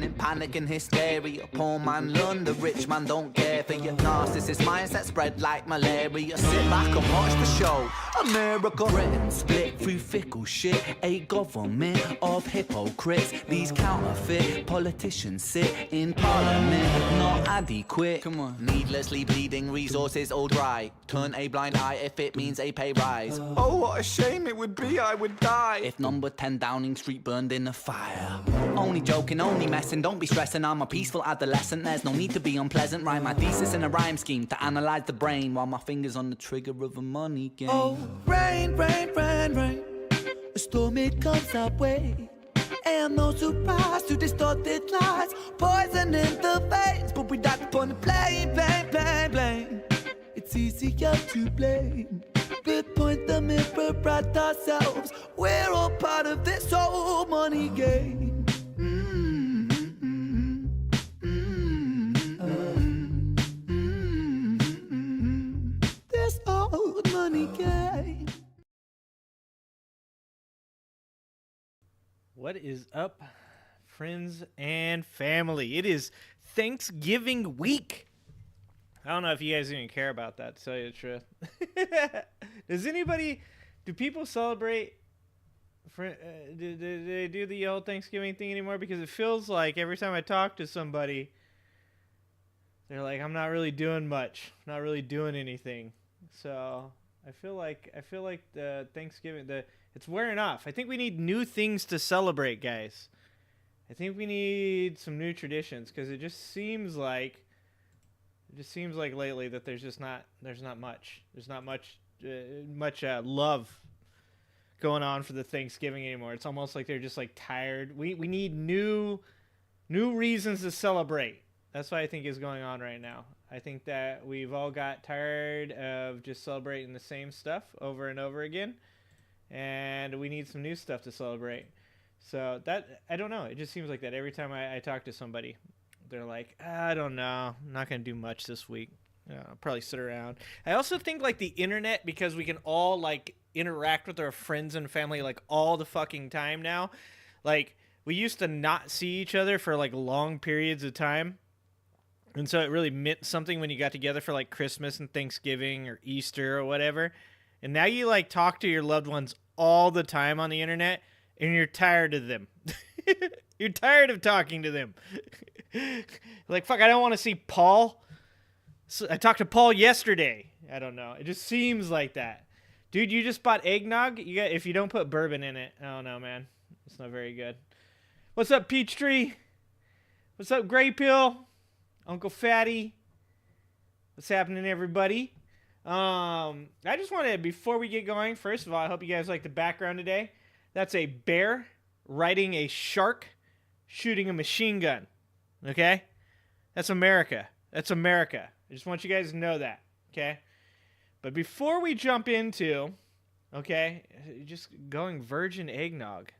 living in panic and hysteria. Poor man learn, the rich man don't care for your narcissist mindset spread like malaria. Sit back and watch the show. America, Britain split through fickle shit. A government of hypocrites. These counterfeit politicians sit in parliament, not adequate. Come on. Needlessly bleeding resources all dry. Turn a blind eye if it means a pay rise. Oh, what a shame it would be, I would die if number 10 Downing Street burned in a fire. Only joking, only messing, don't be stressing. I'm a peaceful adolescent, there's no need to be unpleasant. Write my thesis in a rhyme scheme to analyze the brain while my fingers on the trigger of a money game. Oh, rain, rain, rain, rain, a storm it comes our way. And no surprise to distorted lies, poison in the veins, but we died upon the blame, blame, blame, blame. It's easier to blame. We point the mirror at ourselves. We're all part of this whole money game. This old money game. What is up, friends and family? It is Thanksgiving week. I don't know if you guys even care about that, to tell you the truth. Do people celebrate, do they do the old Thanksgiving thing anymore? Because it feels like every time I talk to somebody, they're like, I'm not really doing much, not really doing anything. So I feel like the Thanksgiving, it's wearing off. I think we need new things to celebrate, guys. I think we need some new traditions, because it just seems like lately that there's not much love going on for the Thanksgiving anymore. It's almost like they're just like tired. We need new reasons to celebrate. That's what I think is going on right now. I think that we've all got tired of just celebrating the same stuff over and over again, and we need some new stuff to celebrate. So that, I don't know, it just seems like that every time I talk to somebody. They're like, I don't know, I'm not going to do much this week. I'll probably sit around. I also think like the internet, because we can all like interact with our friends and family like all the fucking time now. Like we used to not see each other for like long periods of time. And so it really meant something when you got together for like Christmas and Thanksgiving or Easter or whatever. And now you like talk to your loved ones all the time on the internet and you're tired of them. You're tired of talking to them. Like, fuck, I don't want to see Paul. So I talked to Paul yesterday. I don't know. It just seems like that. Dude, you just bought eggnog? If you don't put bourbon in it, I don't know, man. It's not very good. What's up, Peachtree? What's up, Gray Pill? Uncle Fatty? What's happening, everybody? I just wanted, before we get going, first of all, I hope you guys like the background today. That's a bear riding a shark shooting a machine gun. Okay? That's America. That's America. I just want you guys to know that. Okay? But before we jump into, okay, just going virgin eggnog.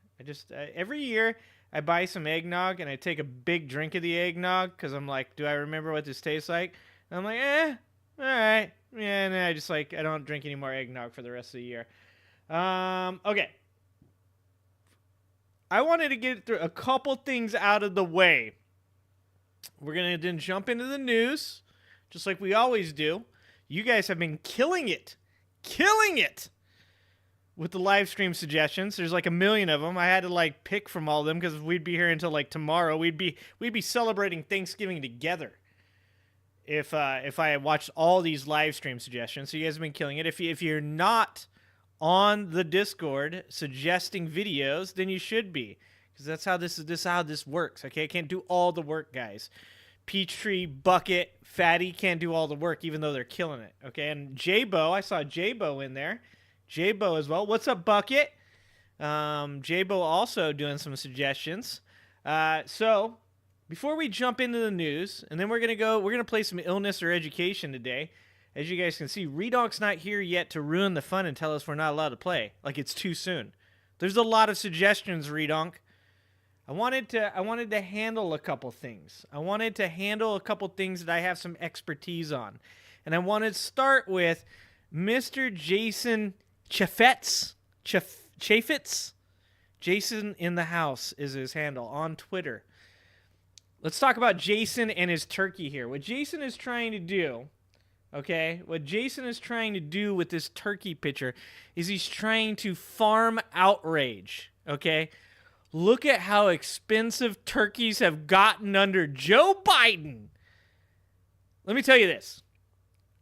Every year I buy some eggnog and I take a big drink of the eggnog because I'm like, do I remember what this tastes like? And I'm like, all right. Yeah, and then I don't drink any more eggnog for the rest of the year. Okay. I wanted to get through a couple things out of the way. We're going to then jump into the news, just like we always do. You guys have been killing it with the live stream suggestions. There's like a million of them. I had to like pick from all of them because we'd be here until like tomorrow. We'd be celebrating Thanksgiving together if I had watched all these live stream suggestions. So you guys have been killing it. If you're not on the Discord suggesting videos, then you should be, because that's how this works. Okay, I can't do all the work, guys. Peachtree, Bucket, Fatty can't do all the work, even though they're killing it. Okay, and J-Bo, I saw J-Bo in there. J-Bo as well. What's up, Bucket? J-Bo also doing some suggestions. So before we jump into the news, and then we're gonna play some illness or education today. As you guys can see, Redonk's not here yet to ruin the fun and tell us we're not allowed to play. Like it's too soon. There's a lot of suggestions, Redonk. I wanted to handle a couple things. I wanted to handle a couple things that I have some expertise on. And I wanted to start with Mr. Jason Chaffetz. Chaffetz? Jason in the House is his handle on Twitter. let's talk about Jason and his turkey here. What Jason is trying to do, okay? What Jason is trying to do with this turkey picture is he's trying to farm outrage, okay? Look at how expensive turkeys have gotten under Joe Biden. Let me tell you this.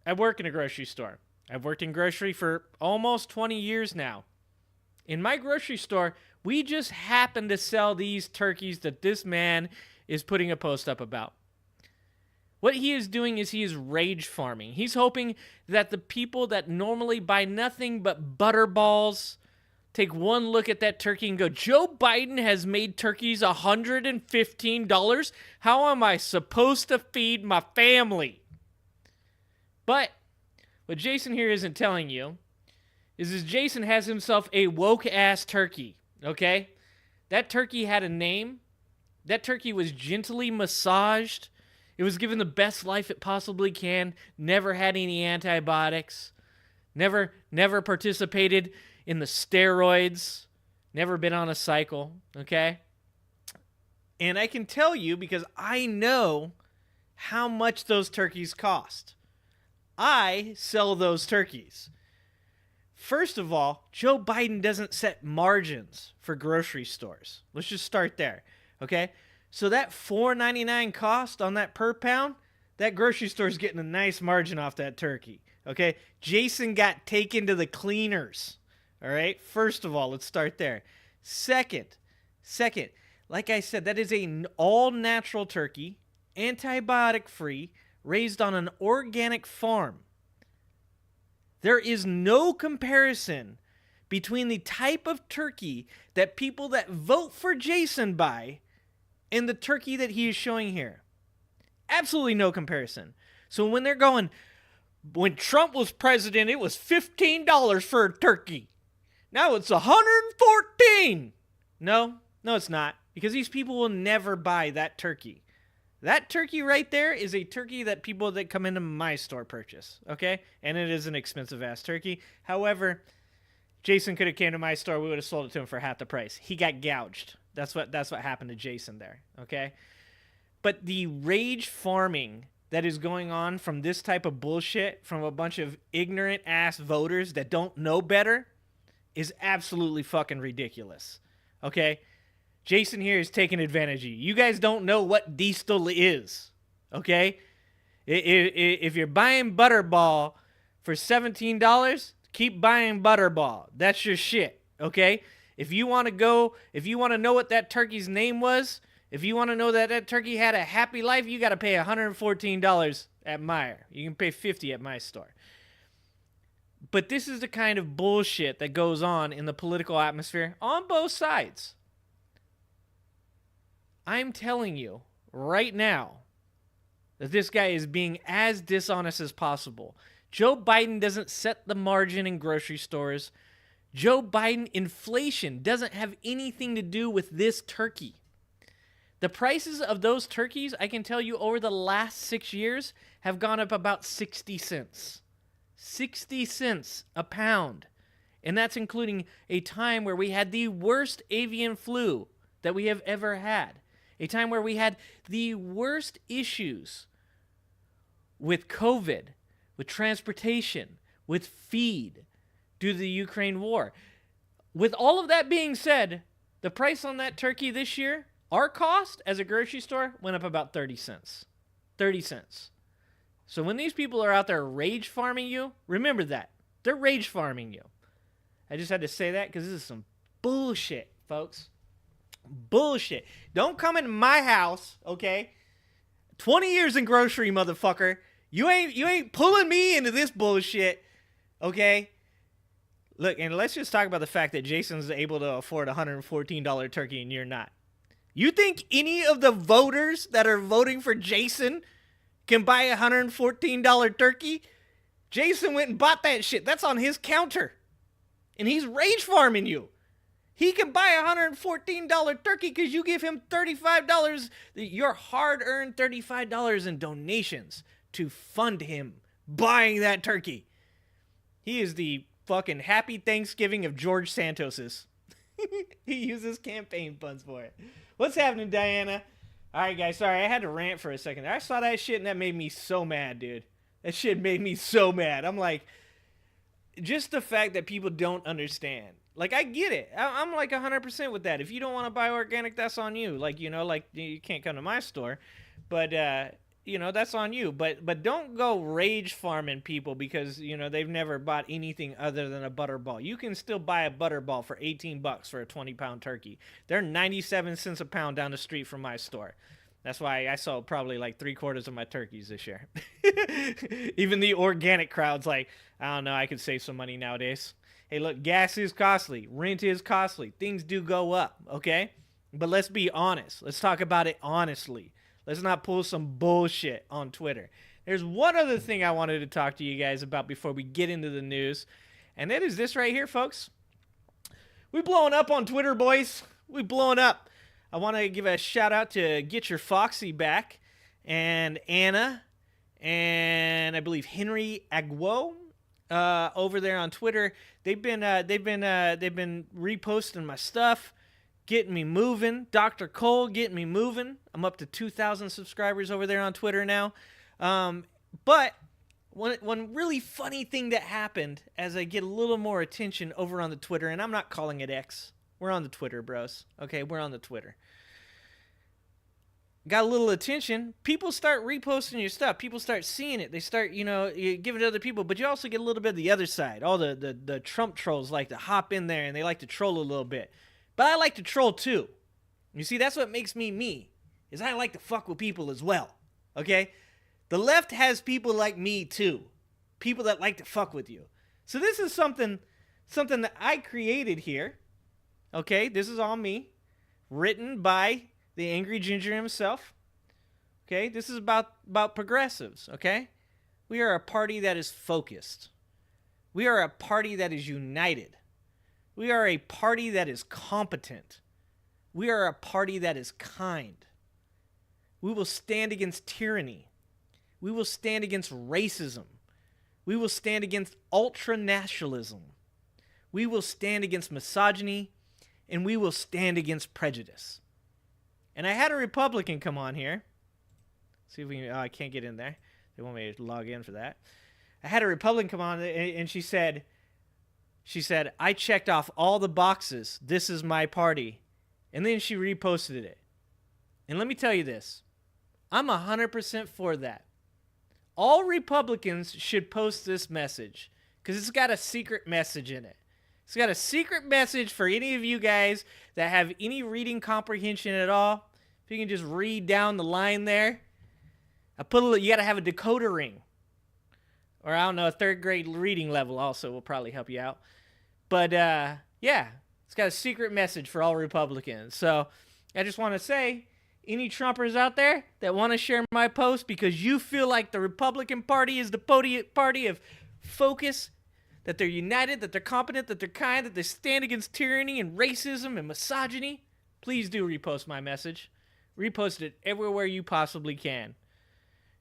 I work in a grocery store. I've worked in grocery for almost 20 years now. In my grocery store, we just happen to sell these turkeys that this man is putting a post up about. What he is doing is he is rage farming. He's hoping that the people that normally buy nothing but butterballs take one look at that turkey and go, Joe Biden has made turkeys $115. How am I supposed to feed my family? But what Jason here isn't telling you is Jason has himself a woke-ass turkey, okay? That turkey had a name. That turkey was gently massaged. It was given the best life it possibly can. Never had any antibiotics. Never participated in the steroids. Never been on a cycle, okay? And I can tell you because I know how much those turkeys cost. I sell those turkeys. First of all, Joe Biden doesn't set margins for grocery stores. Let's just start there, okay? So that $4.99 cost on that per pound, that grocery store is getting a nice margin off that turkey, okay? Jason got taken to the cleaners, all right? First of all, let's start there. Second, like I said, that is an all-natural turkey, antibiotic-free, raised on an organic farm. There is no comparison between the type of turkey that people that vote for Jason buy and the turkey that he is showing here. Absolutely no comparison. So when they're going, when Trump was president, it was $15 for a turkey. Now it's $114. No, it's not. Because these people will never buy that turkey. That turkey right there is a turkey that people that come into my store purchase, okay? And it is an expensive-ass turkey. However, Jason could have came to my store. We would have sold it to him for half the price. He got gouged. That's what happened to Jason there, okay? But the rage farming that is going on from this type of bullshit from a bunch of ignorant-ass voters that don't know better is absolutely fucking ridiculous, okay? Jason here is taking advantage of you. You guys don't know what diesel is, okay? If you're buying Butterball for $17, keep buying Butterball. That's your shit, okay? If you want to know what that turkey's name was, if you want to know that turkey had a happy life, you got to pay $114 at Meijer. You can pay $50 at my store. But this is the kind of bullshit that goes on in the political atmosphere on both sides. I'm telling you right now that this guy is being as dishonest as possible. Joe Biden doesn't set the margin in grocery stores. Joe Biden, inflation doesn't have anything to do with this turkey. The prices of those turkeys, I can tell you, over the last 6 years have gone up about 60 cents. 60 cents a pound. And that's including a time where we had the worst avian flu that we have ever had. A time where we had the worst issues with COVID, with transportation, with feed, due to the Ukraine war. With all of that being said, the price on that turkey this year, our cost as a grocery store, went up about 30 cents. 30 cents. So when these people are out there rage farming you, remember that. They're rage farming you. I just had to say that because this is some bullshit, folks. Bullshit. Don't come into my house, okay? 20 years in grocery, motherfucker. You ain't pulling me into this bullshit, okay? Look, and let's just talk about the fact that Jason's able to afford a $114 turkey and you're not. You think any of the voters that are voting for Jason can buy a $114 turkey? Jason went and bought that shit. That's on his counter. And he's rage farming you. He can buy a $114 turkey because you give him $35, your hard-earned $35 in donations to fund him buying that turkey. He is the fucking Happy Thanksgiving of George Santos's. He uses campaign funds for it. What's happening, Diana? All right, guys. Sorry, I had to rant for a second. I saw that shit and that made me so mad, dude. That shit made me so mad. I'm like, just the fact that people don't understand. Like, I get it. I'm like 100% with that. If you don't want to buy organic, that's on you. Like, you know, like you can't come to my store, but you know, that's on you. But don't go rage farming people because, you know, they've never bought anything other than a butterball. You can still buy a butterball for $18 for a 20-pound turkey. They're 97 cents a pound down the street from my store. That's why I sold probably like 3/4 of my turkeys this year. Even the organic crowd's like, I don't know, I could save some money nowadays. Hey, look, gas is costly. Rent is costly. Things do go up, okay? But let's be honest. Let's talk about it honestly. Let's not pull some bullshit on Twitter. There's one other thing I wanted to talk to you guys about before we get into the news, and that is this right here, folks. We blowing up on Twitter, boys. We blowing up. I want to give a shout out to Get Your Foxy Back and Anna and I believe Henry Agwo over there on Twitter. They've been reposting my stuff, getting me moving. Dr. Cole getting me moving. I'm up to 2,000 subscribers over there on Twitter now. But one really funny thing that happened as I get a little more attention over on the Twitter, and I'm not calling it X. We're on the Twitter, bros. Okay, we're on the Twitter. Got a little attention. People start reposting your stuff. People start seeing it. They start, you know, giving it to other people. But you also get a little bit of the other side. All the Trump trolls like to hop in there and they like to troll a little bit. But I like to troll too. You see, that's what makes me me. Is I like to fuck with people as well. Okay? The left has people like me too. People that like to fuck with you. So this is something that I created here. Okay, this is all me, written by the Angry Ginger himself. Okay, this is about progressives, okay? We are a party that is focused. We are a party that is united. We are a party that is competent. We are a party that is kind. We will stand against tyranny. We will stand against racism. We will stand against ultranationalism. We will stand against misogyny. And we will stand against prejudice. And I had a Republican come on here. See if we can, I can't get in there. They want me to log in for that. I had a Republican come on and she said, I checked off all the boxes. This is my party. And then she reposted it. And let me tell you this. I'm 100% for that. All Republicans should post this message because it's got a secret message in it. It's got a secret message for any of you guys that have any reading comprehension at all. If you can just read down the line there. You got to have a decoder ring. Or I don't know, a 3rd grade reading level also will probably help you out. But yeah, it's got a secret message for all Republicans. So I just want to say, any Trumpers out there that want to share my post because you feel like the Republican Party is the party of focus, that they're united, that they're competent, that they're kind, that they stand against tyranny and racism and misogyny, please do repost my message. Repost it everywhere you possibly can.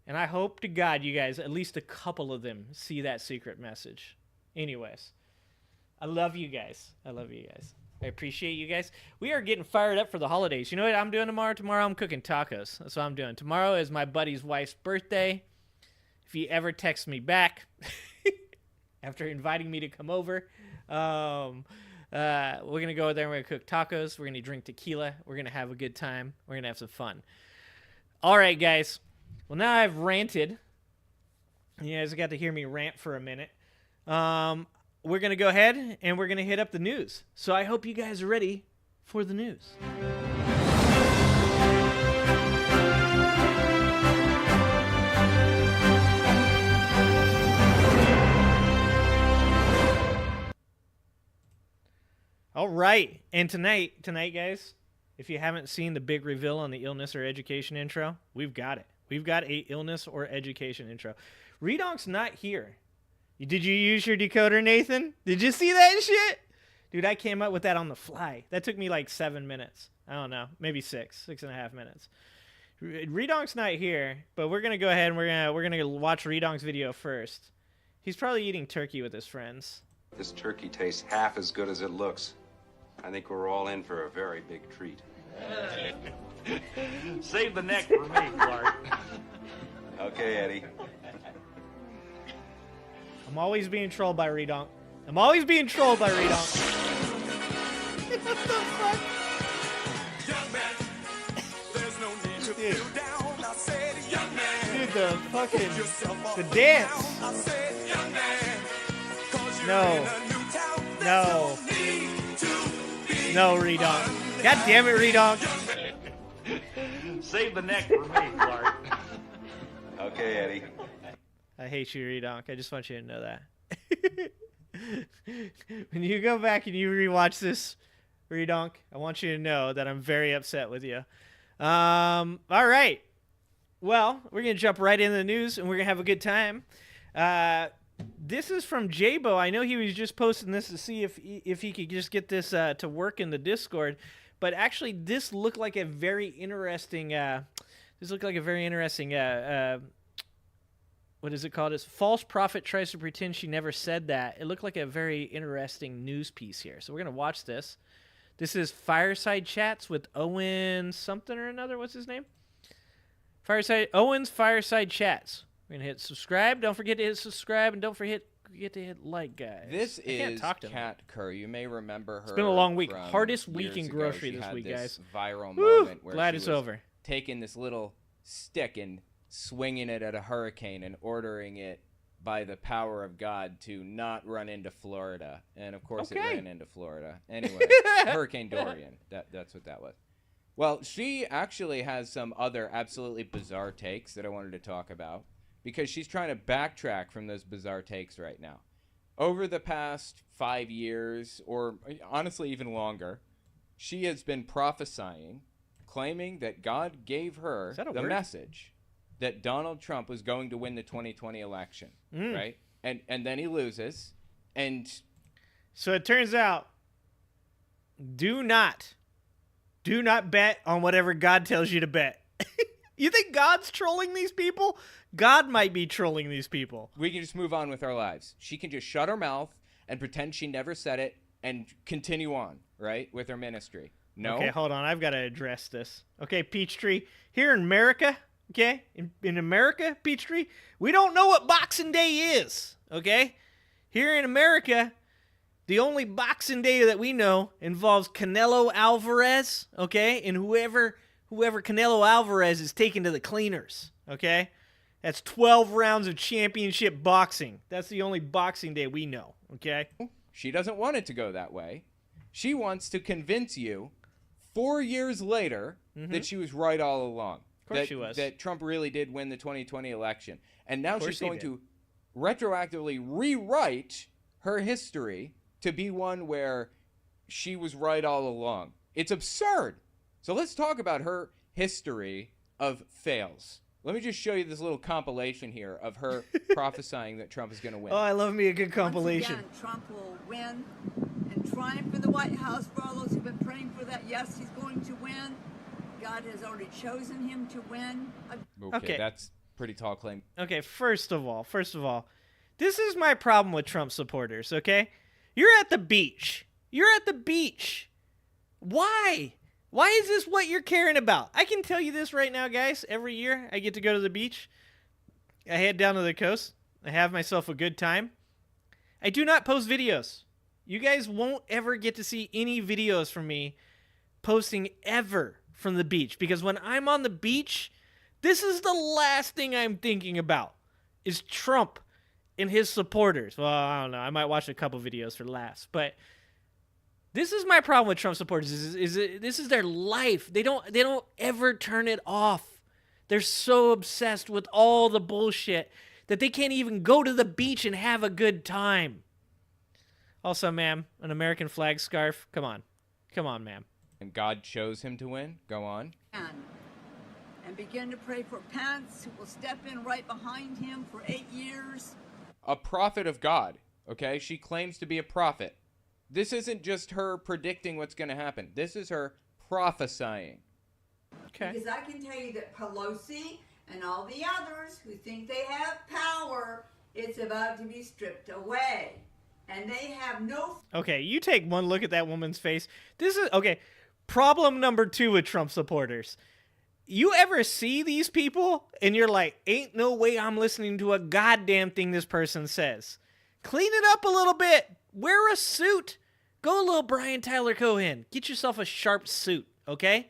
And I hope to God you guys, at least a couple of them, see that secret message. Anyways, I love you guys. I love you guys. I appreciate you guys. We are getting fired up for the holidays. You know what I'm doing tomorrow? Tomorrow I'm cooking tacos. That's what I'm doing. Tomorrow is my buddy's wife's birthday. If he ever texts me back... after inviting me to come over. We're going to go there and we're going to cook tacos. We're going to drink tequila. We're going to have a good time. We're going to have some fun. All right, guys. Well, now I've ranted. You guys got to hear me rant for a minute. We're going to go ahead and we're going to hit up the news. So I hope you guys are ready for the news. All right, and tonight, guys, if you haven't seen the big reveal on the illness or education intro, we've got it. We've got a illness or education intro. Redonk's not here. Did you use your decoder, Nathan? Did you see that shit? Dude, I came up with that on the fly. That took me like 7 minutes. I don't know, maybe 6.5 minutes. Redonk's not here, but we're gonna go ahead and we're gonna watch Redonk's video first. He's probably eating turkey with his friends. This turkey tastes half as good as it looks. I think we're all in for a very big treat. Save the neck for me, Clark. Okay, Eddie. I'm always being trolled by Redonk. I'm always being trolled by Redonk. What the fuck? Dude, the fucking the dance. No. No, Redonk. God damn it, Redonk. Save the neck for me, Clark. Okay, Eddie. I hate you, Redonk. I just want you to know that. When you go back and you rewatch this, Redonk, I want you to know that I'm very upset with you. All right. Well, we're going to jump right into the news, and we're going to have a good time. This is from Jabo. I know he was just posting this to see if he could just get this to work in the Discord. But actually, this looked like a very interesting... what is it called? It's false prophet tries to pretend she never said that. It looked like a very interesting news piece here. So we're going to watch this. This is Fireside Chats with Owen something or another. What's his name? Owen's Fireside Chats. We're going to hit subscribe. Don't forget to hit subscribe. And don't forget to hit like, guys. This is Kat Kerr. You may remember her. It's been a long week. from Hardest week years in ago. grocery She this had week, this guys. Viral Woo! moment where Glad she it's was over. taking this little stick and swinging it at a hurricane and ordering it by the power of God to not run into Florida. And of course it ran into Florida. Anyway, Hurricane Dorian. That's what that was. Well, she actually has some other absolutely bizarre takes that I wanted to talk about because she's trying to backtrack from those bizarre takes right now. Over the past 5 years, or honestly even longer, she has been prophesying, claiming that God gave her the message that Donald Trump was going to win the 2020 election, right? And then he loses, and... So it turns out, do not bet on whatever God tells you to bet. You think God's trolling these people? God might be trolling these people. We can just move on with our lives. She can just shut her mouth and pretend she never said it and continue on, right, with her ministry. No? Okay, hold on. I've got to address this. Okay, Peachtree, here in America, okay, in America, Peachtree, we don't know what Boxing Day is, okay? Here in America, the only Boxing Day that we know involves Canelo Alvarez, okay, and whoever Canelo Alvarez is taken to the cleaners, okay? That's 12 rounds of championship boxing. That's the only Boxing Day we know, okay? She doesn't want it to go that way. She wants to convince you 4 years later that she was right all along. Of course she was. That Trump really did win the 2020 election. And now she's going to retroactively rewrite her history to be one where she was right all along. It's absurd. So let's talk about her history of fails. Let me just show you this little compilation here of her prophesying that Trump is going to win. Oh, I love me a good compilation. Once again, Trump will win and triumph in the White House. For all those who've been praying for that, yes, he's going to win. God has already chosen him to win. Okay, that's pretty tall claim. Okay, first of all, this is my problem with Trump supporters, okay? You're at the beach. Why? Why is this what you're caring about? I can tell you this right now, guys. Every year I get to go to the beach. I head down to the coast. I have myself a good time. I do not post videos. You guys won't ever get to see any videos from me posting ever from the beach. Because when I'm on the beach, this is the last thing I'm thinking about is Trump and his supporters. Well, I don't know. I might watch a couple videos for laughs. But this is my problem with Trump supporters. This is their life. They don't ever turn it off. They're so obsessed with all the bullshit that they can't even go to the beach and have a good time. Also, ma'am, an American flag scarf. Come on, ma'am. And God chose him to win. Go on. And begin to pray for Pence, who will step in right behind him for 8 years. A prophet of God, okay? She claims to be a prophet. This isn't just her predicting what's going to happen. This is her prophesying. Okay. Because I can tell you that Pelosi and all the others who think they have power, it's about to be stripped away. And they have no... Okay, you take one look at that woman's face. This is... Okay, problem number 2 with Trump supporters. you ever see these people and you're like, ain't no way I'm listening to a goddamn thing this person says. Clean it up a little bit. Wear a suit. Go a little Brian Tyler Cohen. Get yourself a sharp suit, okay?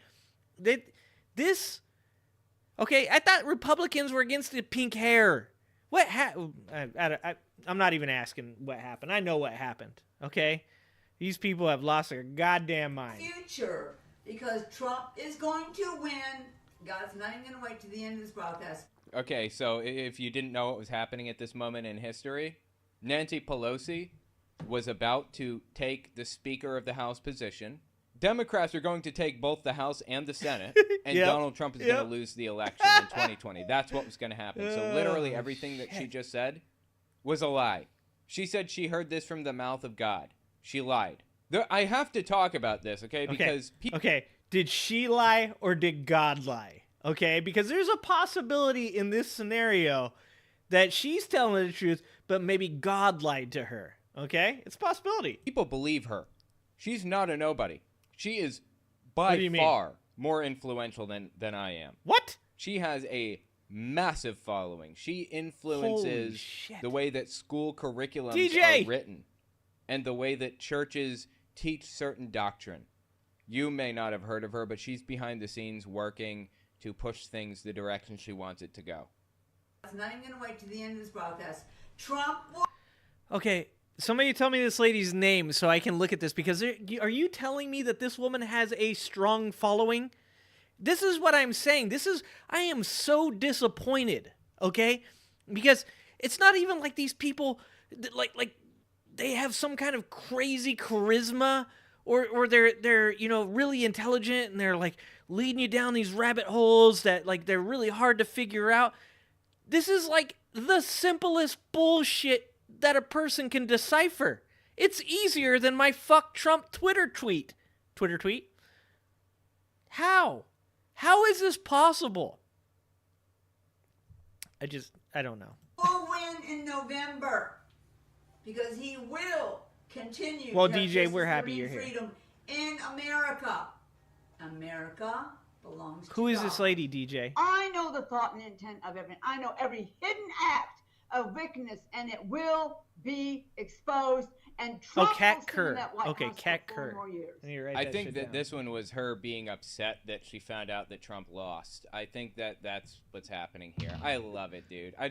Okay, I thought Republicans were against the pink hair. What happened? I'm not even asking what happened. I know what happened, okay? These people have lost their goddamn mind. Future, because Trump is going to win. God's not even going to wait to the end of this broadcast. Okay, so if you didn't know what was happening at this moment in history, Nancy Pelosi was about to take the Speaker of the House position. Democrats are going to take both the House and the Senate, and Yep. Donald Trump is going to lose the election in 2020. That's what was going to happen. So literally everything that she just said was a lie. She said she heard this from the mouth of God. She lied. I have to talk about this, okay? Because Okay, did she lie or did God lie? Okay, because there's a possibility in this scenario that she's telling the truth, but maybe God lied to her. Okay, it's a possibility. people believe her. She's not a nobody. She is What do by you mean? far more influential than I am. What? She has a massive following. She Holy influences shit. the way that school curriculums DJ! are written and the way that churches teach certain doctrine. You may not have heard of her, but she's behind the scenes working to push things the direction she wants it to go. God's not even going to wait to the end of this broadcast. Trump will. Okay, somebody tell me this lady's name so I can look at this, because are you telling me that this woman has a strong following? This is what I'm saying. I am so disappointed, okay? Because it's not even like these people, like they have some kind of crazy charisma, or they're really intelligent and they're like leading you down these rabbit holes that like they're really hard to figure out. This is like the simplest bullshit that a person can decipher. It's easier than my fuck Trump Twitter tweet. How? How is this possible? I don't know. Will win in November because he will continue. Well, to have DJ, we're justice, happy liberty, you're and here. freedom in America. America belongs to Who is God. this lady, DJ? I know the thought and intent of everything. I know every hidden act of wickedness, and it will be exposed. And Trump Kat will sit in Kerr. that White Okay, House Kat for 4 Kerr. more years. I need to write I that think shit that down. this one was her being upset that she found out that Trump lost. I think that's what's happening here. I love it, dude. I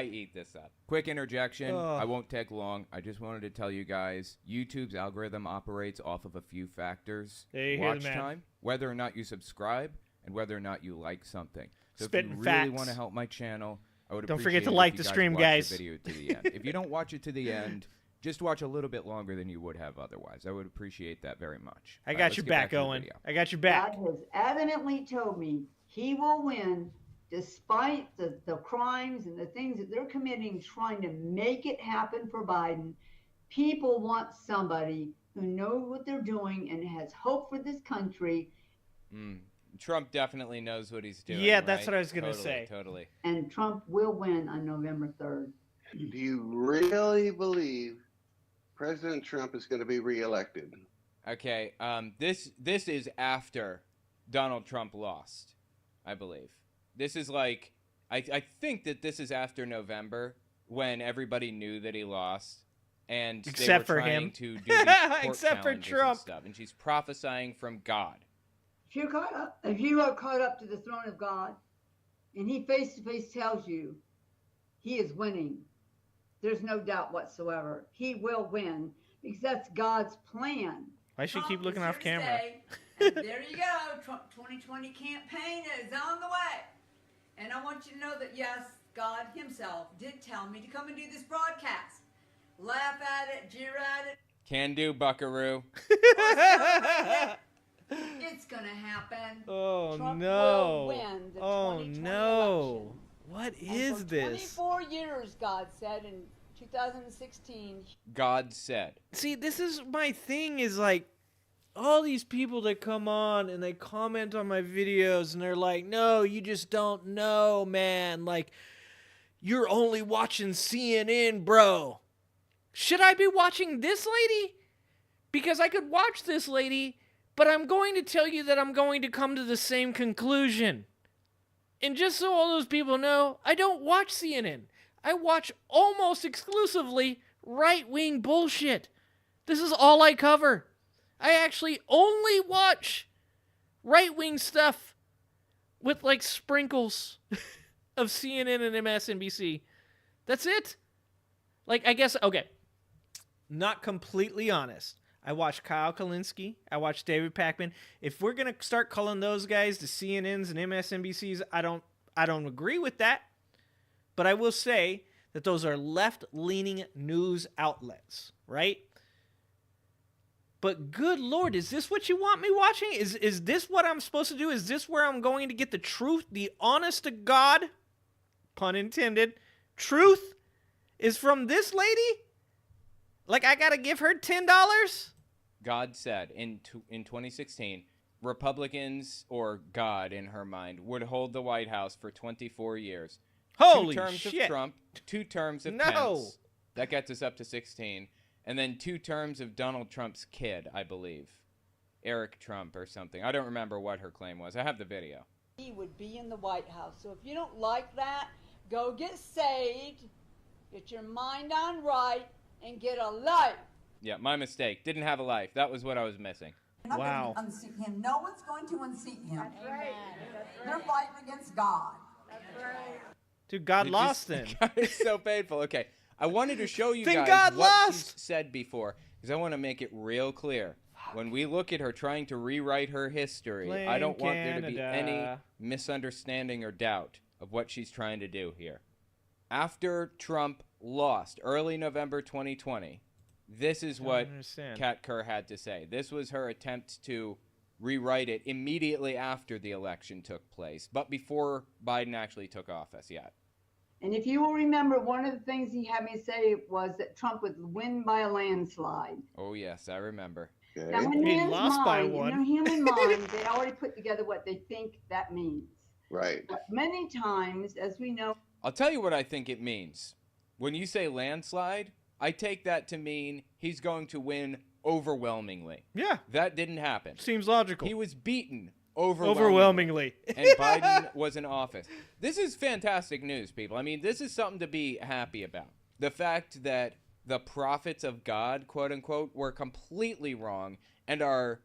eat this up. Quick interjection. Oh. I won't take long. I just wanted to tell you guys, YouTube's algorithm operates off of a few factors. There you hear the Watch man. time, whether or not you subscribe, and whether or not you like something. So Spitting if you really facts. want to help my channel, I would Don't appreciate forget to it like if the you stream, watch guys. The video to the end. If you don't watch it to the end, just watch a little bit longer than you would have otherwise. I would appreciate that very much. I All got right, let's your get back, to the Owen. video. I got your back. God has adamantly told me he will win despite the crimes and the things that they're committing, trying to make it happen for Biden. People want somebody who knows what they're doing and has hope for this country. Trump definitely knows what he's doing. Yeah, that's right? what I was gonna Totally, say. Totally. And Trump will win on November 3rd. Do you really believe President Trump is going to be reelected? Okay. This is after Donald Trump lost, I believe. This is like I think that this is after November when everybody knew that he lost, and Except they were for trying him. to do these court Except for challenges Trump. and stuff, and she's prophesying from God. If you are caught up to the throne of God, and he face to face tells you he is winning, there's no doubt whatsoever. He will win because that's God's plan. Why should Trump keep looking is off here to camera? stay, and there you go. Trump 2020 campaign is on the way. And I want you to know that, yes, God himself did tell me to come and do this broadcast. Laugh at it, jeer at it. Can do, Buckaroo. It's going to happen. Oh Trump no! will win the Oh 2020 no! election. What And is for this? 24 years, God said in 2016. God said. See, this is my thing. Is like all these people that come on and they comment on my videos and they're like, "No, you just don't know, man. Like, you're only watching CNN, bro." Should I be watching this lady? Because I could watch this lady, but I'm going to tell you that I'm going to come to the same conclusion. And just so all those people know, I don't watch CNN. I watch almost exclusively right-wing bullshit. This is all I cover. I actually only watch right-wing stuff with like sprinkles of CNN and MSNBC. That's it. Like, I guess, okay, not completely honest. I watch Kyle Kalinske. I watch David Pakman. If we're going to start calling those guys the CNNs and MSNBCs, I don't agree with that. But I will say that those are left-leaning news outlets, right? But good Lord, is this what you want me watching? Is this what I'm supposed to do? Is this where I'm going to get the truth, the honest to God, pun intended, truth is from this lady? Like, I got to give her $10? God said in 2016, Republicans, or God in her mind, would hold the White House for 24 years. Holy 2 terms shit. of Trump, 2 terms of No. Pence. That gets us up to 16. And then 2 terms of Donald Trump's kid, I believe. Eric Trump or something. I don't remember what her claim was. I have the video. He would be in the White House. So if you don't like that, go get saved, get your mind on right, and get a life. Yeah, my mistake. Didn't have a life. That was what I was missing. You're not Wow. going to unseat him. No one's going to unseat him. That's right. They're fighting against God. Dude, God It lost just- then. It's so painful. Okay, I wanted to show you Then guys God what lost. she's said before, because I want to make it real clear. When we look at her trying to rewrite her history, I don't want there to be any Canada. misunderstanding or doubt of what she's trying to do here. After Trump lost early November 2020, this is what understand. Kat Kerr had to say. This was her attempt to rewrite it immediately after the election took place, but before Biden actually took office yet. And if you will remember, one of the things he had me say was that Trump would win by a landslide. Oh, yes, I remember. Now, Okay. in He man's lost by mind, in one. their human mind, they already put together what they think that means. Right. But many times, as we know, I'll tell you what I think it means. When you say landslide, I take that to mean he's going to win overwhelmingly. Yeah, That didn't happen. seems logical. He was beaten overwhelmingly. Overwhelmingly. And Biden was in office. This is fantastic news, people. I mean, this is something to be happy about. The fact that the prophets of God, quote unquote, were completely wrong and are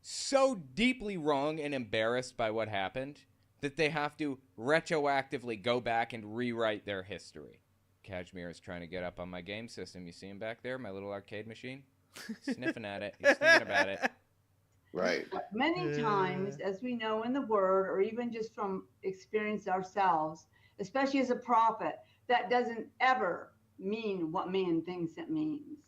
so deeply wrong and embarrassed by what happened that they have to retroactively go back and rewrite their history. Kashmir is trying to get up on my game system. You see him back there, my little arcade machine? Sniffing at it. He's thinking about it. Right. many times, as we know in the Word, or even just from experience ourselves, especially as a prophet, that doesn't ever mean what man thinks it means.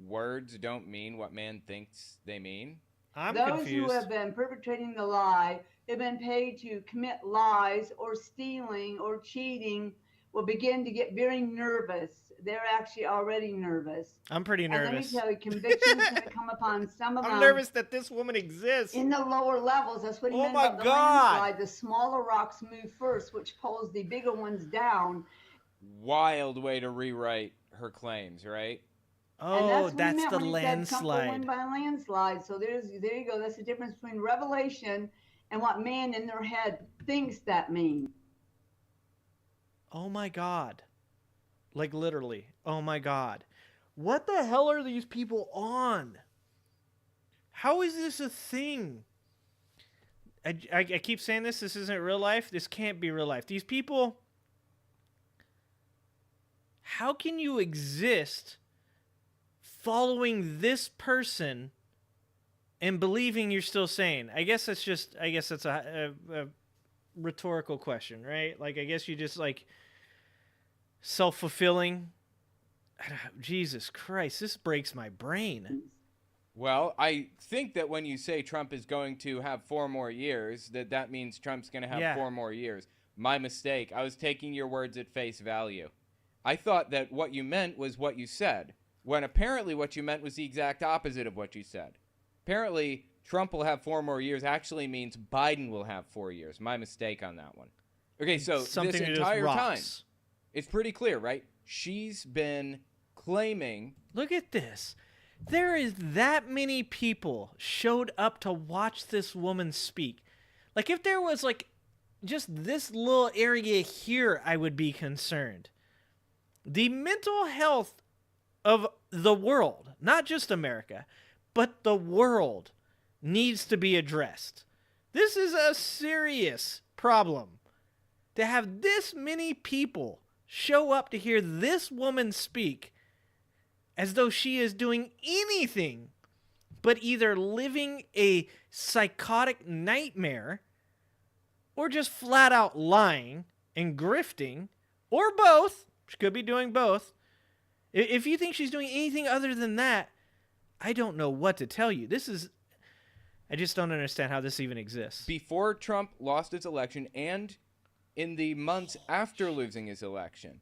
Words don't mean what man thinks they mean. I'm Those confused. who have been perpetrating the lie, have been paid to commit lies or stealing or cheating, will begin to get very nervous. They're actually already nervous. I'm pretty And let me nervous. tell you, conviction's going to come upon some of them. I'm nervous that this woman exists. In the lower levels, that's what he Oh meant my about the God. landslide. The smaller rocks move first, which pulls the bigger ones down. Wild way to rewrite her claims, right? And Oh, what he that's meant the when he said Trump will win landslide. by a landslide. So there you go. That's the difference between revelation and what man in their head thinks that means. Oh my God. Like literally. Oh my God. What the hell are these people on? How is this a thing? I keep saying this. This isn't real life. This can't be real life. These people. How can you exist following this person and believing you're still sane? I guess that's a rhetorical question, right? Like, I guess you just like self-fulfilling. Jesus Christ, this breaks my brain. Well, I think that when you say Trump is going to have 4 more years, that means Trump's going to have Yeah. 4 more years. My mistake. I was taking your words at face value. I thought that what you meant was what you said, when apparently what you meant was the exact opposite of what you said. Apparently, Trump will have 4 more years actually means Biden will have 4 years. My mistake on that one. Okay, so Something this that just entire time, rocks. it's pretty clear, right? She's been claiming. Look at this. There is that many people showed up to watch this woman speak. Like, if there was like just this little area here, I would be concerned. The mental health of the world, not just America, but the world, needs to be addressed. This is a serious problem. To have this many people show up to hear this woman speak as though she is doing anything but either living a psychotic nightmare or just flat out lying and grifting, or both. She could be doing both. If you think she's doing anything other than that, I don't know what to tell you. I just don't understand how this even exists. Before Trump lost his election and in the months after losing his election,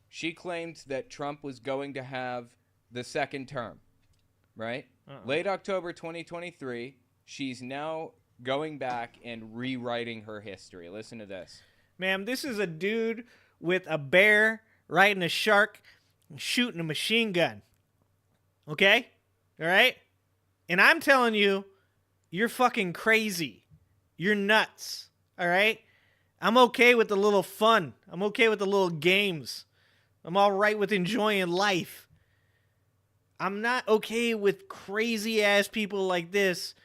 she claimed that Trump was going to have the second term, right? Late October 2023, she's now going back and rewriting her history. Listen to this. Ma'am, this is a dude with a bear riding a shark and shooting a machine gun. Okay? All right? And I'm telling you, you're fucking crazy. You're nuts. All right? I'm okay with the little fun. I'm okay with the little games. I'm all right with enjoying life. I'm not okay with crazy ass people like this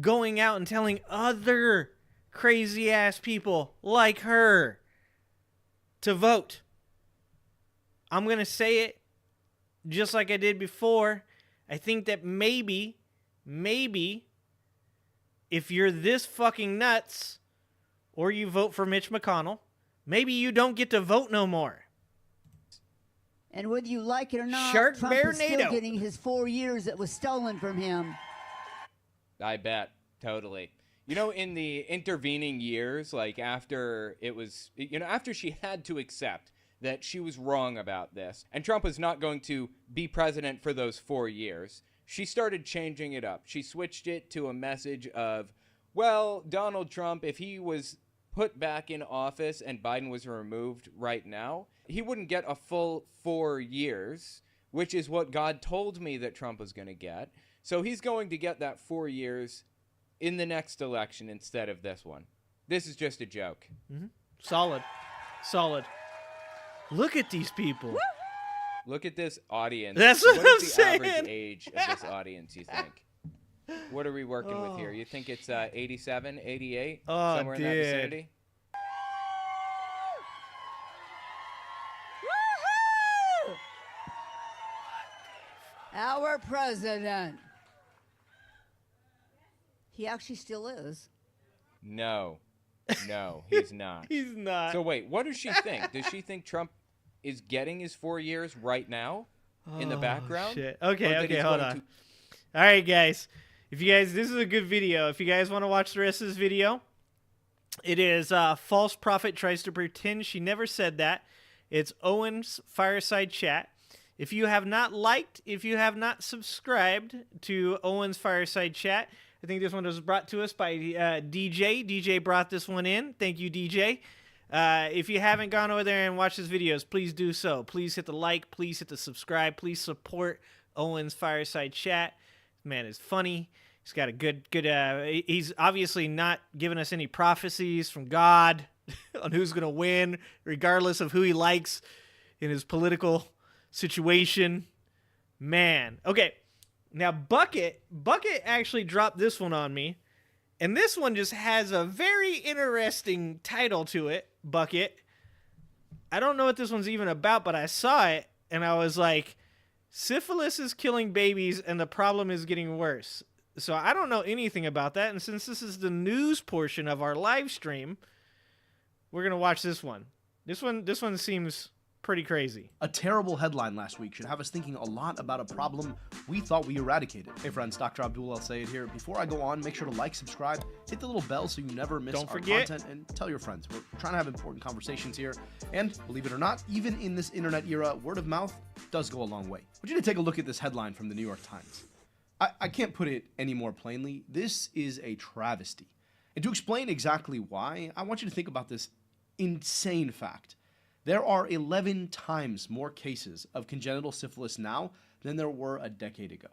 going out and telling other crazy ass people like her to vote. I'm going to say it just like I did before. I think that maybe, if you're this fucking nuts, or you vote for Mitch McConnell, maybe you don't get to vote no more. And whether you like it or not, Shark Trump Bear is still NATO. getting his 4 years that was stolen from him. I bet. Totally. You know, in the intervening years, like after it was, after she had to accept that she was wrong about this, and Trump was not going to be president for those 4 years, she started changing it up. She switched it to a message of, well, Donald Trump, if he was put back in office and Biden was removed right now, he wouldn't get a full 4 years, which is what God told me that Trump was going to get. So he's going to get that 4 years in the next election instead of this one. This is just a joke. Mm-hmm. Solid. Look at these people. Look at this audience. That's what I'm is the saying. average age of this audience, you think? What are we working with here? You think it's 87, 88? Oh, somewhere in that dude. vicinity? Our president. He actually still is. No, he's not. He's not. So wait, what does she think? Does she think Trump is getting his 4 years right now in the background? Shit. Or Okay, that he's hold going on. to- All right, guys. This is a good video. If you guys want to watch the rest of this video, it is False Prophet Tries to Pretend She Never Said That. It's Owen's Fireside Chat. If you have not liked, if you have not subscribed to Owen's Fireside Chat, I think this one was brought to us by DJ. DJ brought this one in. Thank you, DJ. If you haven't gone over there and watched his videos, please do so. Please hit the like. Please hit the subscribe. Please support Owen's Fireside Chat. This man is funny. He's got a good. He's obviously not giving us any prophecies from God on who's going to win, regardless of who he likes in his political situation. Man. Okay. Now, Bucket actually dropped this one on me, and this one just has a very interesting title to it, Bucket. I don't know what this one's even about, but I saw it, and I was like, syphilis is killing babies, and the problem is getting worse. So I don't know anything about that, and since this is the news portion of our live stream, we're going to watch this one. This one seems pretty crazy. A terrible headline last week should have us thinking a lot about a problem we thought we eradicated. Hey friends, Dr. Abdul, I'll say it here. Before I go on, make sure to like, subscribe, hit the little bell so you never miss Don't our forget. content, and tell your friends. We're trying to have important conversations here, and believe it or not, even in this internet era, word of mouth does go a long way. I want you to take a look at this headline from the New York Times. I can't put it any more plainly. This is a travesty. And to explain exactly why, I want you to think about this insane fact. There are 11 times more cases of congenital syphilis now than there were a decade ago.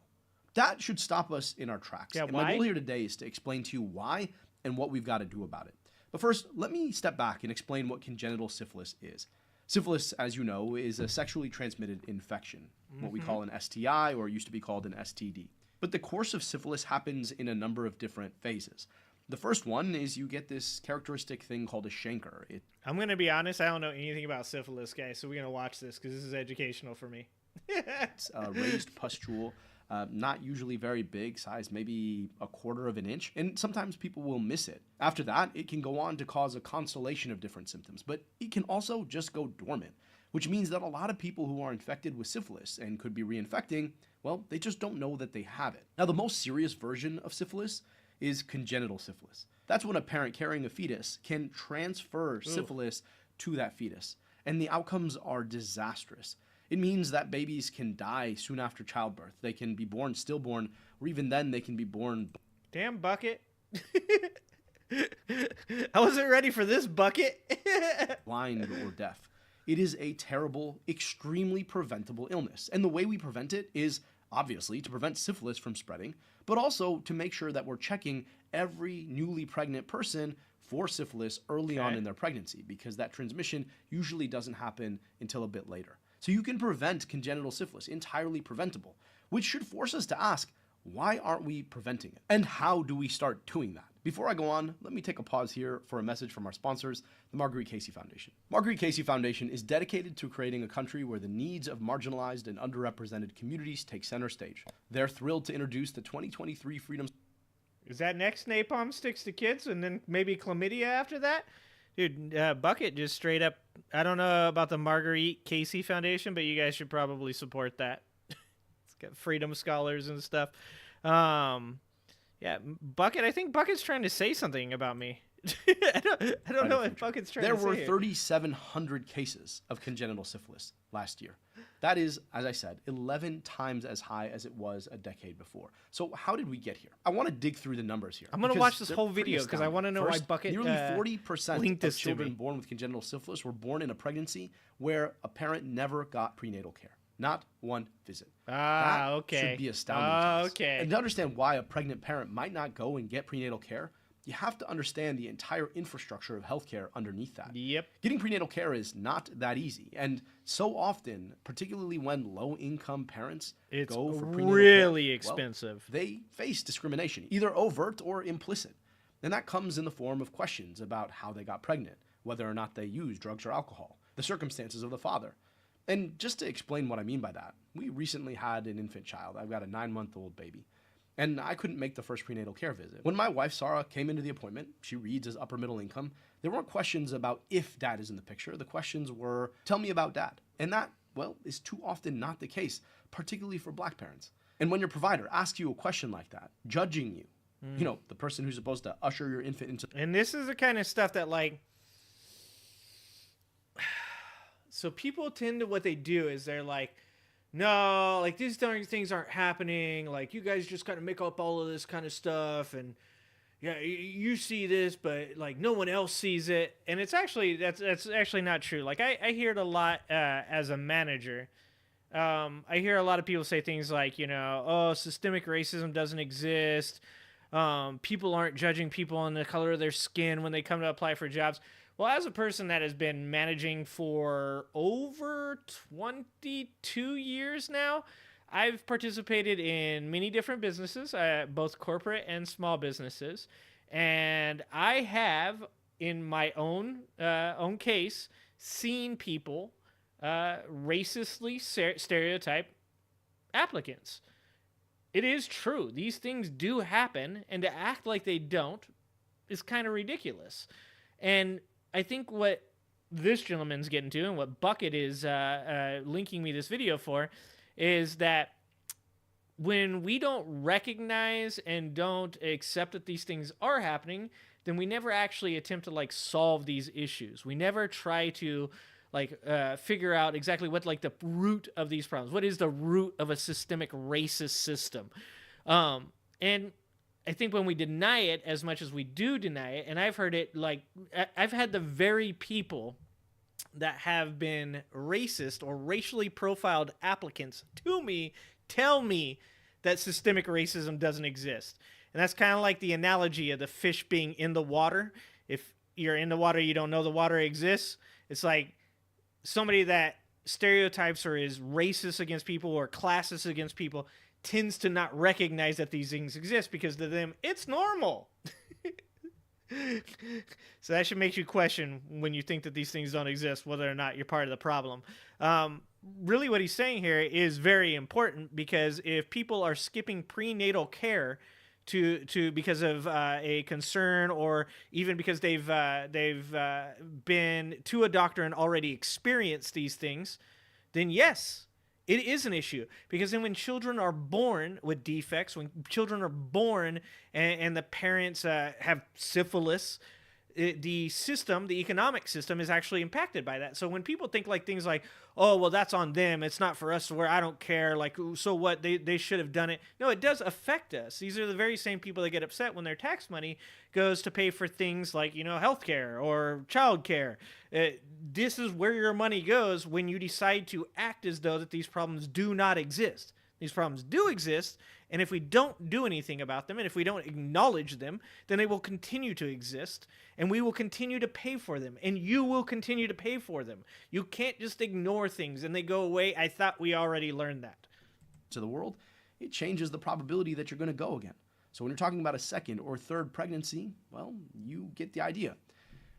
That should stop us in our tracks. Yeah, and why? my goal here today is to explain to you why and what we've got to do about it. But first, let me step back and explain what congenital syphilis is. Syphilis, as you know, is a sexually transmitted infection, what we call an STI, or used to be called an STD. But the course of syphilis happens in a number of different phases. The first one is you get this characteristic thing called a chancre. I'm going to be honest, I don't know anything about syphilis, guys, so we're going to watch this because this is educational for me. It's a raised pustule, not usually very big, size maybe 1/4 of an inch, and sometimes people will miss it. After that, it can go on to cause a constellation of different symptoms, but it can also just go dormant, which means that a lot of people who are infected with syphilis and could be reinfecting, well, they just don't know that they have it. Now, the most serious version of syphilis is congenital syphilis. That's when a parent carrying a fetus can transfer syphilis to that fetus, and the outcomes are disastrous. It means that babies can die soon after childbirth. They can be born stillborn, or even then they can be born... Damn, Bucket. I wasn't ready for this, Bucket. blind or deaf. It is a terrible, extremely preventable illness, and the way we prevent it is obviously to prevent syphilis from spreading, but also to make sure that we're checking every newly pregnant person for syphilis early on in their pregnancy, because that transmission usually doesn't happen until a bit later. So you can prevent congenital syphilis, entirely preventable, which should force us to ask, why aren't we preventing it? And how do we start doing that? Before I go on, let me take a pause here for a message from our sponsors, the Marguerite Casey Foundation. Marguerite Casey Foundation is dedicated to creating a country where the needs of marginalized and underrepresented communities take center stage. They're thrilled to introduce the 2023 Freedom... Is that next napalm sticks to kids and then maybe chlamydia after that? Dude, Bucket just straight up, I don't know about the Marguerite Casey Foundation, but you guys should probably support that. It's got freedom scholars and stuff. Yeah, Bucket, I think Bucket's trying to say something about me. I don't know what Bucket's trying to say. There were here. 3,700 cases of congenital syphilis last year. That is, as I said, 11 times as high as it was a decade before. So how did we get here? I want to dig through the numbers here. I'm going to watch this whole video because I want to know why Bucket nearly 40% of to children me. born with congenital syphilis were born in a pregnancy where a parent never got prenatal care. Not one visit. Ah, that okay. should be astounding to us. Okay. And to understand why a pregnant parent might not go and get prenatal care, you have to understand the entire infrastructure of healthcare underneath that. Yep. Getting prenatal care is not that easy. And so often, particularly when low-income parents go for prenatal really care, expensive. well, they face discrimination, either overt or implicit. And that comes in the form of questions about how they got pregnant, whether or not they used drugs or alcohol, the circumstances of the father. And just to explain what I mean by that, we recently had an infant child. I've got a 9-month-old baby. And I couldn't make the first prenatal care visit. When my wife, Sarah, came into the appointment, she reads as upper middle income, there weren't questions about if dad is in the picture. The questions were, tell me about dad. And that, well, is too often not the case, particularly for black parents. And when your provider asks you a question like that, judging you, you know, the person who's supposed to usher your infant into... And this is the kind of stuff that, like... So people tend to, what they do is they're like, no, like these things aren't happening. Like you guys just kind of make up all of this kind of stuff. And yeah, you see this, but like no one else sees it. And it's actually, that's actually not true. Like I hear it a lot as a manager. I hear a lot of people say things like, you know, oh, systemic racism doesn't exist. People aren't judging people on the color of their skin when they come to apply for jobs. Well, as a person that has been managing for over 22 years now, I've participated in many different businesses, both corporate and small businesses. And I have, in my own case, seen people racistly stereotype applicants. It is true. These things do happen, and to act like they don't is kind of ridiculous. And I think what this gentleman's getting to, and what Bucket is linking me this video for, is that when we don't recognize and don't accept that these things are happening, then we never actually attempt to like solve these issues. We never try to like figure out exactly what like the root of these problems. What is the root of a systemic racist system? And I think when we deny it as much as we do deny it, and I've heard it like, I've had the very people that have been racist or racially profiled applicants to me tell me that systemic racism doesn't exist. And that's kind of like the analogy of the fish being in the water. If you're in the water, you don't know the water exists. It's like somebody that stereotypes or is racist against people or classist against people tends to not recognize that these things exist because to them it's normal. So that should make you question when you think that these things don't exist, whether or not you're part of the problem. Really what he's saying here is very important, because if people are skipping prenatal care to because of a concern, or even because they've been to a doctor and already experienced these things, then yes, it is an issue. Because then when children are born with defects, when children are born and the parents have syphilis, the economic system is actually impacted by that. So when people think like things like, oh, well, that's on them, it's not for us, where I don't care, like, so what, they should have done it. No, it does affect us. These are the very same people that get upset when their tax money goes to pay for things like, healthcare or childcare. This is where your money goes when you decide to act as though that these problems do not exist. These problems do exist, and if we don't do anything about them, and if we don't acknowledge them, then they will continue to exist, and we will continue to pay for them, and you will continue to pay for them. You can't just ignore things and they go away. I thought we already learned that. To the world, it changes the probability that you're going to go again. So when you're talking about a second or third pregnancy, well, you get the idea.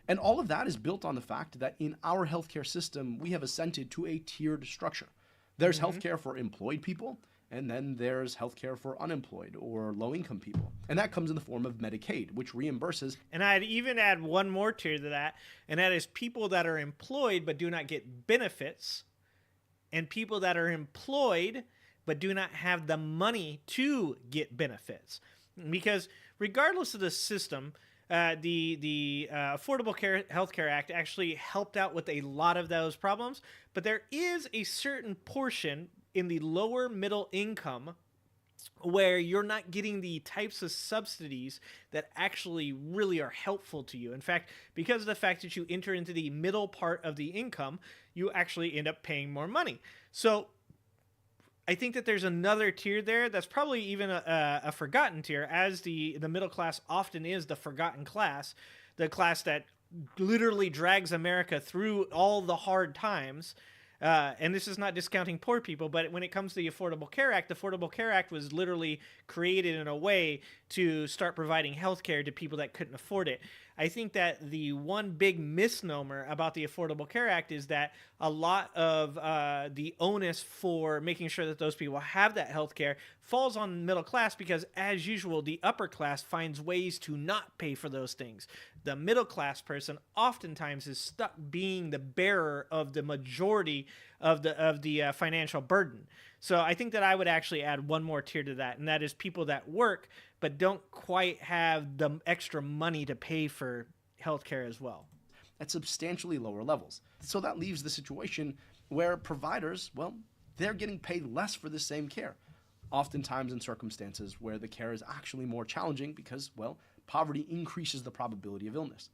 And all of that is built on the fact that in our healthcare system, we have assented to a tiered structure. There's healthcare for employed people, and then there's healthcare for unemployed or low-income people. And that comes in the form of Medicaid, which reimburses. And I'd even add one more tier to that, and that is people that are employed but do not get benefits, and people that are employed but do not have the money to get benefits. Because regardless of the system, the Affordable Health Care Act actually helped out with a lot of those problems, but there is a certain portion in the lower middle income where you're not getting the types of subsidies that actually really are helpful to you. In fact, because of the fact that you enter into the middle part of the income, you actually end up paying more money. So I think that there's another tier there that's probably even a forgotten tier, as the middle class often is the forgotten class, the class that literally drags America through all the hard times. And this is not discounting poor people, but when it comes to the Affordable Care Act, the Affordable Care Act was literally created in a way to start providing health care to people that couldn't afford it. I think that the one big misnomer about the Affordable Care Act is that a lot of the onus for making sure that those people have that health care falls on the middle class, because, as usual, the upper class finds ways to not pay for those things. The middle class person oftentimes is stuck being the bearer of the majority of the financial burden. So I think that I would actually add one more tier to that, and that is people that work but don't quite have the extra money to pay for healthcare as well. At substantially lower levels. So that leaves the situation where providers, well, they're getting paid less for the same care, oftentimes in circumstances where the care is actually more challenging because, well, poverty increases the probability of illness.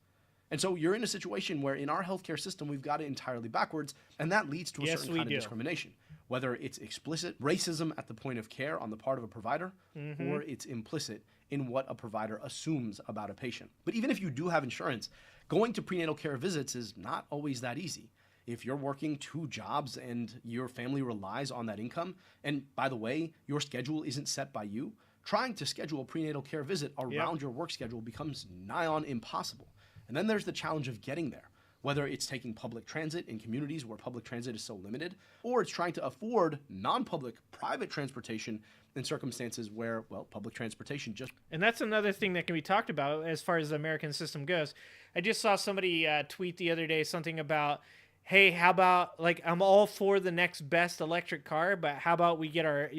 And so you're in a situation where in our healthcare system, we've got it entirely backwards, and that leads to a certain kind of discrimination. Whether it's explicit racism at the point of care on the part of a provider, or it's implicit in what a provider assumes about a patient. But even if you do have insurance, going to prenatal care visits is not always that easy. If you're working 2 jobs and your family relies on that income, and by the way, your schedule isn't set by you, trying to schedule a prenatal care visit around your work schedule becomes nigh on impossible. And then there's the challenge of getting there, whether it's taking public transit in communities where public transit is so limited, or it's trying to afford non-public private transportation in circumstances where, well, public transportation just... And that's another thing that can be talked about as far as the American system goes. I just saw somebody tweet the other day something about, hey, how about, like, I'm all for the next best electric car, but how about we get our,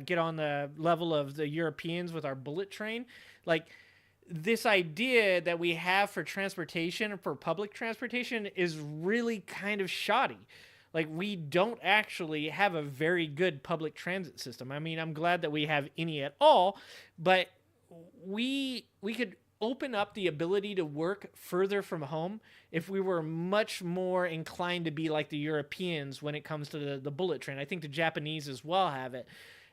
get on the level of the Europeans with our bullet train? Like, this idea that we have for transportation, for public transportation, is really kind of shoddy. Like, we don't actually have a very good public transit system. I mean, I'm glad that we have any at all, but we could open up the ability to work further from home if we were much more inclined to be like the Europeans when it comes to the bullet train. I think the Japanese as well have it.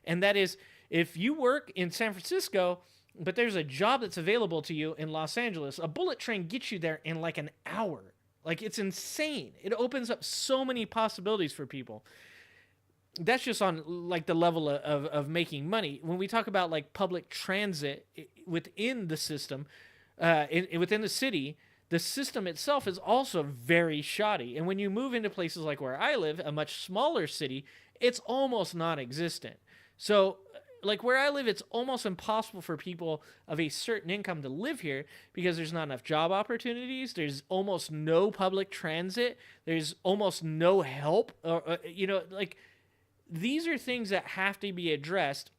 And that is, if you work in San Francisco, but there's a job that's available to you in Los Angeles. A bullet train gets you there in like an hour. Like, it's insane. It opens up so many possibilities for people. That's just on like the level of making money. When we talk about like public transit within the system, within the city, the system itself is also very shoddy. And when you move into places like where I live, a much smaller city, it's almost non-existent. So like where I live, it's almost impossible for people of a certain income to live here because there's not enough job opportunities. There's almost no public transit. There's almost no help. Like, these are things that have to be addressed.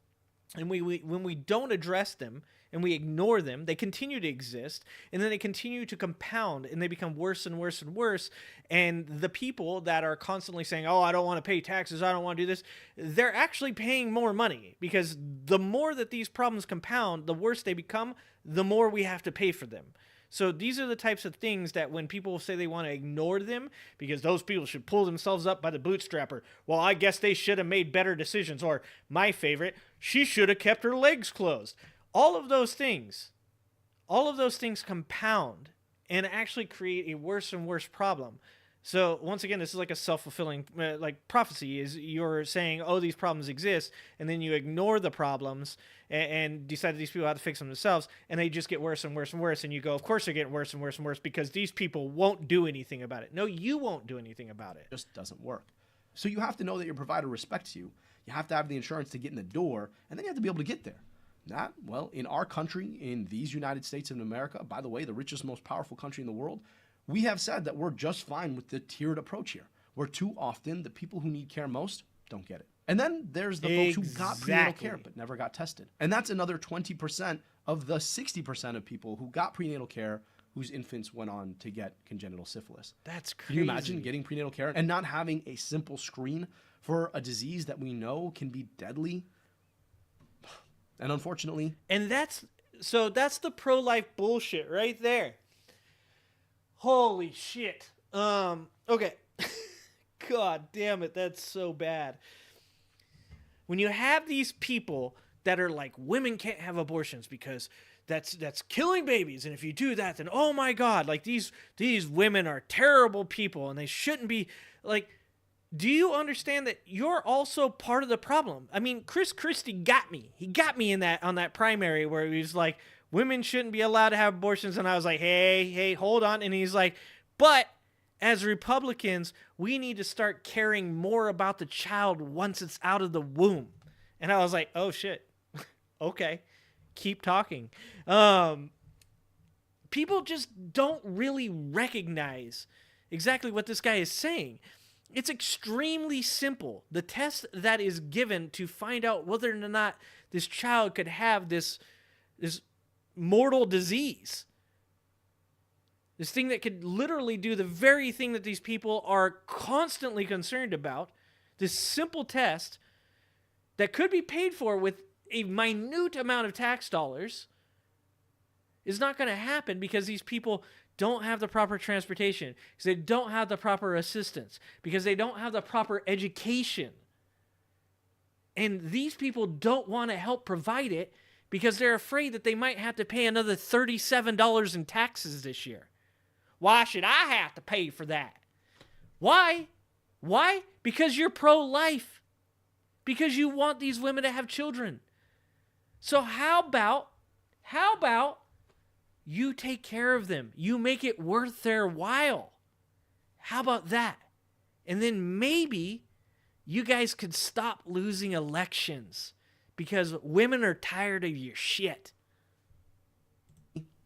And when we don't address them and we ignore them, they continue to exist, and then they continue to compound, and they become worse and worse and worse. And the people that are constantly saying, oh, I don't want to pay taxes, I don't want to do this, they're actually paying more money, because the more that these problems compound, the worse they become, the more we have to pay for them. So these are the types of things that when people say they want to ignore them because those people should pull themselves up by the bootstrapper, well, I guess they should have made better decisions. Or my favorite, she should have kept her legs closed. All of those things compound and actually create a worse and worse problem. So once again, this is like a self-fulfilling like prophecy. Is you're saying, oh, these problems exist, and then you ignore the problems and decide that these people have to fix them themselves, and they just get worse and worse and worse. And you go, of course they're getting worse and worse and worse because these people won't do anything about it. No, you won't do anything about it. It just doesn't work. So you have to know that your provider respects you. You have to have the insurance to get in the door, and then you have to be able to get there. That, well, in our country, in these United States of America, by the way, the richest, most powerful country in the world, we have said that we're just fine with the tiered approach here, where too often the people who need care most don't get it. And then there's the folks who got prenatal care but never got tested. And that's another 20% of the 60% of people who got prenatal care whose infants went on to get congenital syphilis. That's crazy. Can you imagine getting prenatal care and not having a simple screen for a disease that we know can be deadly? And unfortunately... And that's the pro-life bullshit right there. Holy shit. Okay. God damn it, that's so bad. When you have these people that are like, women can't have abortions because that's killing babies, and if you do that, then oh my God, like these women are terrible people and they shouldn't be, like, do you understand that you're also part of the problem? I mean, Chris Christie got me. He got me on that primary where he was like, women shouldn't be allowed to have abortions. And I was like, hey, hold on. And he's like, but as Republicans, we need to start caring more about the child once it's out of the womb. And I was like, oh shit. Okay. Keep talking. People just don't really recognize exactly what this guy is saying. It's extremely simple. The test that is given to find out whether or not this child could have this mortal disease, this thing that could literally do the very thing that these people are constantly concerned about, this simple test that could be paid for with a minute amount of tax dollars, is not going to happen because these people don't have the proper transportation, because they don't have the proper assistance, because they don't have the proper education. And these people don't want to help provide it because they're afraid that they might have to pay another $37 in taxes this year. Why should I have to pay for that? Why? Why? Because you're pro-life. Because you want these women to have children. So how about you take care of them? You make it worth their while. How about that? And then maybe you guys could stop losing elections because women are tired of your shit.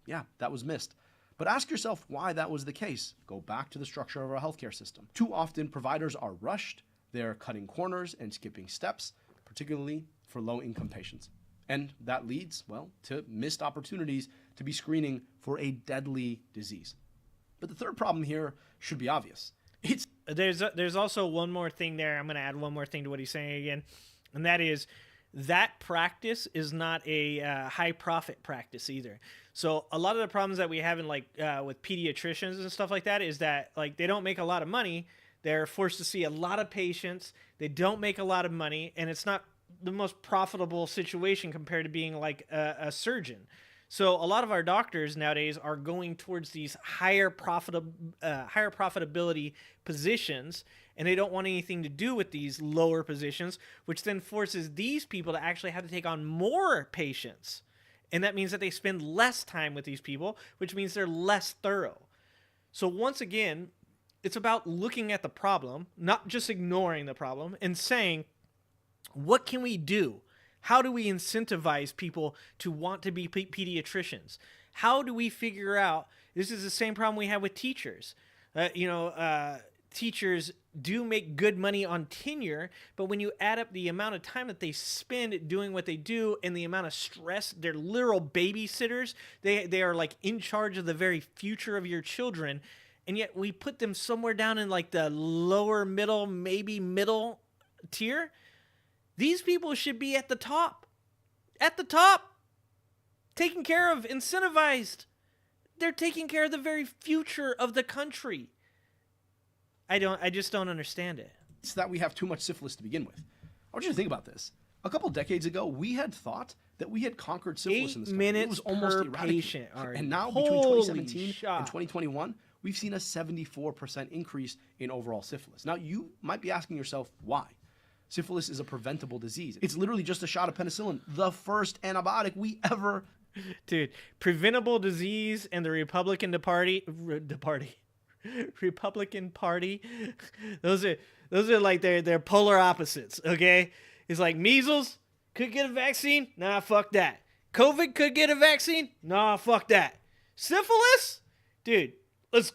Yeah, that was missed. But ask yourself why that was the case. Go back to the structure of our healthcare system. Too often, providers are rushed. They're cutting corners and skipping steps, particularly for low-income patients. And that leads, well, to missed opportunities to be screening for a deadly disease. But the third problem here should be obvious. There's also one more thing there. I'm going to add one more thing to what he's saying again, and that is that practice is not a high profit practice either. So a lot of the problems that we have in with pediatricians and stuff like that is that like they don't make a lot of money. They're forced to see a lot of patients. They don't make a lot of money, and it's not the most profitable situation compared to being like a surgeon. So a lot of our doctors nowadays are going towards these higher profitability positions, and they don't want anything to do with these lower positions, which then forces these people to actually have to take on more patients. And that means that they spend less time with these people, which means they're less thorough. So once again, it's about looking at the problem, not just ignoring the problem, and saying, what can we do? How do we incentivize people to want to be pediatricians? How do we figure out, this is the same problem we have with teachers. Teachers do make good money on tenure, but when you add up the amount of time that they spend doing what they do and the amount of stress, they're literal babysitters. They are like in charge of the very future of your children. And yet we put them somewhere down in like the lower middle, maybe middle tier. These people should be at the top. At the top. Taken care of, incentivized. They're taking care of the very future of the country. I just don't understand it. It's that we have too much syphilis to begin with. I want you to think about this. A couple decades ago, we had thought that we had conquered syphilis in this country. 8 minutes it was almost per eradicated. patient, Ari. And now, Holy between 2017 shot. and 2021, we've seen a 74% increase in overall syphilis. Now, you might be asking yourself, why? Syphilis is a preventable disease. It's literally just a shot of penicillin, the first antibiotic we ever... Dude, preventable disease and the Republican Party, those are like their polar opposites, okay? It's like measles could get a vaccine, nah, fuck that. COVID could get a vaccine, nah, fuck that. Syphilis, dude, let's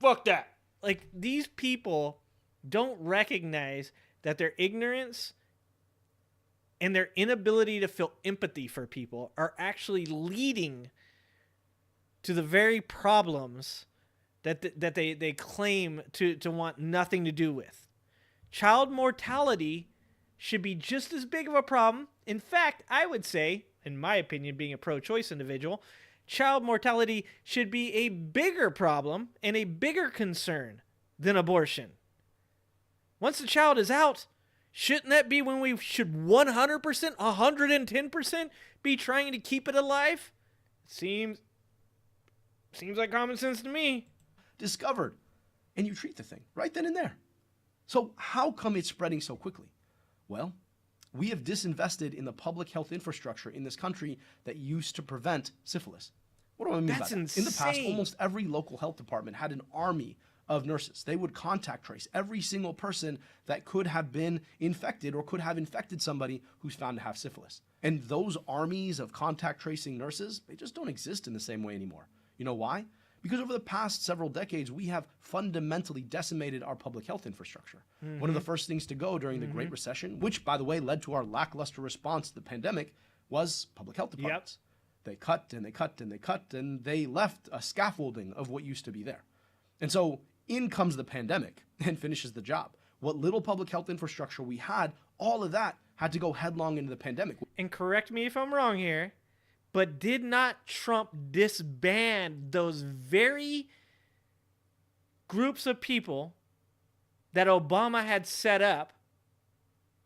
fuck that. Like, these people don't recognize that their ignorance and their inability to feel empathy for people are actually leading to the very problems that they claim to want nothing to do with. Child mortality should be just as big of a problem. In fact, I would say, in my opinion, being a pro-choice individual, child mortality should be a bigger problem and a bigger concern than abortion. Once the child is out, shouldn't that be when we should 100%, 110% be trying to keep it alive? Seems like common sense to me. Discovered. And you treat the thing right then and there. So how come it's spreading so quickly? Well, we have disinvested in the public health infrastructure in this country that used to prevent syphilis. What do I mean by that? Insane. In the past, almost every local health department had an army of nurses. They would contact trace every single person that could have been infected or could have infected somebody who's found to have syphilis. And those armies of contact tracing nurses, they just don't exist in the same way anymore. You know why? Because over the past several decades, we have fundamentally decimated our public health infrastructure. One of the first things to go during the Great Recession, which, by the way, led to our lackluster response to the pandemic, was public health departments. They cut and they cut and they cut, and they left a scaffolding of what used to be there. And so in comes the pandemic and finishes the job. What little public health infrastructure we had, all of that had to go headlong into the pandemic. And correct me if I'm wrong here, but did not Trump disband those very groups of people that Obama had set up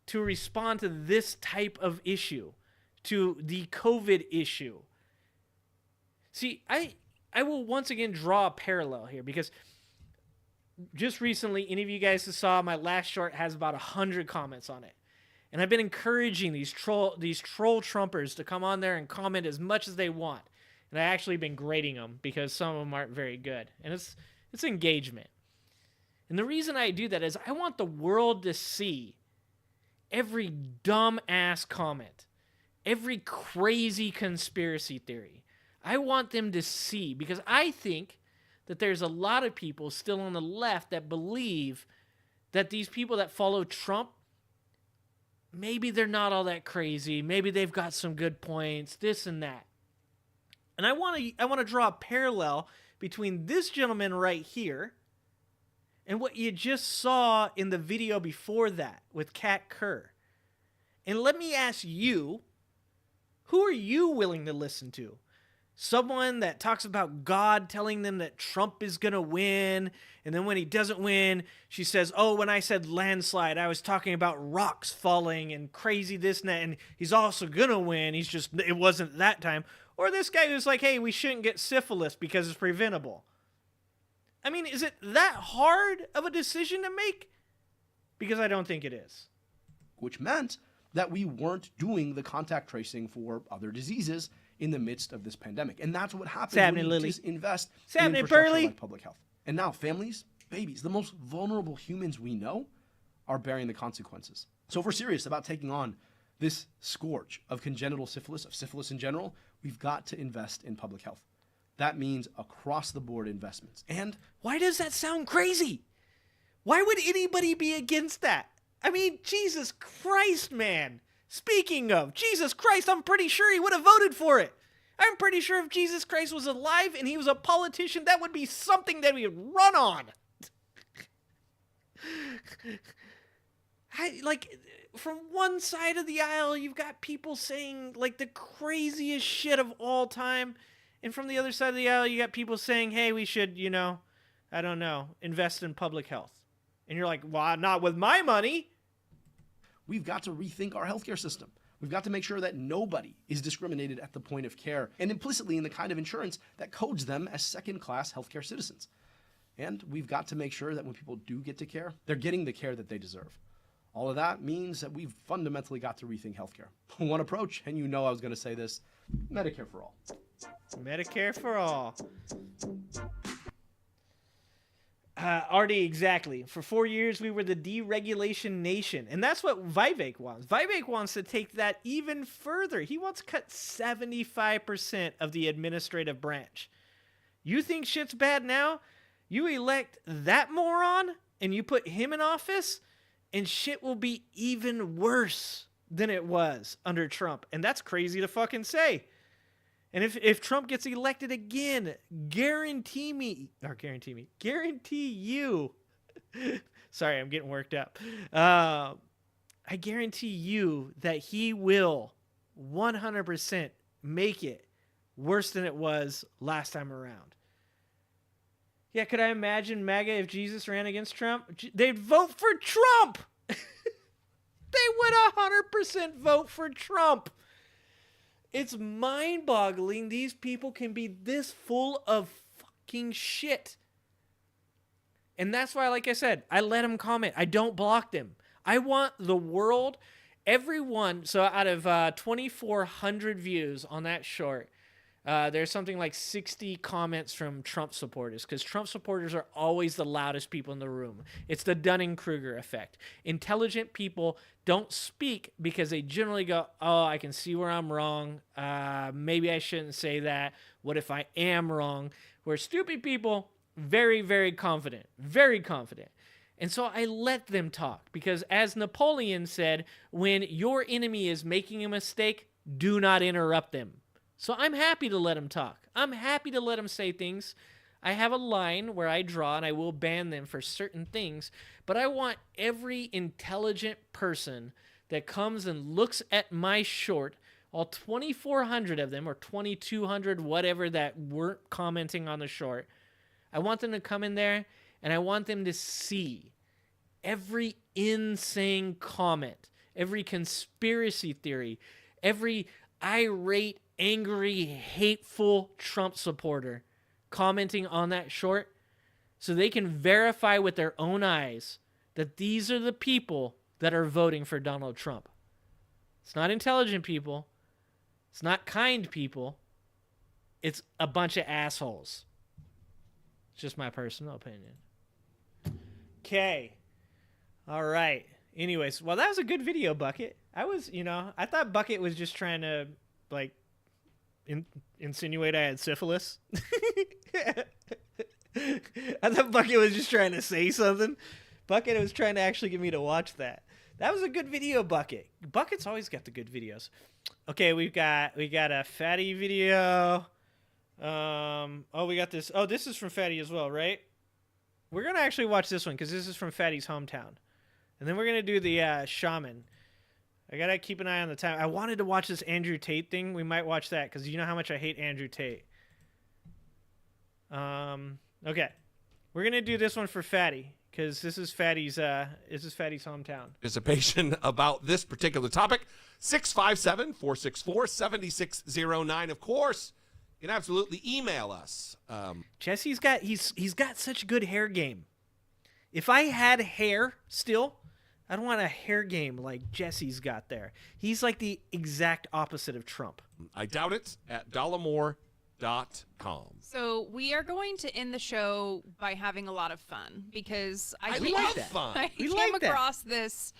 to respond to this type of issue, to the COVID issue? See, I will once again draw a parallel here, because just recently, any of you guys who saw my last short has about 100 comments on it. And I've been encouraging these troll Trumpers to come on there and comment as much as they want. And I've actually been grading them because some of them aren't very good. And it's engagement. And the reason I do that is I want the world to see every dumb-ass comment, every crazy conspiracy theory. I want them to see, because I think that there's a lot of people still on the left that believe that these people that follow Trump, maybe they're not all that crazy. Maybe they've got some good points, this and that. And I want to draw a parallel between this gentleman right here and what you just saw in the video before that with Kat Kerr. And let me ask you, who are you willing to listen to? Someone that talks about God telling them that Trump is going to win. And then when he doesn't win, she says, oh, when I said landslide, I was talking about rocks falling and crazy this and that. And he's also going to win. It wasn't that time. Or this guy who's like, hey, we shouldn't get syphilis because it's preventable. I mean, is it that hard of a decision to make? Because I don't think it is. Which meant that we weren't doing the contact tracing for other diseases in the midst of this pandemic. And that's what happens when you disinvest in infrastructure like public health. And now families, babies, the most vulnerable humans we know are bearing the consequences. So if we're serious about taking on this scourge of congenital syphilis, of syphilis in general, we've got to invest in public health. That means across-the-board investments. And why does that sound crazy? Why would anybody be against that? I mean, Jesus Christ, man. Speaking of Jesus Christ, I'm pretty sure he would have voted for it. I'm pretty sure if Jesus Christ was alive and he was a politician, that would be something that we would run on. From one side of the aisle, you've got people saying, like, the craziest shit of all time. And from the other side of the aisle, you got people saying, hey, we should, invest in public health. And you're like, well, not with my money. We've got to rethink our healthcare system. We've got to make sure that nobody is discriminated at the point of care and implicitly in the kind of insurance that codes them as second-class healthcare citizens. And we've got to make sure that when people do get to care, they're getting the care that they deserve. All of that means that we've fundamentally got to rethink healthcare. One approach, and you know I was going to say this, Medicare for all. Medicare for all. Artie, exactly. For 4 years, we were the deregulation nation. And that's what Vivek wants. Vivek wants to take that even further. He wants to cut 75% of the administrative branch. You think shit's bad now? You elect that moron and you put him in office, and shit will be even worse than it was under Trump. And that's crazy to fucking say. And if Trump gets elected again, guarantee you. Sorry, I'm getting worked up. I guarantee you that he will 100% make it worse than it was last time around. Yeah, could I imagine MAGA if Jesus ran against Trump? They'd vote for Trump! They would 100% vote for Trump! It's mind-boggling these people can be this full of fucking shit. And that's why, like I said, I let them comment. I don't block them. I want the world, everyone. So out of 2,400 views on that short, there's something like 60 comments from Trump supporters, because Trump supporters are always the loudest people in the room. It's the Dunning-Kruger effect. Intelligent people don't speak because they generally go, oh, I can see where I'm wrong. Maybe I shouldn't say that. What if I am wrong? Where stupid people, very, very confident. Very confident. And so I let them talk, because as Napoleon said, when your enemy is making a mistake, do not interrupt them. So I'm happy to let them talk. I'm happy to let them say things. I have a line where I draw, and I will ban them for certain things, but I want every intelligent person that comes and looks at my short, all 2,400 of them, or 2,200, whatever, that weren't commenting on the short, I want them to come in there, and I want them to see every insane comment, every conspiracy theory, every irate, angry, hateful Trump supporter commenting on that short, so they can verify with their own eyes that these are the people that are voting for Donald Trump. It's not intelligent people. It's not kind people. It's a bunch of assholes. It's just my personal opinion. Okay. All right. Anyways, well, that was a good video, Bucket. I thought Bucket was just trying to, insinuate I had syphilis. I thought Bucket was just trying to say something. Bucket was trying to actually get me to watch that. That was a good video, Bucket. Bucket's always got the good videos. Okay, we got a Fatty video. We got this. Oh, this is from Fatty as well, right? We're gonna actually watch this one because this is from Fatty's hometown, and then we're gonna do the shaman. I gotta keep an eye on the time. I wanted to watch this Andrew Tate thing. We might watch that because you know how much I hate Andrew Tate. Okay, we're gonna do this one for Fatty because this is Fatty's hometown. Participation about this particular topic. 657-464-7609. Of course, you can absolutely email us. Jesse's got he's got such good hair game. If I had hair still, I don't want a hair game like Jesse's got there. He's like the exact opposite of Trump. I doubt it at dollamore.com. So we are going to end the show by having a lot of fun because I love fun. I came across this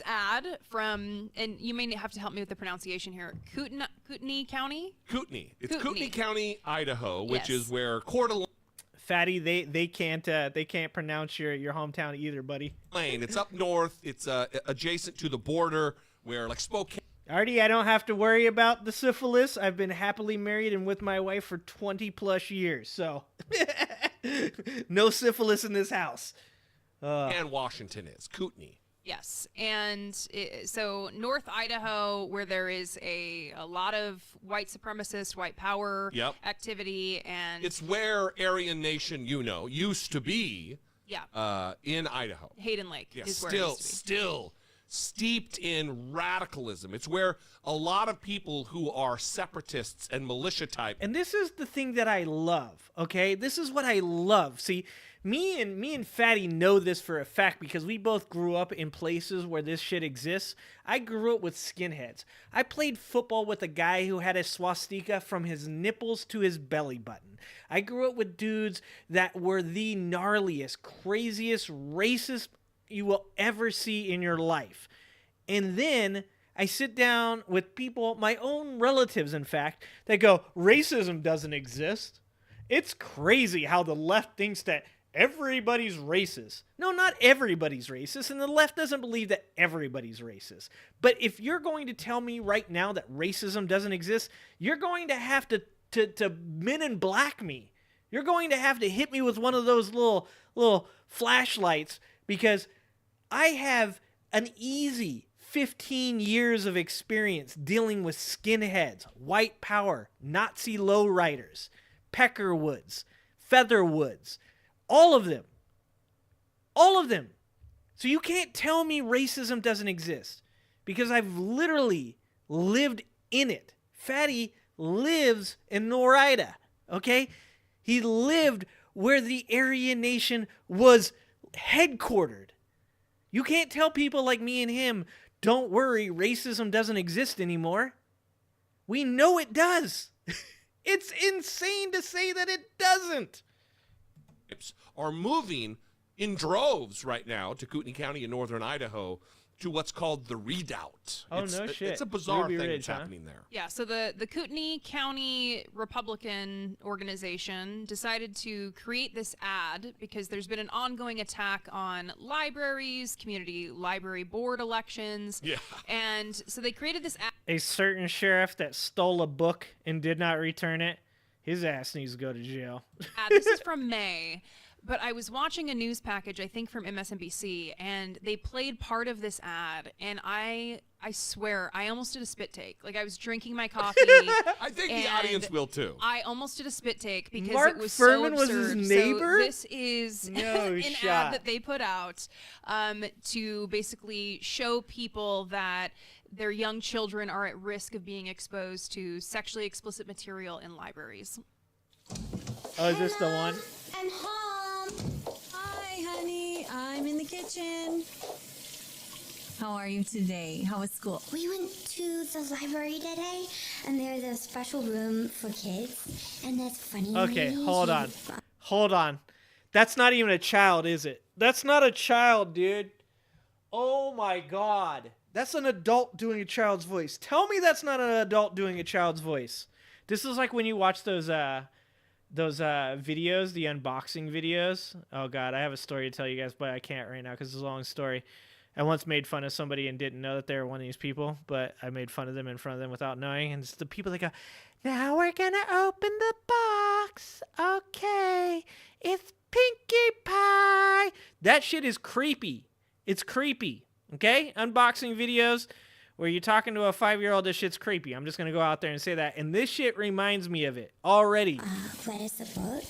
ad from, and you may have to help me with the pronunciation here, Kootenai County? Kootenai. It's Kootenai County, Idaho, which Yes. is where Coeur d'Alene. Fatty, they can't pronounce your hometown either, buddy. It's up north. It's adjacent to the border where like Spokane. Artie, I don't have to worry about the syphilis. I've been happily married and with my wife for 20 plus years, so no syphilis in this house. And Washington is Kootenai. Yes, and so North Idaho, where there is a lot of white supremacist, white power activity, and it's where Aryan Nation, used to be. Yeah. In Idaho. Hayden Lake is where still, it used to be. still steeped in radicalism. It's where a lot of people who are separatists and militia type. And this is the thing that I love, okay? This is what I love. See, me and Fatty know this for a fact because we both grew up in places where this shit exists. I grew up with skinheads. I played football with a guy who had a swastika from his nipples to his belly button. I grew up with dudes that were the gnarliest, craziest, racist you will ever see in your life. And then I sit down with people, my own relatives, in fact, that go, racism doesn't exist. It's crazy how the left thinks that everybody's racist. No, not everybody's racist, and the left doesn't believe that everybody's racist. But if you're going to tell me right now that racism doesn't exist, you're going to have to Men in Black me. You're going to have to hit me with one of those little flashlights because I have an easy 15 years of experience dealing with skinheads, white power, Nazi lowriders, Peckerwoods, Featherwoods, all of them. All of them. So you can't tell me racism doesn't exist because I've literally lived in it. Fatty lives in Norida, okay? He lived where the Aryan Nation was headquartered. You can't tell people like me and him, don't worry, racism doesn't exist anymore. We know it does. It's insane to say that it doesn't. Are moving in droves right now to Kootenai County in northern Idaho to what's called the Redoubt. Oh, no shit. It's a bizarre Ruby thing Ridge, that's happening there. Yeah, so the Kootenai County Republican organization decided to create this ad because there's been an ongoing attack on libraries, community library board elections. Yeah. And so they created this ad. A certain sheriff that stole a book and did not return it, his ass needs to go to jail. This is from May. But I was watching a news package, I think from MSNBC, and they played part of this ad, and I swear, I almost did a spit take. Like, I was drinking my coffee. I think the audience will, too. I almost did a spit take because Mark it was Furman so was absurd. his neighbor? So this is No an shot. ad that they put out to basically show people that their young children are at risk of being exposed to sexually explicit material in libraries. Oh, is this the one? I'm home. Hi, honey. I'm in the kitchen. How are you today? How was school? We went to the library today, and there's a special room for kids, and there's funny. Okay, hold on. movies. Hold on. That's not even a child, is it? That's not a child, dude. Oh my god. That's an adult doing a child's voice. Tell me that's not an adult doing a child's voice. This is like when you watch those videos, the unboxing videos. Oh god, I have a story to tell you guys, but I can't right now because it's a long story. I once made fun of somebody and didn't know that they were one of these people, but I made fun of them in front of them without knowing. And it's the people that go, now we're gonna open the box. Okay, it's Pinkie Pie. That shit is creepy. It's creepy. Okay, unboxing videos. where you're talking to a 5-year-old, this shit's creepy. I'm just going to go out there and say that. And this shit reminds me of it already. Read us a book,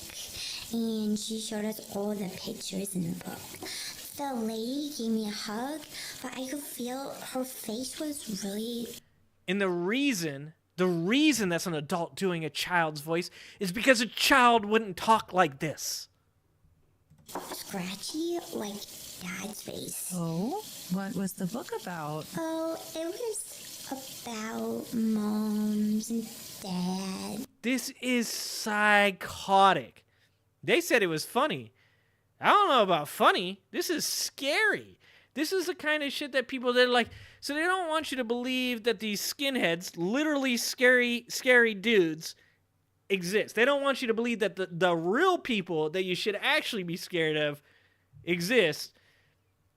and she showed us all the pictures in the book. The lady gave me a hug, but I could feel her face was really... And the reason that's an adult doing a child's voice is because a child wouldn't talk like this. Scratchy, like Dad's face. Oh, what was the book about? Oh, it was about moms and dad. This is psychotic. They said it was funny. I don't know about funny. This is scary. This is the kind of shit that people, they're like, so they don't want you to believe that these skinheads, literally scary dudes, exist. They don't want you to believe that the real people that you should actually be scared of exist.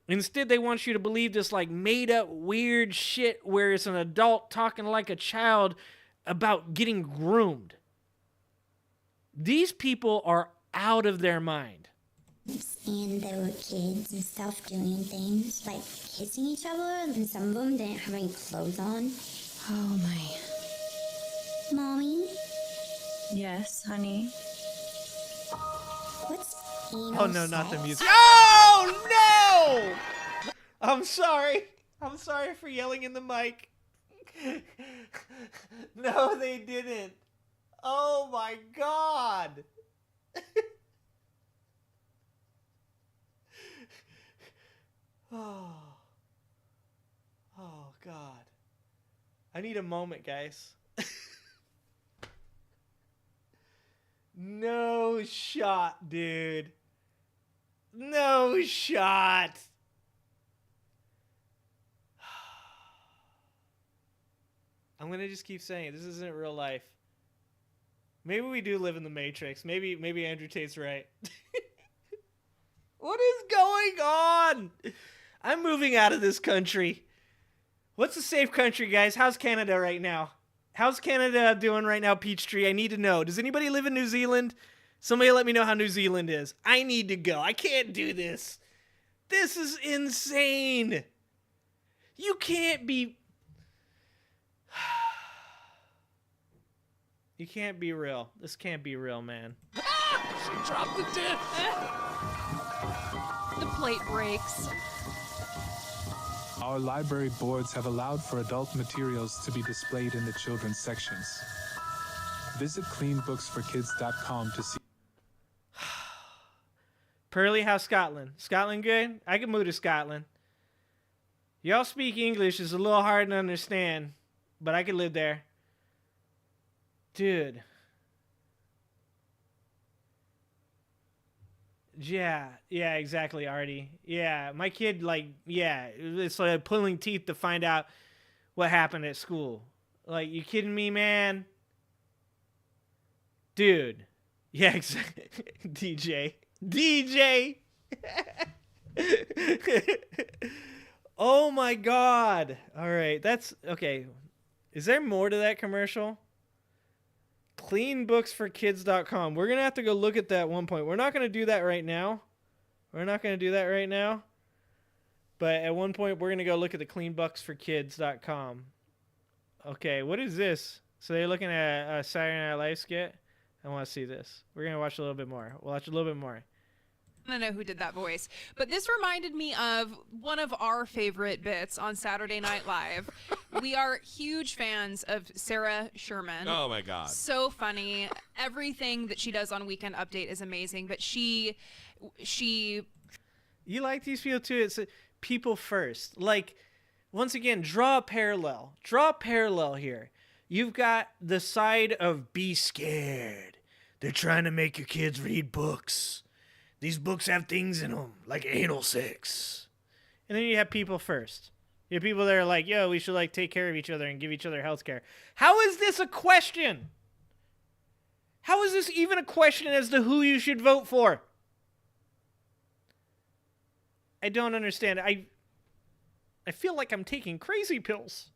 Instead, they want you to believe this like made up weird shit where it's an adult talking like a child about getting groomed. These people are out of their mind. And there were kids and stuff doing things like kissing each other, and some of them didn't have any clothes on. Oh my. Mommy, Yes, honey. what's anal Oh no, not the sex? music. Oh no! I'm sorry. I'm sorry for yelling in the mic. No, they didn't. Oh my god. Oh. Oh god. I need a moment, guys. No shot, dude. No shot. I'm gonna just keep saying it. This isn't real life. Maybe we do live in the Matrix. Maybe Andrew Tate's right. What is going on? I'm moving out of this country. What's a safe country, guys? How's Canada right now? How's Canada doing right now, Peachtree? I need to know. Does anybody live in New Zealand? Somebody let me know how New Zealand is. I need to go. I can't do this. This is insane. You can't be... You can't be real. This can't be real, man. She dropped the dish. The plate breaks. Our library boards have allowed for adult materials to be displayed in the children's sections. Visit cleanbooksforkids.com to see. Pearly, how's Scotland? Scotland good? I can move to Scotland. Y'all speak English. It's a little hard to understand, but I could live there. Dude. Yeah, exactly, Artie. Yeah, my kid, it's like pulling teeth to find out what happened at school. Like, you kidding me, man? Dude. Yeah, exactly. DJ! Oh my god. All right, that's... Okay. Is there more to that commercial? Cleanbooksforkids.com. We're going to have to go look at that at one point. We're not going to do that right now. But at one point, we're going to go look at the cleanbooksforkids.com. Okay, what is this? So they're looking at a Saturday Night Live skit? I want to see this. We're going to watch a little bit more. We'll watch a little bit more. I don't know who did that voice, but this reminded me of one of our favorite bits on Saturday Night Live. We are huge fans of Sarah Sherman. Oh my god. So funny. Everything that she does on Weekend Update is amazing, but she You like these people too? It's people first. Like, once again, draw a parallel. Draw a parallel here. You've got the side of be scared. They're trying to make your kids read books. These books have things in them, like anal sex. And then you have people first. You have people that are like, yo, we should like take care of each other and give each other health care. How is this a question? How is this even a question as to who you should vote for? I don't understand. I feel like I'm taking crazy pills.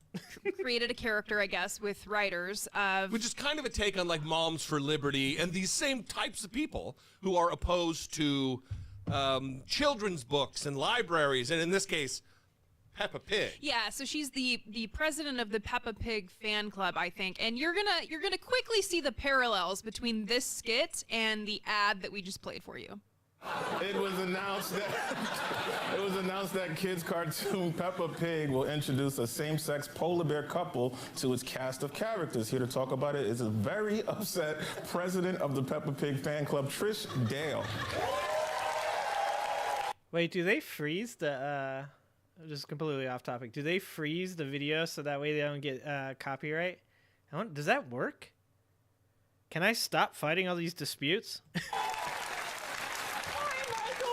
created a character, I guess, with writers of... Which is kind of a take on like Moms for Liberty and these same types of people who are opposed to children's books and libraries, and in this case, Peppa Pig. Yeah, so she's the president of the Peppa Pig fan club, I think. And you're gonna quickly see the parallels between this skit and the ad that we just played for you. It was announced that kids' cartoon Peppa Pig will introduce a same-sex polar bear couple to its cast of characters. Here to talk about it is a very upset president of the Peppa Pig fan club, Trish Dale. Wait, do they freeze the? Just completely off topic. Do they freeze the video so that way they don't get copyright? Does that work? Can I stop fighting all these disputes?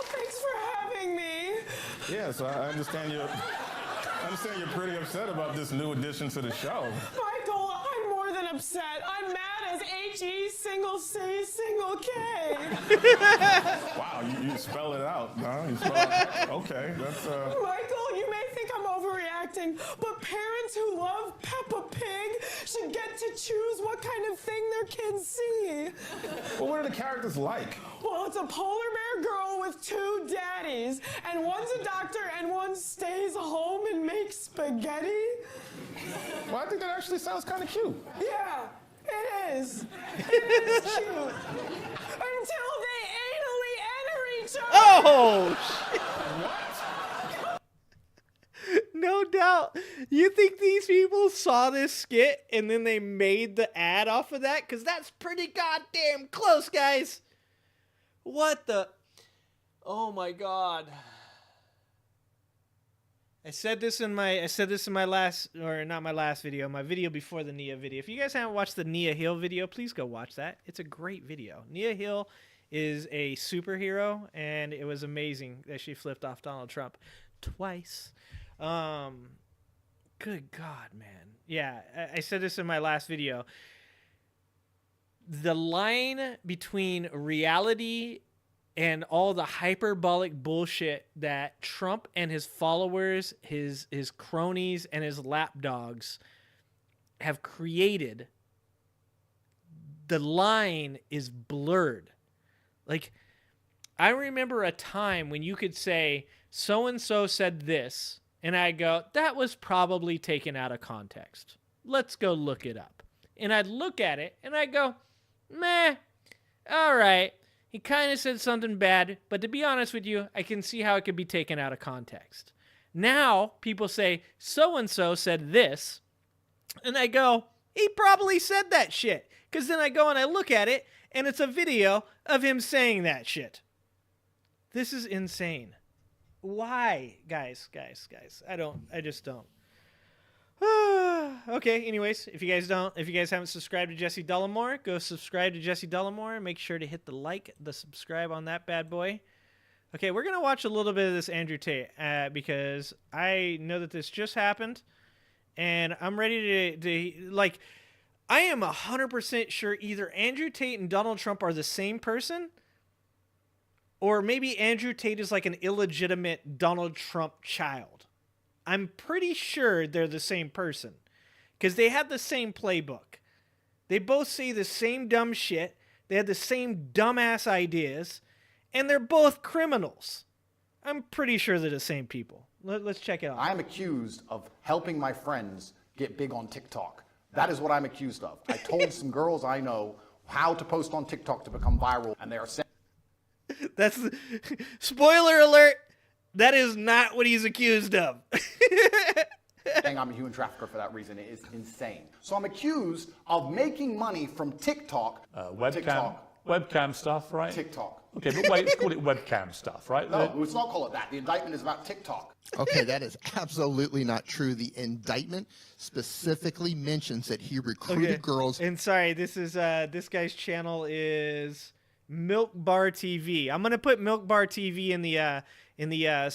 Thanks for having me. Yeah, so I understand you're pretty upset about this new addition to the show. Michael, I'm more than upset. I'm mad as H-E single C single K. Wow, you spell it out, huh? You spell it out. Okay, that's Michael, you may think I'm overreacting, but parents who love Peppa Pig should get to choose what kind of thing their kids see. Well, what are the characters like? Well, it's a polar bear girl with 2 daddies, and one's a doctor and one stays home and makes spaghetti. Well, I think that actually sounds kind of cute. Yeah, it is. It is cute. Until they anally enter each other. Oh, shit. No doubt. You think these people saw this skit and then they made the ad off of that? Because that's pretty goddamn close, guys. What the? Oh my god. I said this in my last, or not my last video, my video before the Nia video. If you guys haven't watched the Nia Hill video, please go watch that. It's a great video. Nia Hill is a superhero, and it was amazing that she flipped off Donald Trump twice. Good God, man. Yeah, I said this in my last video. The line between reality and all the hyperbolic bullshit that Trump and his followers, his cronies, and his lapdogs have created, the line is blurred. Like, I remember a time when you could say, so-and-so said this, and I go, that was probably taken out of context. Let's go look it up. And I'd look at it, and I'd go, meh, all right. He kind of said something bad, but to be honest with you, I can see how it could be taken out of context. Now, people say, so-and-so said this, and I go, he probably said that shit. Because then I go and I look at it, and it's a video of him saying that shit. This is insane. Why? Guys. I just don't. Okay, anyways, if you guys haven't subscribed to Jesse Dollamore, go subscribe to Jesse Dollamore. Make sure to hit the like, the subscribe on that bad boy. Okay, we're going to watch a little bit of this Andrew Tate because I know that this just happened, and I'm ready to like, I am 100% sure either Andrew Tate and Donald Trump are the same person, or maybe Andrew Tate is like an illegitimate Donald Trump child. I'm pretty sure they're the same person because they have the same playbook. They both say the same dumb shit. They have the same dumbass ideas, and they're both criminals. I'm pretty sure they're the same people. Let's check it out. I am accused of helping my friends get big on TikTok. That is what I'm accused of. I told some girls I know how to post on TikTok to become viral, and they are saying... That's spoiler alert. That is not what he's accused of. saying I'm a human trafficker for that reason. It is insane. So I'm accused of making money from TikTok. Webcam stuff, right? TikTok. Okay, but wait, let's call it webcam stuff, right? No, let's not call it that. The indictment is about TikTok. Okay, that is absolutely not true. The indictment specifically mentions that he recruited girls. And sorry, this is this guy's channel is Milk Bar TV. I'm gonna put Milk Bar TV in the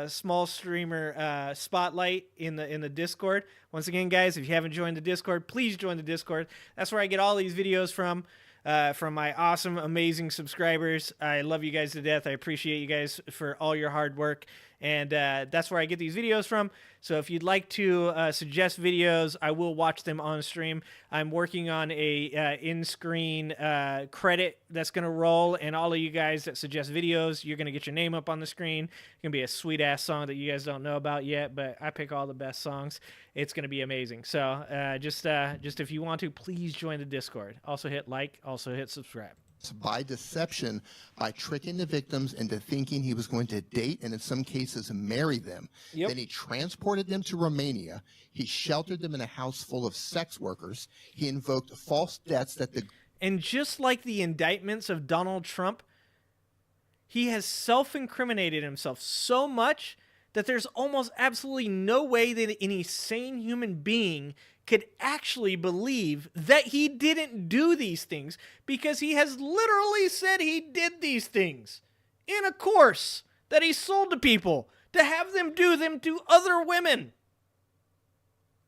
small streamer spotlight in the Discord. Once again, guys, if you haven't joined the Discord, please join the Discord. That's where I get all these videos from my awesome, amazing subscribers. I love you guys to death. I appreciate you guys for all your hard work And that's where I get these videos from. So if you'd like to suggest videos, I will watch them on stream. I'm working on a in-screen credit that's going to roll, and all of you guys that suggest videos, you're going to get your name up on the screen. It's going to be a sweet-ass song that you guys don't know about yet, but I pick all the best songs. It's going to be amazing. So just if you want to, please join the Discord. Also hit like, also hit subscribe. By deception, by tricking the victims into thinking he was going to date and in some cases marry them. Yep. Then he transported them to Romania. He sheltered them in a house full of sex workers. He invoked false debts that the... And just like the indictments of Donald Trump, he has self-incriminated himself so much that there's almost absolutely no way that any sane human being could actually believe that he didn't do these things, because he has literally said he did these things in a course that he sold to people to have them do them to other women.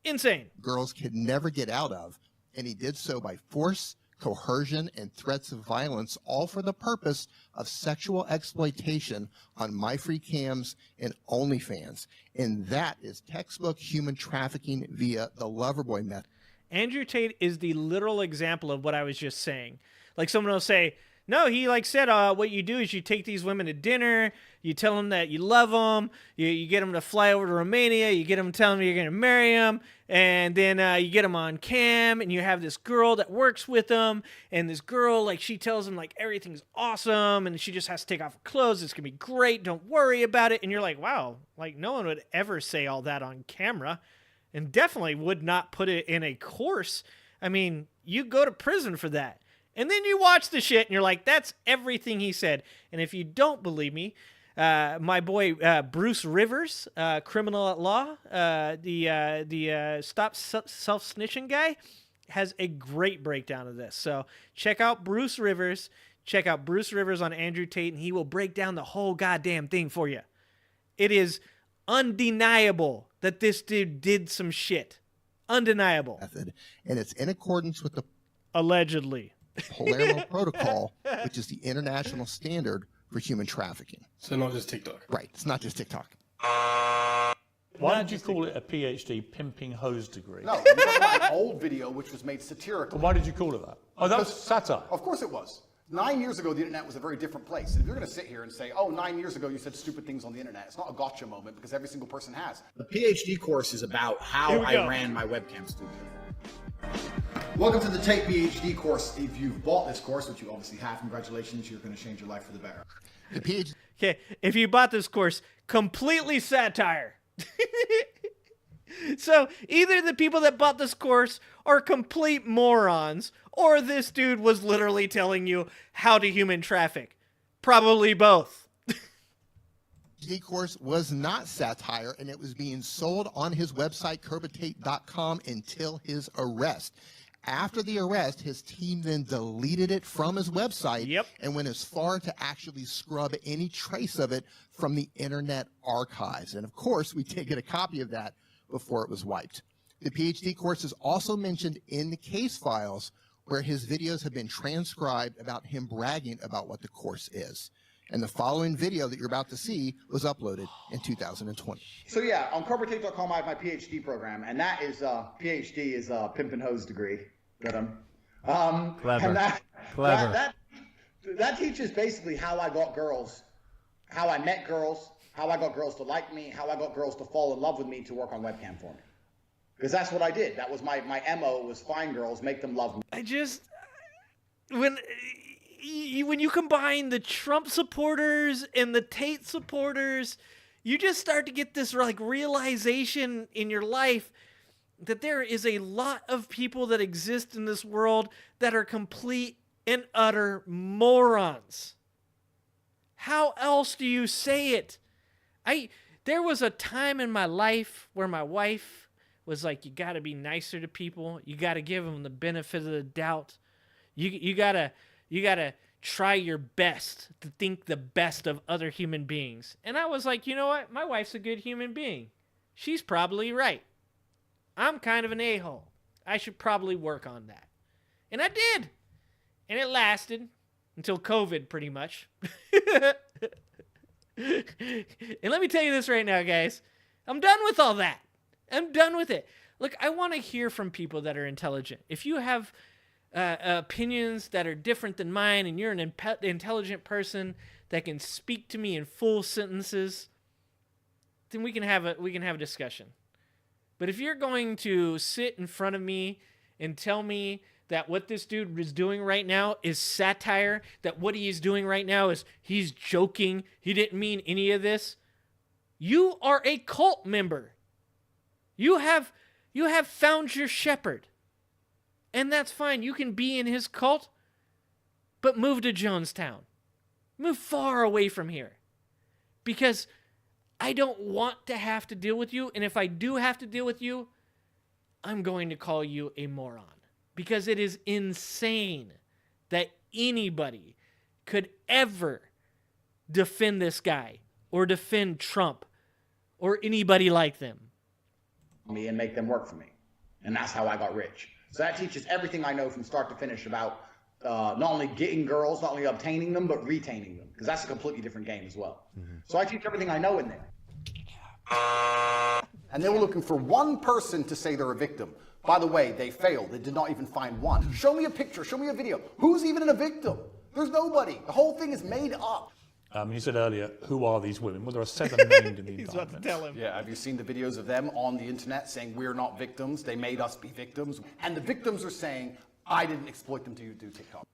Insane. girls could never get out of, and he did so by force, coercion, and threats of violence, all for the purpose of sexual exploitation on MyFreeCams and OnlyFans. And that is textbook human trafficking via the Loverboy method. Andrew Tate is the literal example of what I was just saying. Like, someone will say, no, he said, what you do is you take these women to dinner, you tell them that you love them, you get them to fly over to Romania, you get them telling them you're going to marry them, and then you get them on cam, and you have this girl that works with them, and this girl, she tells them, everything's awesome, and she just has to take off her clothes, it's going to be great, don't worry about it, and you're like, wow, no one would ever say all that on camera, and definitely would not put it in a course. I mean, you go to prison for that. And then you watch the shit and you're like, that's everything he said. And if you don't believe me, my boy Bruce Rivers, criminal at law, the Stop Self-Snitching guy, has a great breakdown of this. So check out Bruce Rivers. Check out Bruce Rivers on Andrew Tate, and he will break down the whole goddamn thing for you. It is undeniable that this dude did some shit. Undeniable. Method, and it's in accordance with the allegedly Palermo Protocol, which is the international standard for human trafficking. So not just TikTok. Right. It's not just TikTok. Why did you call it a PhD pimping hose degree? No, you're talking about an old video which was made satirical. Why did you call it that? Oh, that was satire. Of course it was. 9 years ago, the internet was a very different place. And if you're going to sit here and say, oh, 9 years ago you said stupid things on the internet, it's not a gotcha moment, because every single person has. The PhD course is about how I ran my webcam studio. Welcome to the Tate PhD course. If you've bought this course, which you obviously have, congratulations, you're going to change your life for the better. The PhD. Okay, if you bought this course, completely satire. So either the people that bought this course are complete morons, or this dude was literally telling you how to human traffic. Probably both. PhD course was not satire, and it was being sold on his website, curbitate.com, until his arrest. After the arrest, his team then deleted it from his website and went as far to actually scrub any trace of it from the Internet archives. And of course, we did get a copy of that before it was wiped. The PhD course is also mentioned in the case files, where his videos have been transcribed about him bragging about what the course is. And the following video that you're about to see was uploaded in 2020. So yeah, on curbitate.com I have my PhD program, and that is PhD is pimp and hose degree that I'm. Clever. And Clever. That teaches basically how I got girls, how I met girls, how I got girls to like me, how I got girls to fall in love with me to work on webcam for me. Because that's what I did. That was my MO, was find girls, make them love me. When you combine the Trump supporters and the Tate supporters, you just start to get this realization in your life that there is a lot of people that exist in this world that are complete and utter morons. How else do you say it? There was a time in my life where my wife was like, you got to be nicer to people. You got to give them the benefit of the doubt. You gotta try your best to think the best of other human beings. And I was like, you know what? My wife's a good human being. She's probably right. I'm kind of an a-hole. I should probably work on that. And I did. And it lasted until COVID, pretty much. And let me tell you this right now, guys. I'm done with all that. I'm done with it. Look, I want to hear from people that are intelligent. If you have opinions that are different than mine and you're an intelligent person that can speak to me in full sentences, then we can have a discussion. But if you're going to sit in front of me and tell me that what this dude is doing right now is satire, that what he is doing right now is he's joking, he didn't mean any of this, you are a cult member. You have found your shepherd. And that's fine. You can be in his cult, but move to Jonestown. Move far away from here. Because I don't want to have to deal with you. And if I do have to deal with you, I'm going to call you a moron. Because it is insane that anybody could ever defend this guy or defend Trump or anybody like them. Me and make them work for me. And that's how I got rich. So that teaches everything I know from start to finish about not only getting girls, not only obtaining them, but retaining them. Because that's a completely different game as well. So I teach everything I know in there. And they were looking for one person to say they're a victim. By the way, they failed. They did not even find one. Show me a picture. Show me a video. Who's even a victim? There's nobody. The whole thing is made up. You said earlier, who are these women? Well, there are 7 named in the He's about to indictment. tell him. Yeah, have you seen the videos of them on the internet saying we're not victims? They made us be victims. And the victims are saying, I didn't exploit them to do TikTok.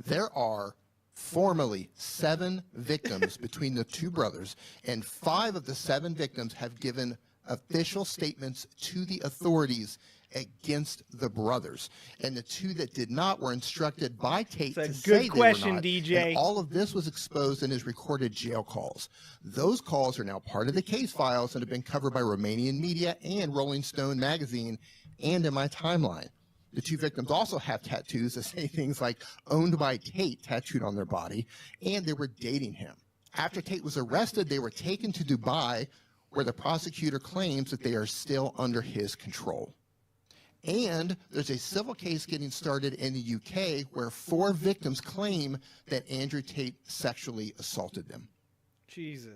There are formally 7 victims between the two brothers, and 5 of the 7 victims have given official statements to the authorities against the brothers. And the 2 that did not were instructed by Tate to say they were not. DJ. And all of this was exposed in his recorded jail calls. Those calls are now part of the case files and have been covered by Romanian media and Rolling Stone magazine and in my timeline. The 2 victims also have tattoos that say things like owned by Tate tattooed on their body, and they were dating him. After Tate was arrested, they were taken to Dubai, where the prosecutor claims that they are still under his control. And there's a civil case getting started in the UK where 4 victims claim that Andrew Tate sexually assaulted them. Jesus.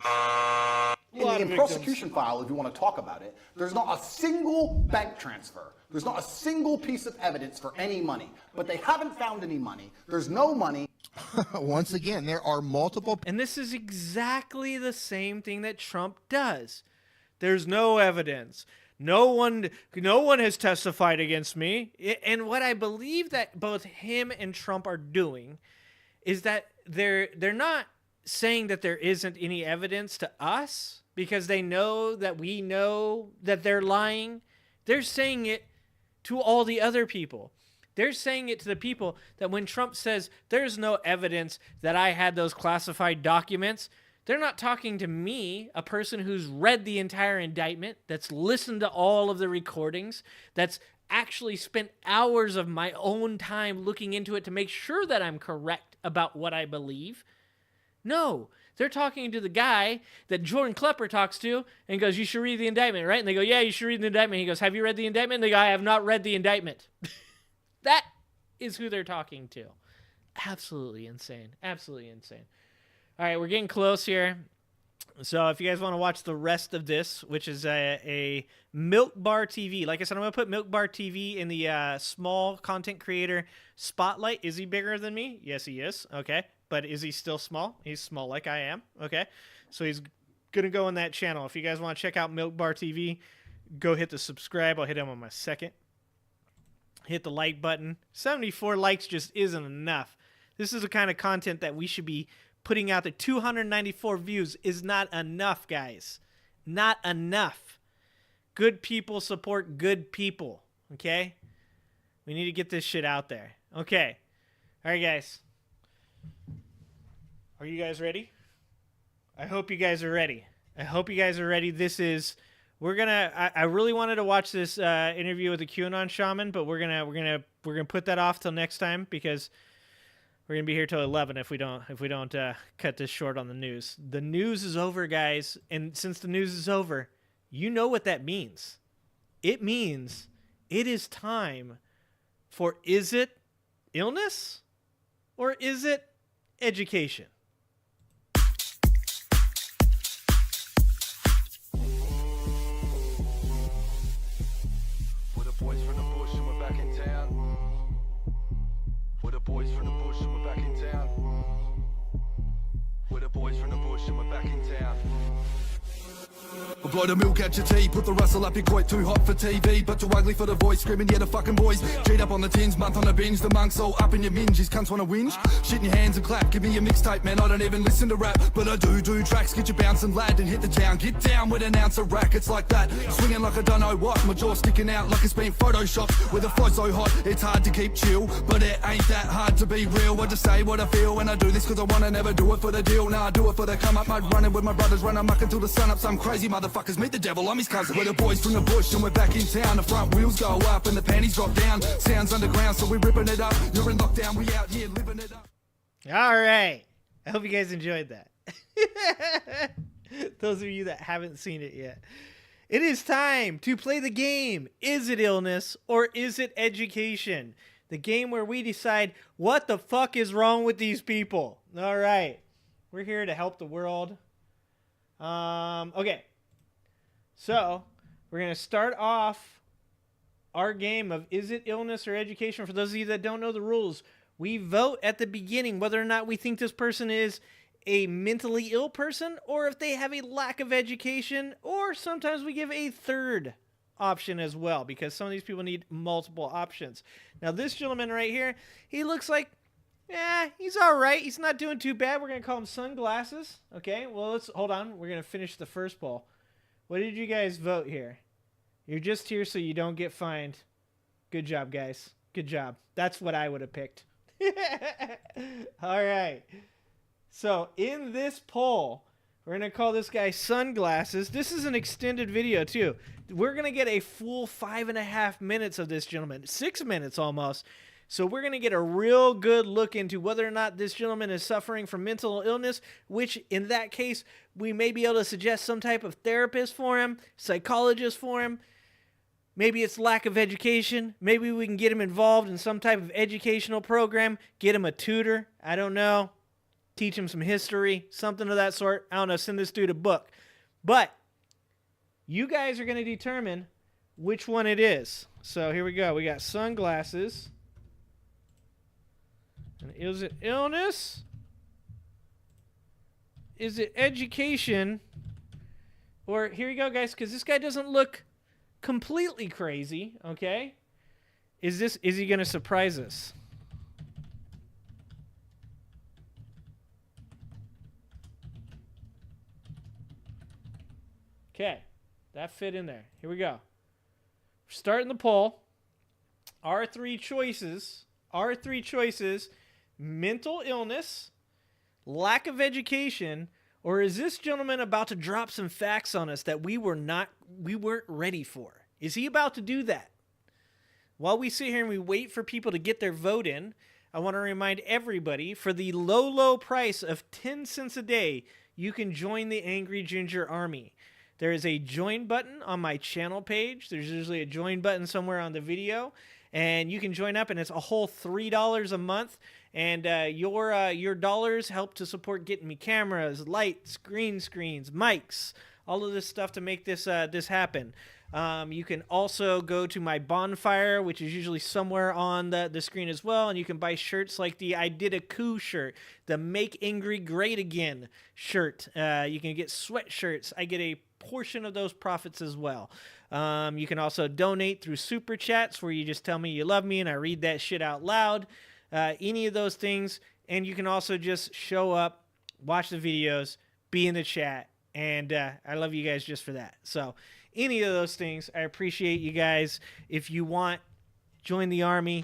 In the prosecution file, if you want to talk about it, there's not a single bank transfer. There's not a single piece of evidence for any money. But they haven't found any money. There's no money. Once again, there are multiple. And this is exactly the same thing that Trump does. There's no evidence. No one has testified against me. And what I believe that both him and Trump are doing is that they're not saying that there isn't any evidence to us because they know that we know that they're lying. They're saying it to all the other people. They're saying it to the people that when Trump says there's no evidence that I had those classified documents, they're not talking to me, a person who's read the entire indictment, that's listened to all of the recordings, that's actually spent hours of my own time looking into it to make sure that I'm correct about what I believe. No, they're talking to the guy that Jordan Klepper talks to and goes, you should read the indictment, right? And they go, yeah, you should read the indictment. He goes, have you read the indictment? And they go, I have not read the indictment. That is who they're talking to. Absolutely insane. Absolutely insane. All right, we're getting close here. So if you guys want to watch the rest of this, which is a Milk Bar TV. Like I said, I'm going to put Milk Bar TV in the small content creator spotlight. Is he bigger than me? Yes, he is. Okay. But is he still small? He's small like I am. Okay. So he's going to go in that channel. If you guys want to check out Milk Bar TV, go hit the subscribe. I'll hit him on my second. Hit the like button. 74 likes just isn't enough. This is the kind of content that we should be putting out. The 294 views is not enough, guys. Not enough. Good people support good people. Okay? We need to get this shit out there. Okay. All right, guys. Are you guys ready? I hope you guys are ready. I hope you guys are ready. This is... I really wanted to watch this interview with the QAnon shaman, but we're gonna put that off till next time because we're gonna be here till 11 if we don't cut this short on the news. The news is over, guys, and since the news is over, you know what that means. It means it is time for, is it illness or is it education? back in town. We're the boys from the bush and we're back in town. We're the boys from the bush and we're back in town. I'll blow the milk at your tea, put the rustle up, you're quite too hot for TV, but too ugly for the voice, screaming, yeah, the fucking boys. Cheat up on the tins, month on the binge, the monks all up in your minge, these cunts wanna whinge. Shit in your hands and clap, give me your mixtape, man, I don't even listen to rap, but I do tracks, get you bouncing lad and hit the town, get down with an ounce of rackets like that, swinging like I don't know what, my jaw sticking out like it's been photoshopped, with the flow so hot, it's hard to keep chill, but it ain't that hard to be real, I just say what I feel when I do this, cause I wanna never do it for the deal, nah, I do it for the come up, mud running with my brothers, run amok until the sun up, some crazy motherfuckers meet the devil, I'm his cousin. We're the boys from the bush and we're back in town. The front wheels go up and the panties drop down. Sounds underground, so we're ripping it up. You're in lockdown, we out here living it up. All right. I hope you guys enjoyed that. Those of you that haven't seen it yet. It is time to play the game. Is it illness or is it education? The game where we decide what the fuck is wrong with these people. All right. We're here to help the world. Okay. So, we're going to start off our game of is it illness or education. For those of you that don't know the rules, we vote at the beginning whether or not we think this person is a mentally ill person or if they have a lack of education, or sometimes we give a third option as well because some of these people need multiple options. Now, this gentleman right here, he looks like, he's all right. He's not doing too bad. We're going to call him Sunglasses. Okay, well, let's hold on. We're going to finish the first poll. What did you guys vote here? You're just here so you don't get fined. Good job, guys. Good job. That's what I would have picked. All right. So in this poll, we're going to call this guy Sunglasses. This is an extended video, too. We're going to get a full 5.5 minutes of this gentleman. 6 minutes almost. So we're going to get a real good look into whether or not this gentleman is suffering from mental illness, which in that case, we may be able to suggest some type of therapist for him, psychologist for him. Maybe it's lack of education. Maybe we can get him involved in some type of educational program, get him a tutor. I don't know. Teach him some history, something of that sort. I don't know, send this dude a book. But you guys are going to determine which one it is. So here we go. We got Sunglasses. And is it illness? Is it education? Or here you go, guys, because this guy doesn't look completely crazy, okay? Is he going to surprise us? Okay, that fit in there. Here we go. We're starting the poll. Our three choices, mental illness, lack of education, or is this gentleman about to drop some facts on us that we weren't ready for? Is he about to do that? While we sit here and we wait for people to get their vote in, I want to remind everybody, for the low, low price of 10 cents a day, you can join the Angry Ginger Army. There is a join button on my channel page. There's usually a join button somewhere on the video. And you can join up, and it's a whole $3 a month. And your dollars help to support getting me cameras, lights, green screens, mics, all of this stuff to make this happen. You can also go to my bonfire, which is usually somewhere on the screen as well, and you can buy shirts like the I Did a Coup shirt, the Make Angry Great Again shirt. You can get sweatshirts. I get a portion of those profits as well. You can also donate through super chats where you just tell me you love me and I read that shit out loud. Any of those things. And you can also just show up, watch the videos, be in the chat. And I love you guys just for that. So any of those things, I appreciate you guys. If you want, join the army.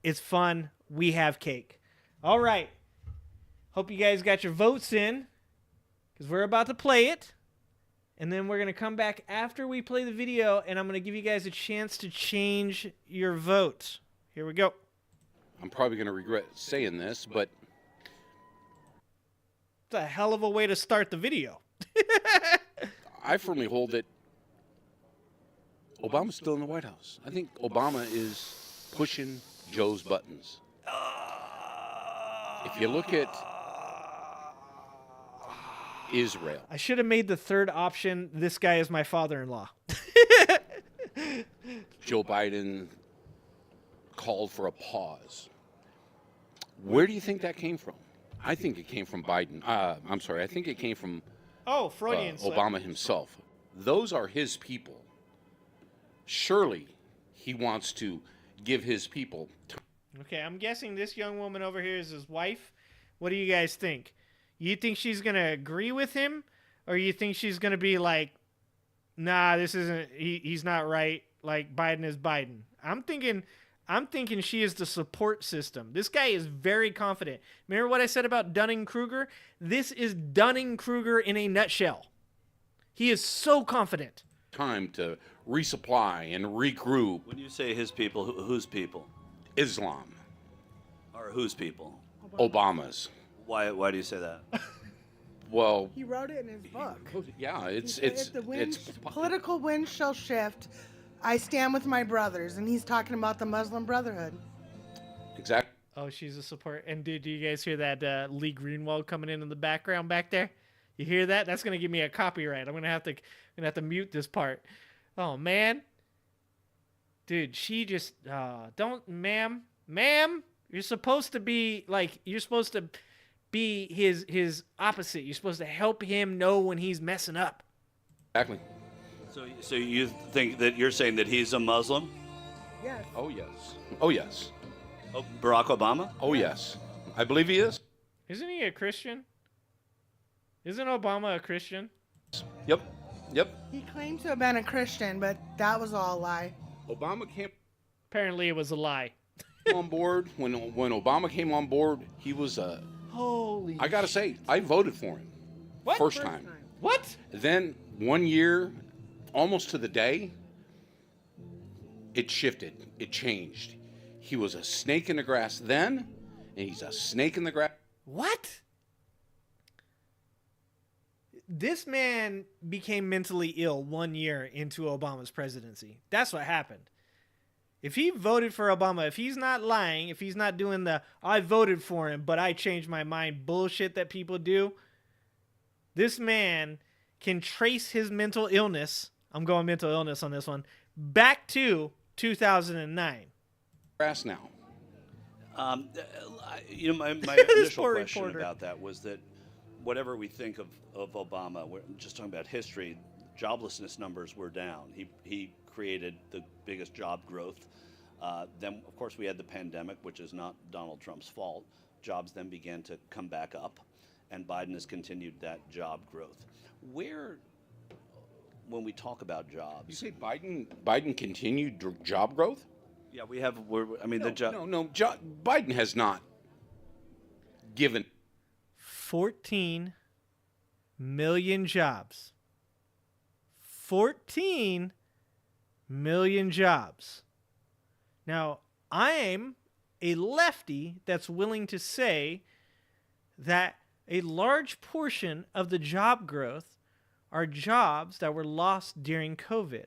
It's fun. We have cake. All right. Hope you guys got your votes in because we're about to play it. And then we're going to come back after we play the video, and I'm going to give you guys a chance to change your vote. Here we go. I'm probably going to regret saying this, but... It's a hell of a way to start the video. I firmly hold that Obama's still in the White House. I think Obama is pushing Joe's buttons. If you look at Israel. I should have made the third option, this guy is my father-in-law. Joe Biden called for a pause. Where do you think that came from? I think it came from Biden. I'm sorry, I think it came from Freudian slip. Obama himself. Those are his people. Surely he wants to give his people time. Okay, I'm guessing this young woman over here is his wife. What do you guys think? You think she's going to agree with him? Or you think she's going to be like, nah, this isn't, he's not right. Like, Biden is Biden. I'm thinking she is the support system. This guy is very confident. Remember what I said about Dunning-Kruger? This is Dunning-Kruger in a nutshell. He is so confident. Time to resupply and regroup. When you say his people, whose people? Islam. Or whose people? Obama's. Why do you say that? Well, He wrote it in his book. yeah, He said, if the political wind shall shift, I stand with my brothers. And he's talking about the Muslim Brotherhood. Exactly. Oh, she's a support. And do you guys hear that Lee Greenwald coming in the background back there? You hear that? That's gonna give me a copyright. I'm gonna have to mute this part. Oh man, dude, she just don't, ma'am. You're supposed to be his opposite. You're supposed to help him know when he's messing up. Exactly. So you think that you're saying that he's a Muslim? Yes. Oh yes. Oh yes. Oh, Barack Obama? Oh yes. I believe he is. Isn't he a Christian? Isn't Obama a Christian? Yep. He claimed to have been a Christian, but that was all a lie. Obama came. Apparently, it was a lie. On board when Obama came on board, he was a. Holy. I gotta say, I voted for him. What? First time. What? Then 1 year, almost to the day, it shifted. It changed. He was a snake in the grass then, and he's a snake in the grass. What? This man became mentally ill 1 year into Obama's presidency. That's what happened. If he voted for Obama, if he's not lying, if he's not doing the I voted for him, but I changed my mind bullshit that people do, this man can trace his mental illness, I'm going mental illness on this one, back to 2009. Grass now. My initial poor question reporter. about that was that whatever we think of Obama, we're just talking about history, joblessness numbers were down. He created the biggest job growth. Then, of course, we had the pandemic, which is not Donald Trump's fault. Jobs then began to come back up, and Biden has continued that job growth. Where, when we talk about jobs... You say Biden continued job growth? Yeah, we have... Biden has not given... 14 million jobs. 14 million jobs. Now, I'm a lefty that's willing to say that a large portion of the job growth are jobs that were lost during COVID.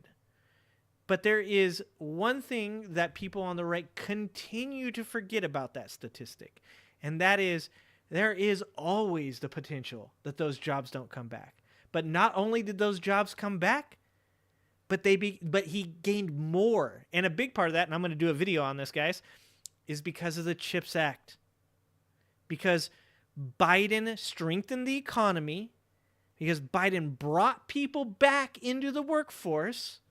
But there is one thing that people on the right continue to forget about that statistic, and that is there is always the potential that those jobs don't come back. But not only did those jobs come back, but he gained more. And a big part of that, and I'm going to do a video on this, guys, is because of the CHIPS Act. Because Biden strengthened the economy, because Biden brought people back into the workforce,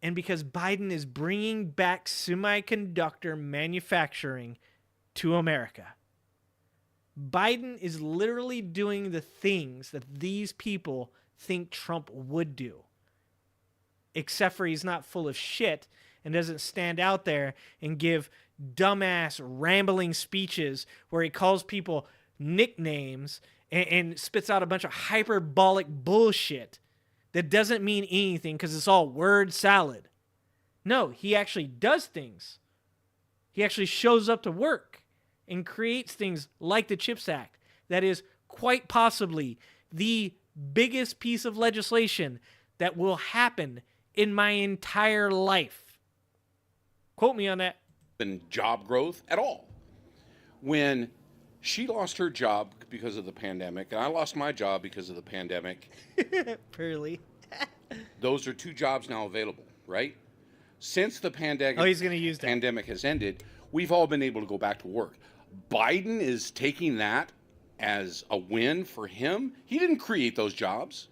and because Biden is bringing back semiconductor manufacturing to America. Biden is literally doing the things that these people think Trump would do. Except for he's not full of shit and doesn't stand out there and give dumbass rambling speeches where he calls people nicknames and spits out a bunch of hyperbolic bullshit that doesn't mean anything because it's all word salad. No, he actually does things. He actually shows up to work and creates things like the CHIPS Act. That is quite possibly the biggest piece of legislation that will happen in my entire life. Quote me on that. And job growth at all. When she lost her job because of the pandemic, and I lost my job because of the pandemic. Pearly. Those are two jobs now available, right? since the pandemic, he's going to use that. Pandemic has ended, we've all been able to go back to work. Biden is taking that as a win for him. He didn't create those jobs.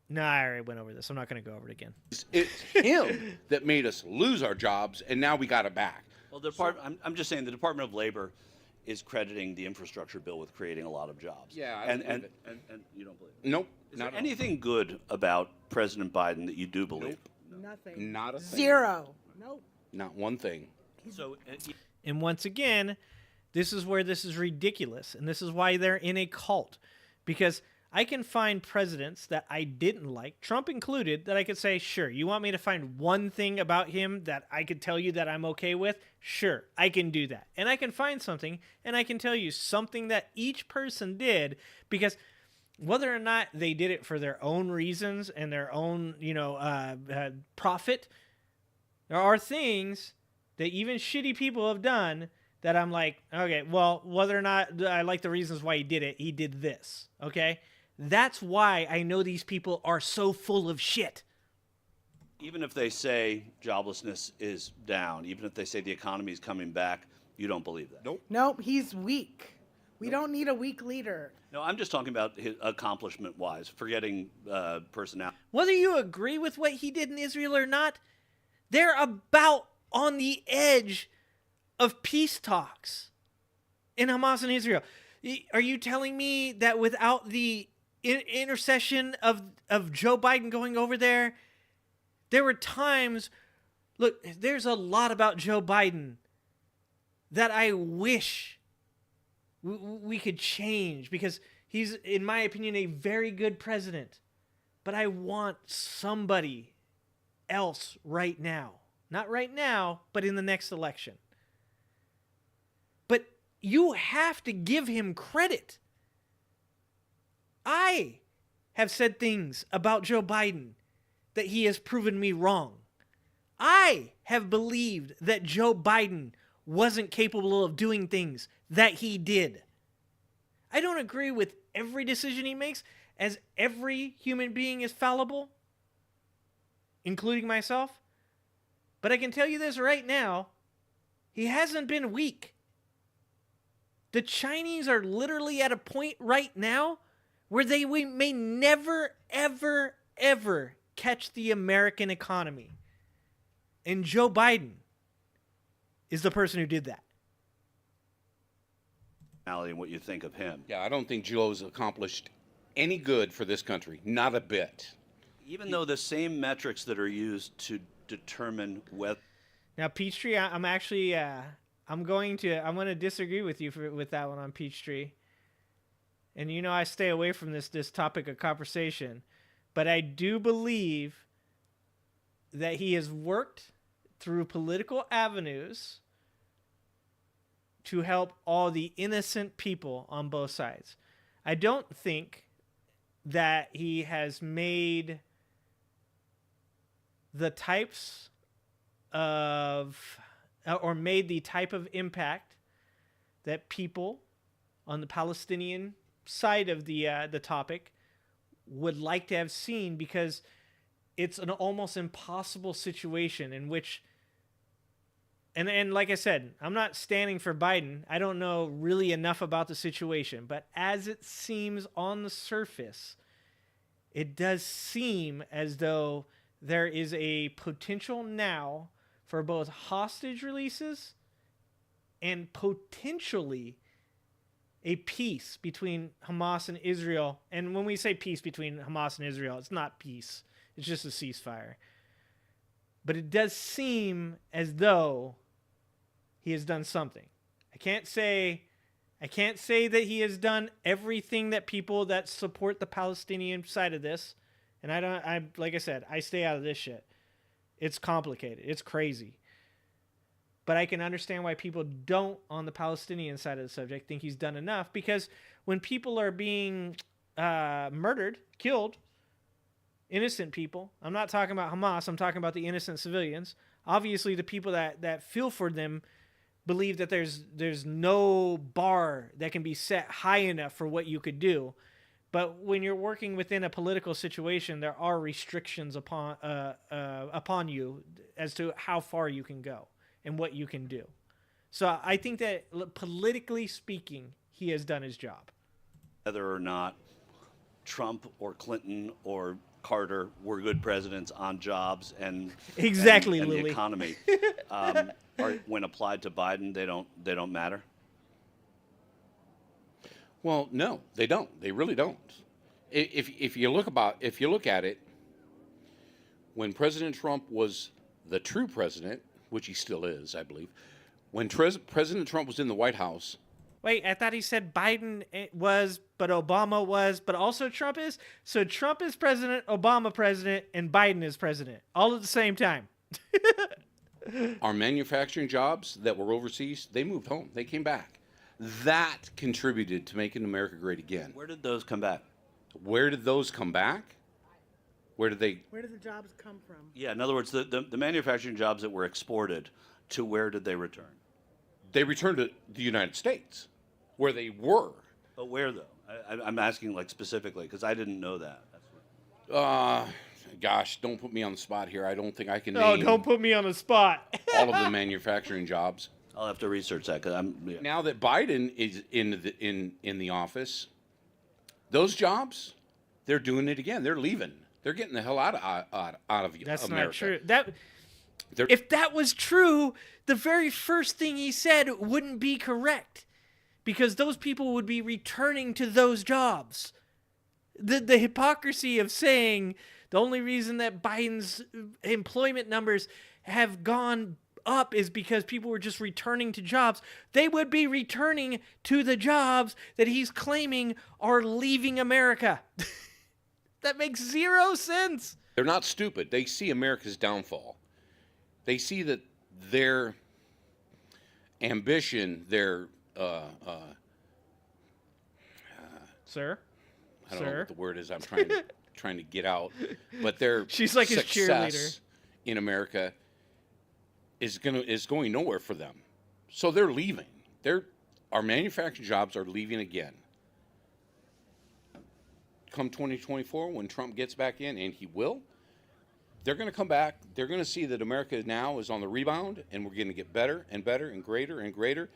No, I already went over this. I'm not going to go over it again. It's him that made us lose our jobs, and now we got it back. Well, I'm just saying the Department of Labor is crediting the infrastructure bill with creating a lot of jobs. Yeah, I and believe it. And you don't believe it? Nope. Is not there at all. anything good about President Biden that you do believe? Nothing. Not a thing. Zero. Nope. Not one thing. So, And once again, this is where this is ridiculous, and this is why they're in a cult. Because I can find presidents that I didn't like, Trump included, that I could say, sure, you want me to find one thing about him that I could tell you that I'm okay with? Sure, I can do that. And I can find something, and I can tell you something that each person did, because whether or not they did it for their own reasons and their own, profit, there are things that even shitty people have done that I'm like, okay, well, whether or not I like the reasons why he did it, he did this, okay? That's why I know these people are so full of shit. even if they say joblessness is down, even if they say the economy is coming back, you don't believe that? Nope, he's weak. We don't need a weak leader. No, I'm just talking about his accomplishment-wise, forgetting personality. Whether you agree with what he did in Israel or not, they're about on the edge of peace talks in Hamas and Israel. Are you telling me that without the intercession of Joe Biden going over there, there were times, look, there's a lot about Joe Biden that I wish we could change, because he's, in my opinion, a very good president. But I want somebody else right now. Not right now, but in the next election. But you have to give him credit. I have said things about Joe Biden that he has proven me wrong. I have believed that Joe Biden wasn't capable of doing things that he did. I don't agree with every decision he makes, as every human being is fallible, including myself. But I can tell you this right now, he hasn't been weak. The Chinese are literally at a point right now where they may never, ever, ever catch the American economy. And Joe Biden is the person who did that. And what you think of him. Yeah, I don't think Joe's accomplished any good for this country. Not a bit. Even though the same metrics that are used to determine whether... Now, Peachtree, I'm actually, I'm going to disagree with you with that one on Peachtree. And you know I stay away from this topic of conversation. But I do believe that he has worked through political avenues to help all the innocent people on both sides. I don't think that he has made the types of, or made the type of impact that people on the Palestinian side of the topic would like to have seen, because it's an almost impossible situation in which, and like I said, I'm not standing for Biden. I don't know really enough about the situation, but as it seems on the surface, it does seem as though there is a potential now for both hostage releases and potentially a peace between Hamas and Israel. And when we say peace between Hamas and Israel, it's not peace. It's just a ceasefire. But it does seem as though he has done something. I can't say that he has done everything that people that support the Palestinian side of this. And like I said, I stay out of this shit. It's complicated. It's crazy. But I can understand why people don't, on the Palestinian side of the subject, think he's done enough. Because when people are being murdered, killed, innocent people, I'm not talking about Hamas, I'm talking about the innocent civilians. Obviously, the people that feel for them believe that there's no bar that can be set high enough for what you could do. But when you're working within a political situation, there are restrictions upon you as to how far you can go and what you can do. So I think that politically speaking, he has done his job. Whether or not Trump or Clinton or Carter were good presidents on jobs and exactly and the Lily. economy, when applied to Biden, they don't matter. Well, no, they don't. They really don't. If you look at it, when President Trump was the true president, which he still is, I believe, when President Trump was in the White House. Wait, I thought he said Biden was, but Obama was, but also Trump is. So Trump is president, Obama president, and Biden is president, all at the same time. Our manufacturing jobs that were overseas, they moved home. They came back. That contributed to making America great again. Where did those come back? Where did those come back? Where did they? Where did the jobs come from? Yeah, in other words, the manufacturing jobs that were exported, to where did they return? They returned to the United States, where they were. But where, though? I'm asking, like, specifically, because I didn't know that. Gosh, don't put me on the spot here. I don't think I can Oh, name don't put me on the spot. all of the manufacturing jobs. I'll have to research that, because Now that Biden is in the office, those jobs, they're doing it again. They're leaving. They're getting the hell out of That's America. not true. If that was true, the very first thing he said wouldn't be correct, because those people would be returning to those jobs. The hypocrisy of saying the only reason that Biden's employment numbers have gone up is because people were just returning to jobs. They would be returning to the jobs that he's claiming are leaving America. That makes zero sense. They're not stupid. They see America's downfall. They see that their ambition, their sir, I don't know what the word is. I'm trying to get out, but their she's like his cheerleader success in America is going nowhere for them. So they're leaving. Our manufacturing jobs are leaving again. Come 2024, when Trump gets back in, and he will, they're going to come back. They're going to see that America now is on the rebound, and we're going to get better and better and greater and greater.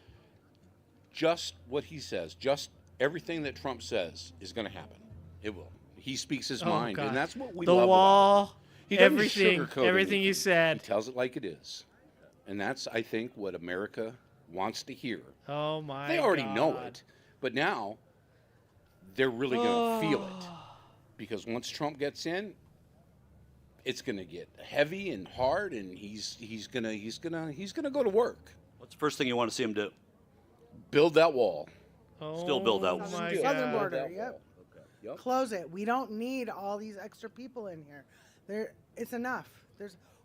Just what he says, just everything that Trump says is going to happen. It will. He speaks his mind, God. and that's what we the love wall, about him. He doesn't everything, sugarcoat everything anything. you said. He tells it like it is. And that's, I think, what America wants to hear. Oh, my God. They already know it, but now they're really going to feel it. Because once Trump gets in, it's going to get heavy and hard, and he's going to go to work. What's the first thing you want to see him do? Build that wall. Still build that wall. my Southern God. border, yep. Yep. Close it. We don't need all these extra people in here. It's enough.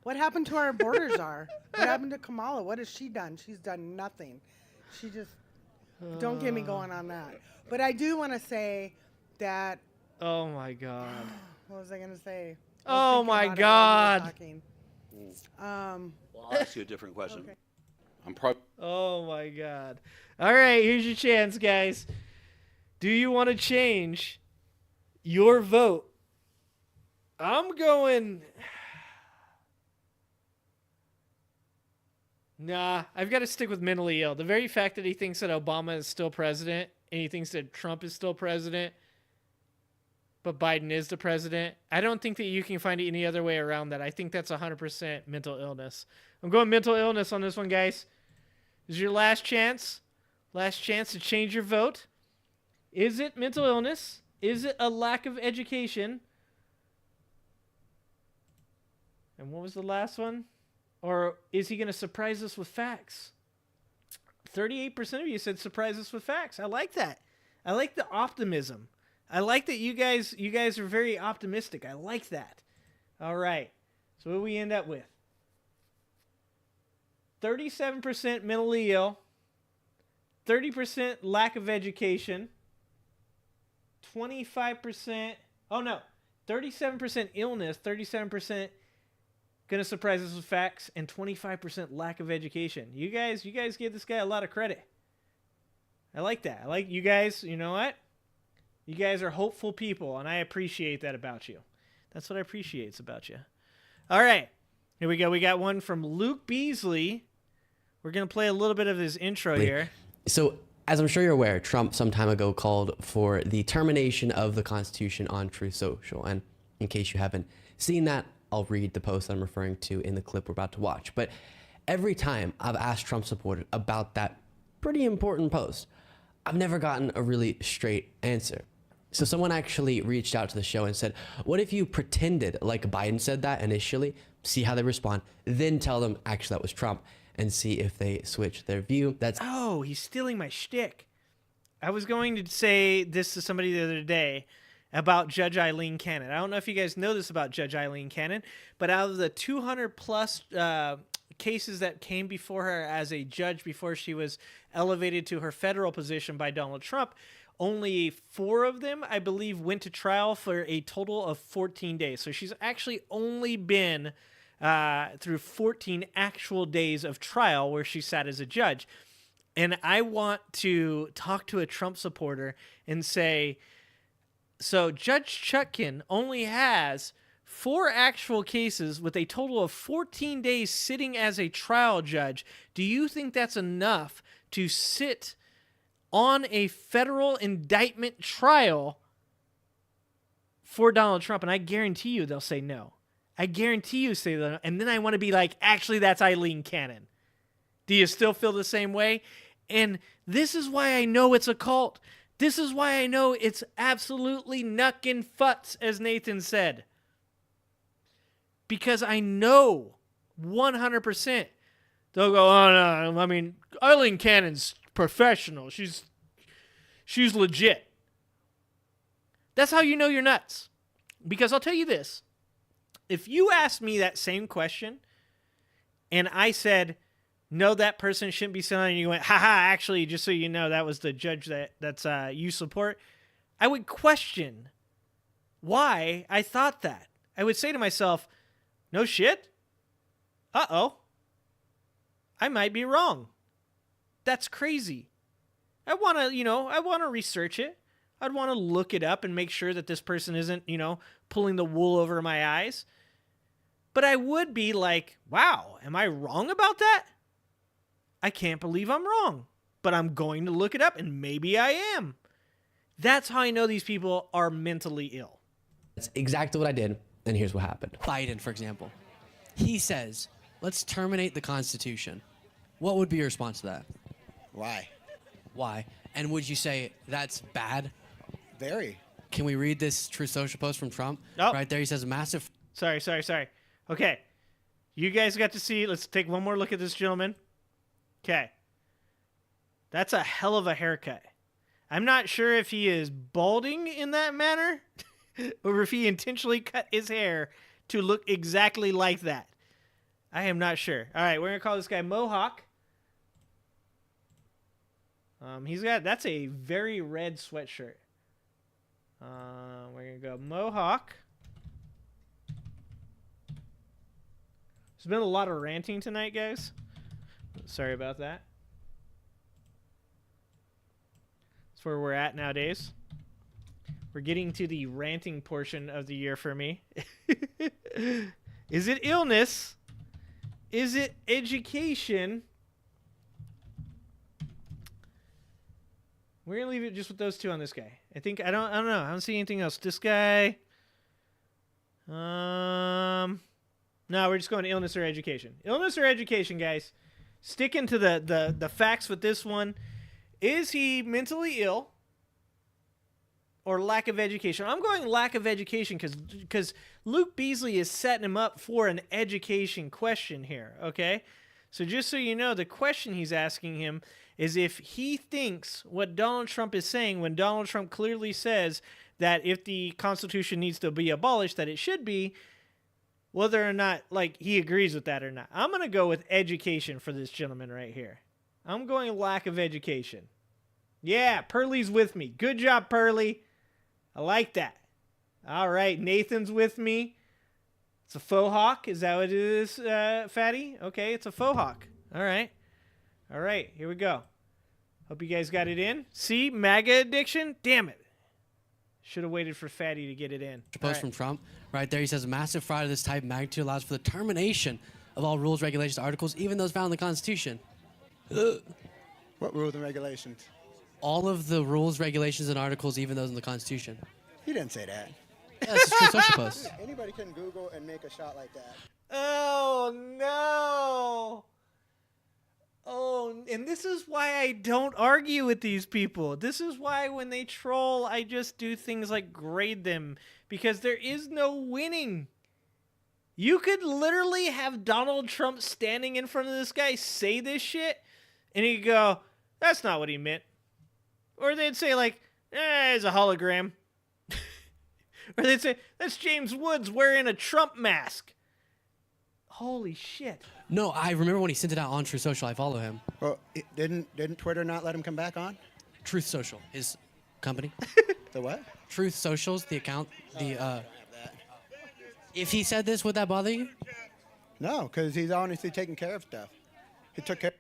What happened to our border czar? What happened to Kamala? What has she done? She's done nothing. She just don't get me going on that. But I do want to say that. Oh my God. What was I gonna say? Oh my God. Well, I'll ask you a different question. Okay. I'm probably. Oh my God. All right, here's your chance, guys. Do you want to change your vote? I'm going. Nah, I've got to stick with mentally ill. The very fact that he thinks that Obama is still president and he thinks that Trump is still president, but Biden is the president, I don't think that you can find any other way around that. I think that's 100% mental illness. I'm going mental illness on this one, guys. This is your last chance. Last chance to change your vote. Is it mental illness? Is it a lack of education? And what was the last one? Or is he going to surprise us with facts? 38% of you said surprise us with facts. I like that. I like the optimism. I like that you guys are very optimistic. I like that. All right. So what do we end up with? 37% mentally ill. 30% lack of education. 25%. Oh no. 37% illness. 37% gonna surprise us with facts, and 25% lack of education. You guys give this guy a lot of credit. I like that. I like you guys. You know what? You guys are hopeful people, and I appreciate that about you. That's what I appreciate about you. All right. Here we go. We got one from Luke Beasley. We're going to play a little bit of his intro here. So, as I'm sure you're aware, Trump some time ago called for the termination of the Constitution on Truth Social. And in case you haven't seen that, I'll read the post I'm referring to in the clip we're about to watch. But every time I've asked Trump supporters about that pretty important post, I've never gotten a really straight answer. So someone actually reached out to the show and said, what if you pretended like Biden said that initially, see how they respond, then tell them actually that was Trump and see if they switch their view. Oh, he's stealing my shtick. I was going to say this to somebody the other day about Judge Eileen Cannon. I don't know if you guys know this about Judge Eileen Cannon, but out of the 200 plus cases that came before her as a judge before she was elevated to her federal position by Donald Trump, only 4 of them, I believe, went to trial for a total of 14 days. So she's actually only been through 14 actual days of trial where she sat as a judge. And I want to talk to a Trump supporter and say, so Judge Chutkan only has 4 actual cases with a total of 14 days sitting as a trial judge. Do you think that's enough to sit on a federal indictment trial for Donald Trump? And I guarantee you they'll say no. I guarantee you say that. And then I want to be like, actually, that's Eileen Cannon. Do you still feel the same way? And this is why I know it's a cult. This is why I know it's absolutely knuckin' futs, as Nathan said. Because I know 100% they'll go, oh, no, I mean, Eileen Cannon's professional. She's legit. That's how you know you're nuts. Because I'll tell you this. If you asked me that same question and I said, no, that person shouldn't be sitting on, and you went, haha, actually, just so you know, that was the judge that's you support, I would question why I thought that. I would say to myself, no shit? Uh-oh. I might be wrong. That's crazy. I want to research it. I'd want to look it up and make sure that this person isn't, pulling the wool over my eyes. But I would be like, wow, am I wrong about that? I can't believe I'm wrong. But I'm going to look it up, and maybe I am. That's how I know these people are mentally ill. That's exactly what I did, and here's what happened. Biden, for example, he says, let's terminate the Constitution. What would be your response to that? Why? Why? And would you say that's bad? Very. Can we read this Truth Social post from Trump? Oh. Right there, he says massive... Sorry. Okay. You guys got to see. Let's take one more look at this gentleman. Okay. That's a hell of a haircut. I'm not sure if he is balding in that manner or if he intentionally cut his hair to look exactly like that. I am not sure. All right, we're going to call this guy Mohawk. That's a very red sweatshirt. We're going to go Mohawk. There's been a lot of ranting tonight, guys. Sorry about that. That's where we're at nowadays. We're getting to the ranting portion of the year for me. Is it illness? Is it education? We're gonna leave it just with those two on this guy. I don't know. I don't see anything else. This guy. No, we're just going to illness or education. Illness or education, guys. Sticking to the facts with this one. Is he mentally ill or lack of education? I'm going lack of education because Luke Beasley is setting him up for an education question here, okay? So just so you know, the question he's asking him is if he thinks what Donald Trump is saying when Donald Trump clearly says that if the Constitution needs to be abolished, that it should be, whether or not, he agrees with that or not. I'm going to go with education for this gentleman right here. I'm going lack of education. Yeah, Pearlie's with me. Good job, Pearlie. I like that. All right, Nathan's with me. It's a faux hawk. Is that what it is, Fatty? Okay, it's a faux hawk. All right. All right, here we go. Hope you guys got it in. See, MAGA addiction? Damn it. Should have waited for Fatty to get it in. Post from Trump right there. He says massive fraud of this type magnitude allows for the termination of all rules, regulations, articles, even those found in the Constitution. What rules and regulations? All of the rules, regulations, and articles, even those in the Constitution. He didn't say that. Yeah, that's a true social post. Anybody can Google and make a shot like that. Oh, no. Oh, and this is why I don't argue with these people. This is why when they troll, I just do things like grade them, because there is no winning. You could literally have Donald Trump standing in front of this guy say this shit, and he'd go, that's not what he meant. Or they'd say, like, it's a hologram. Or they'd say, that's James Woods wearing a Trump mask. Holy shit. No, I remember when he sent it out on Truth Social. I follow him. Well, didn't Twitter not let him come back on? Truth Social, his company. The what? Truth Socials, the account. If he said this, would that bother you? No, because he's honestly taking care of stuff. He took care.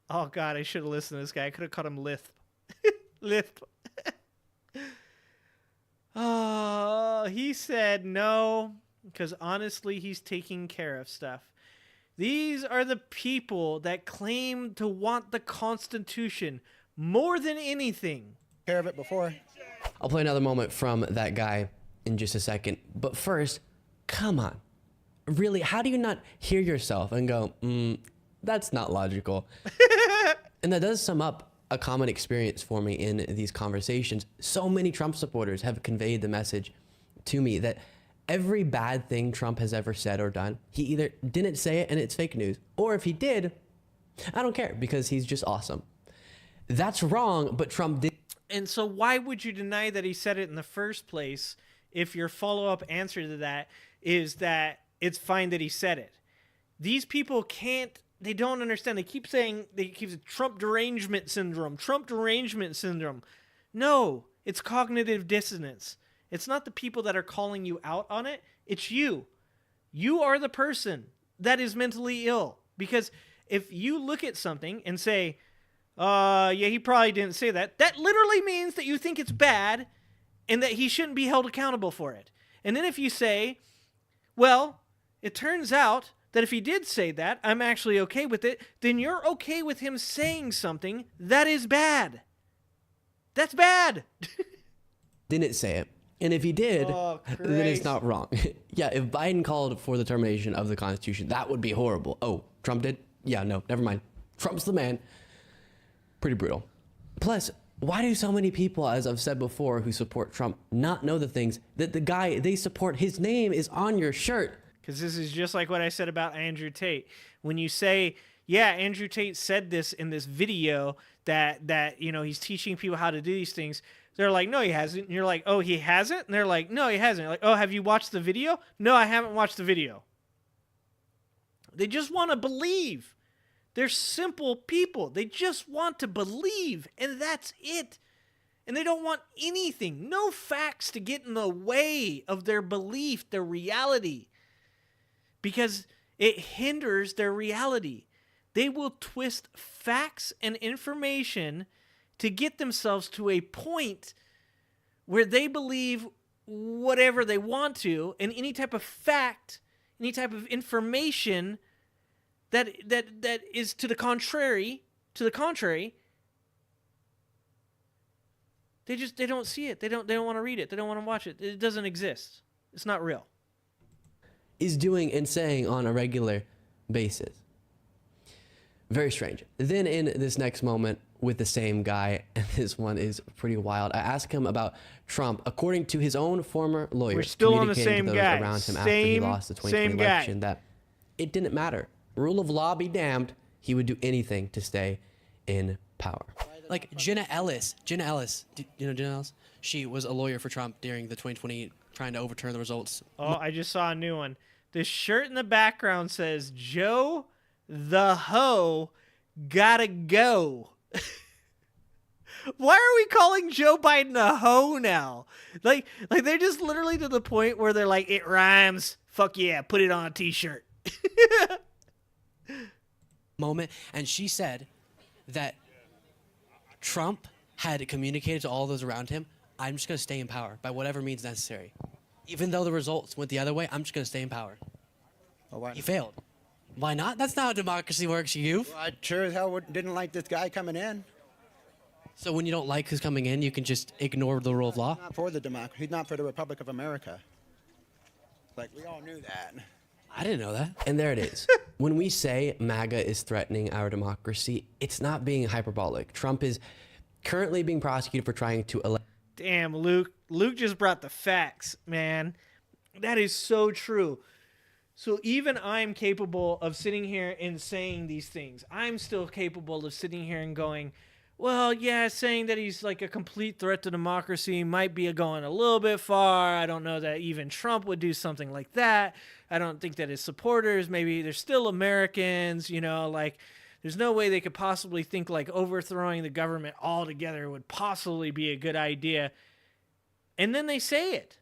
Oh, God, I should have listened to this guy. I could have called him Lisp. Lisp. Oh, he said no, because honestly, he's taking care of stuff. These are the people that claim to want the Constitution more than anything. Care of it before. I'll play another moment from that guy in just a second. But first, come on. Really, how do you not hear yourself and go, that's not logical? And that does sum up a common experience for me in these conversations. So many Trump supporters have conveyed the message to me that every bad thing Trump has ever said or done, he either didn't say it and it's fake news, or if he did, I don't care because he's just awesome. That's wrong, but Trump did. And so why would you deny that he said it in the first place if your follow-up answer to that is that it's fine that he said it? These people they don't understand. They keep saying Trump derangement syndrome, Trump derangement syndrome. No, it's cognitive dissonance. It's not the people that are calling you out on it. It's you. You are the person that is mentally ill. Because if you look at something and say, yeah, he probably didn't say that, that literally means that you think it's bad and that he shouldn't be held accountable for it. And then if you say, well, it turns out that if he did say that, I'm actually okay with it, then you're okay with him saying something that is bad. That's bad. Didn't say it. And if he did, then it's not wrong. Yeah, if Biden called for the termination of the Constitution, that would be horrible. Oh, Trump did? Yeah, no, never mind. Trump's the man. Pretty brutal. Plus, why do so many people, as I've said before, who support Trump not know the things that the guy they support, his name is on your shirt? Because this is just like what I said about Andrew Tate. When you say, yeah, Andrew Tate said this in this video that he's teaching people how to do these things, they're like, no, he hasn't. And you're like, oh, he hasn't? And they're like, no, he hasn't. You're like, oh, have you watched the video? No, I haven't watched the video. They just want to believe. They're simple people. They just want to believe, and that's it. And they don't want anything, no facts to get in the way of their belief, their reality, because it hinders their reality. They will twist facts and information to get themselves to a point where they believe whatever they want to, and any type of fact, any type of information that is to the contrary, they don't see it. They don't want to read it. They don't want to watch it. It doesn't exist. It's not real. Is doing and saying on a regular basis. Very strange. Then in this next moment with the same guy, and this one is pretty wild, I asked him about Trump, according to his own former lawyer, we're still on the same to those guy. around him after he lost the 2020 election, guy. that it didn't matter. Rule of law be damned, he would do anything to stay in power. Like Jenna Ellis. Do you know Jenna Ellis? She was a lawyer for Trump during the 2020, trying to overturn the results. Oh, I just saw a new one. The shirt in the background says, Joe the Ho gotta go. Why are we calling Joe Biden a hoe now? Like they're just literally to the point where they're like, it rhymes. Fuck yeah, put it on a t-shirt. Moment, and she said that Trump had communicated to all those around him, I'm just going to stay in power by whatever means necessary. Even though the results went the other way, I'm just going to stay in power. Well, why? He failed. Why not? That's not how democracy works, you. Well, I sure as hell didn't like this guy coming in. So when you don't like who's coming in, you can just ignore the rule of law? He's not for the democracy. He's not for the Republic of America. Like, we all knew that. I didn't know that. And there it is. When we say MAGA is threatening our democracy, it's not being hyperbolic. Trump is currently being prosecuted for trying to elect. Damn, Luke. Luke just brought the facts, man. That is so true. So even I'm capable of sitting here and saying these things. I'm still capable of sitting here and going, well, yeah, saying that he's like a complete threat to democracy might be going a little bit far. I don't know that even Trump would do something like that. I don't think that his supporters, maybe they're still Americans, you know, like there's no way they could possibly think like overthrowing the government altogether would possibly be a good idea. And then they say it.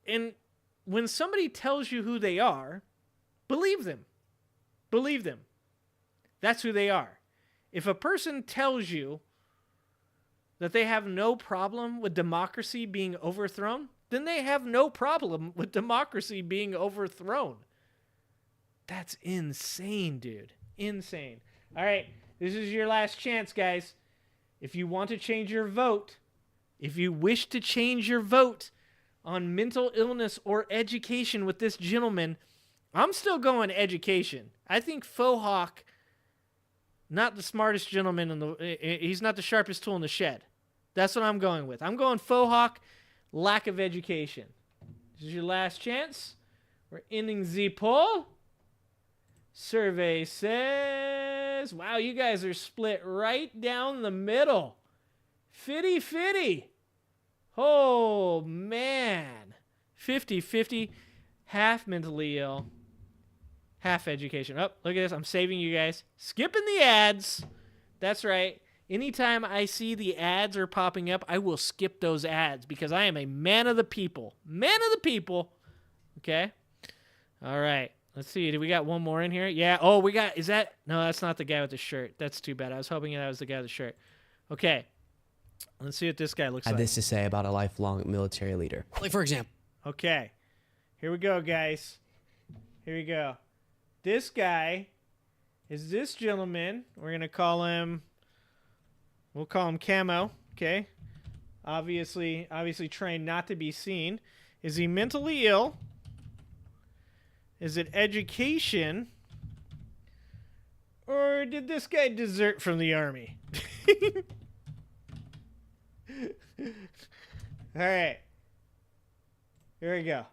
And when somebody tells you who they are, believe them. Believe them. That's who they are. If a person tells you that they have no problem with democracy being overthrown, then they have no problem with democracy being overthrown. That's insane, dude. Insane. All right, this is your last chance, guys. If you want to change your vote, if you wish to change your vote on mental illness or education with this gentleman, I'm still going education. I think Faux Hawk, not the smartest gentleman in the, he's not the sharpest tool in the shed. That's what I'm going with. I'm going Faux Hawk, lack of education. This is your last chance. We're ending the poll. Survey says, wow, you guys are split right down the middle. 50-50. Oh, man. 50-50. Half mentally ill. Half education. Oh, look at this. I'm saving you guys. Skipping the ads. That's right. Anytime I see the ads are popping up, I will skip those ads because I am a man of the people. Man of the people. Okay? All right. Let's see. Do we got one more in here? Yeah. Oh, we got... Is that... No, that's not the guy with the shirt. That's too bad. I was hoping that was the guy with the shirt. Okay. Let's see what this guy looks I had like. this to say about a lifelong military leader. Like, for example. Okay. Here we go, guys. Here we go. This guy is this gentleman. We're going to call him... We'll call him Camo. Okay. Obviously trained not to be seen. Is he mentally ill? Is it education? Or did this guy desert from the army? All right. Here we go.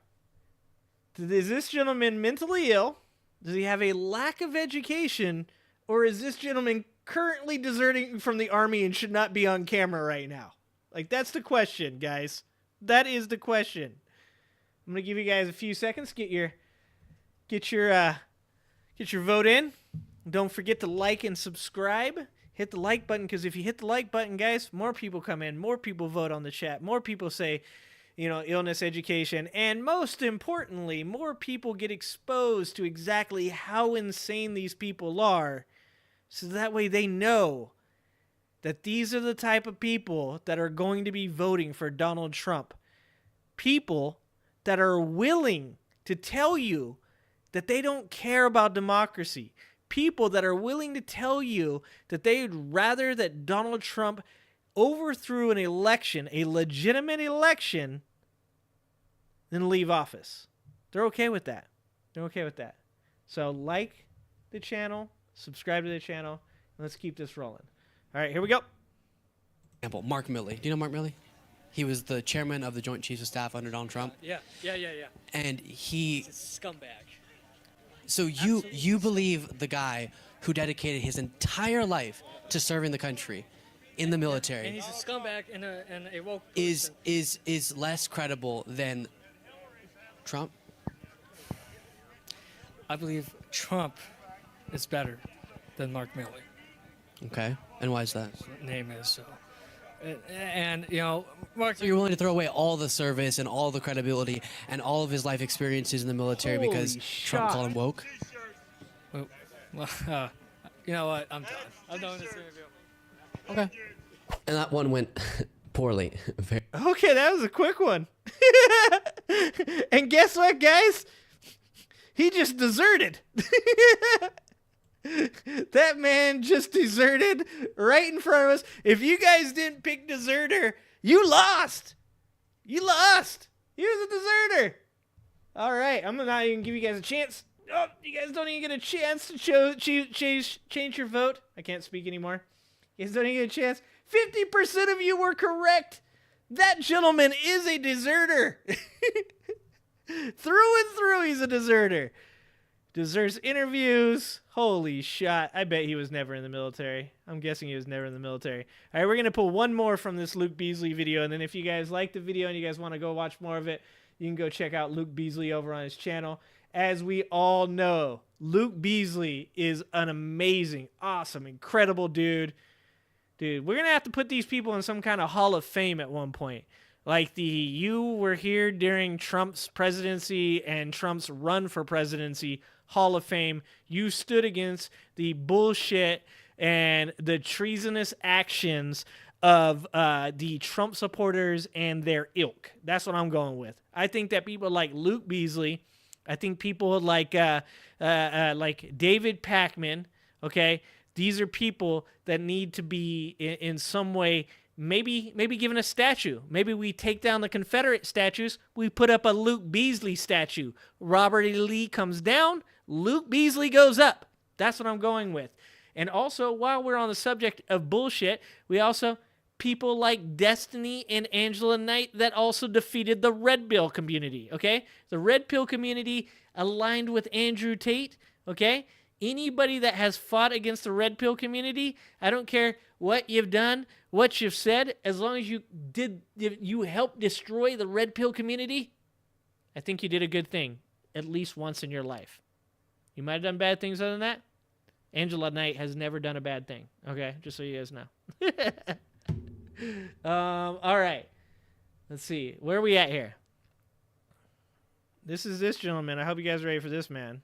Is this gentleman mentally ill? Does he have a lack of education? Or is this gentleman currently deserting from the army and should not be on camera right now? Like, that's the question, guys. That is the question. I'm going to give you guys a few seconds. Get your vote in. Don't forget to like and subscribe. Hit the like button, because if you hit the like button, guys, more people come in. More people vote on the chat. More people say, you know, illness, education. And most importantly, more people get exposed to exactly how insane these people are. So that way they know that these are the type of people that are going to be voting for Donald Trump. People that are willing to tell you that they don't care about democracy. People that are willing to tell you that they'd rather that Donald Trump overthrew an election, a legitimate election, than leave office. They're okay with that. They're okay with that. So like the channel, subscribe to the channel, and let's keep this rolling. All right, here we go. Example, Mark Milley. Do you know Mark Milley? He was the chairman of the Joint Chiefs of Staff under Donald Trump. Yeah. And he... He's a scumbag. So you believe the guy who dedicated his entire life to serving the country in the military And he's a scumbag and a woke is less credible than Trump? I believe Trump is better than Mark Milley. Okay. And why is that? His name is so. And you know, Mark. So you're willing to throw away all the service and all the credibility and all of his life experiences in the military because Trump called him woke? Well, you know what? I'm done. I'm done with this interview. Okay. And that one went Poorly. Okay, that was a quick one. And guess what, guys? He just deserted. That man just deserted right in front of us. If you guys didn't pick deserter, you lost. You lost. He was a deserter. All right, I'm not even give you guys a chance. Oh, you guys don't even get a chance to change your vote. I can't speak anymore. You guys don't even get a chance. 50% of you were correct. That gentleman is a deserter. Through and through, he's a deserter. Deserves interviews. Holy shot. I bet he was never in the military. I'm guessing he was never in the military. All right, we're going to pull one more from this Luke Beasley video. And then if you guys like the video and you guys want to go watch more of it, you can go check out Luke Beasley over on his channel. As we all know, Luke Beasley is an amazing, awesome, incredible dude. Dude, we're going to have to put these people in some kind of Hall of Fame at one point. Like you were here during Trump's presidency and Trump's run for presidency Hall of Fame. You stood against the bullshit and the treasonous actions of the Trump supporters and their ilk. That's what I'm going with. I think that people like Luke Beasley, I think people like David Pakman, okay, these are people that need to be in some way maybe given a statue. Maybe we take down the Confederate statues, we put up a Luke Beasley statue. Robert E. Lee comes down, Luke Beasley goes up. That's what I'm going with. And also, while we're on the subject of bullshit, we also, people like Destiny and Angela Knight that also defeated the Red Pill community, okay? The Red Pill community aligned with Andrew Tate, okay? Anybody that has fought against the Red Pill community, I don't care what you've done, what you've said, as long as you helped destroy the Red Pill community, I think you did a good thing, at least once in your life. You might have done bad things other than that. Angela Knight has never done a bad thing, okay? Just so you guys know. All right. Let's see. Where are we at here? This is this gentleman. I hope you guys are ready for this man.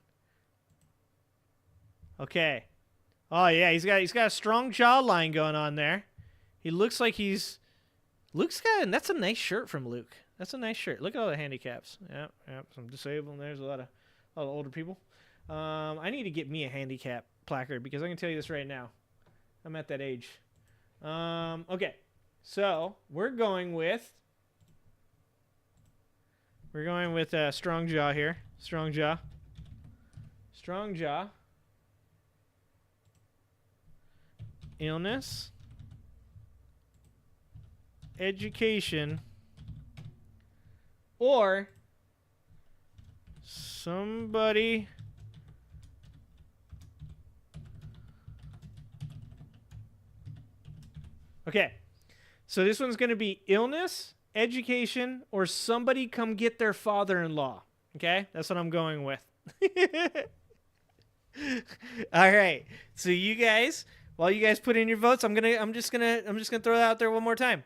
Okay. Oh yeah, he's got a strong jawline going on there. He looks like Luke's got, that's a nice shirt from Luke. That's a nice shirt. Look at all the handicaps. Yep, some disabled. There's a lot of older people. I need to get me a handicap placard because I can tell you this right now. I'm at that age. Okay. So, we're going with strong jaw here. Strong jaw. Strong jaw. Illness. Education. Or somebody okay. So this one's going to be illness, education, or somebody come get their father-in-law. Okay? That's what I'm going with. All right. So you guys, while you guys put in your votes, I'm just gonna throw that out there one more time.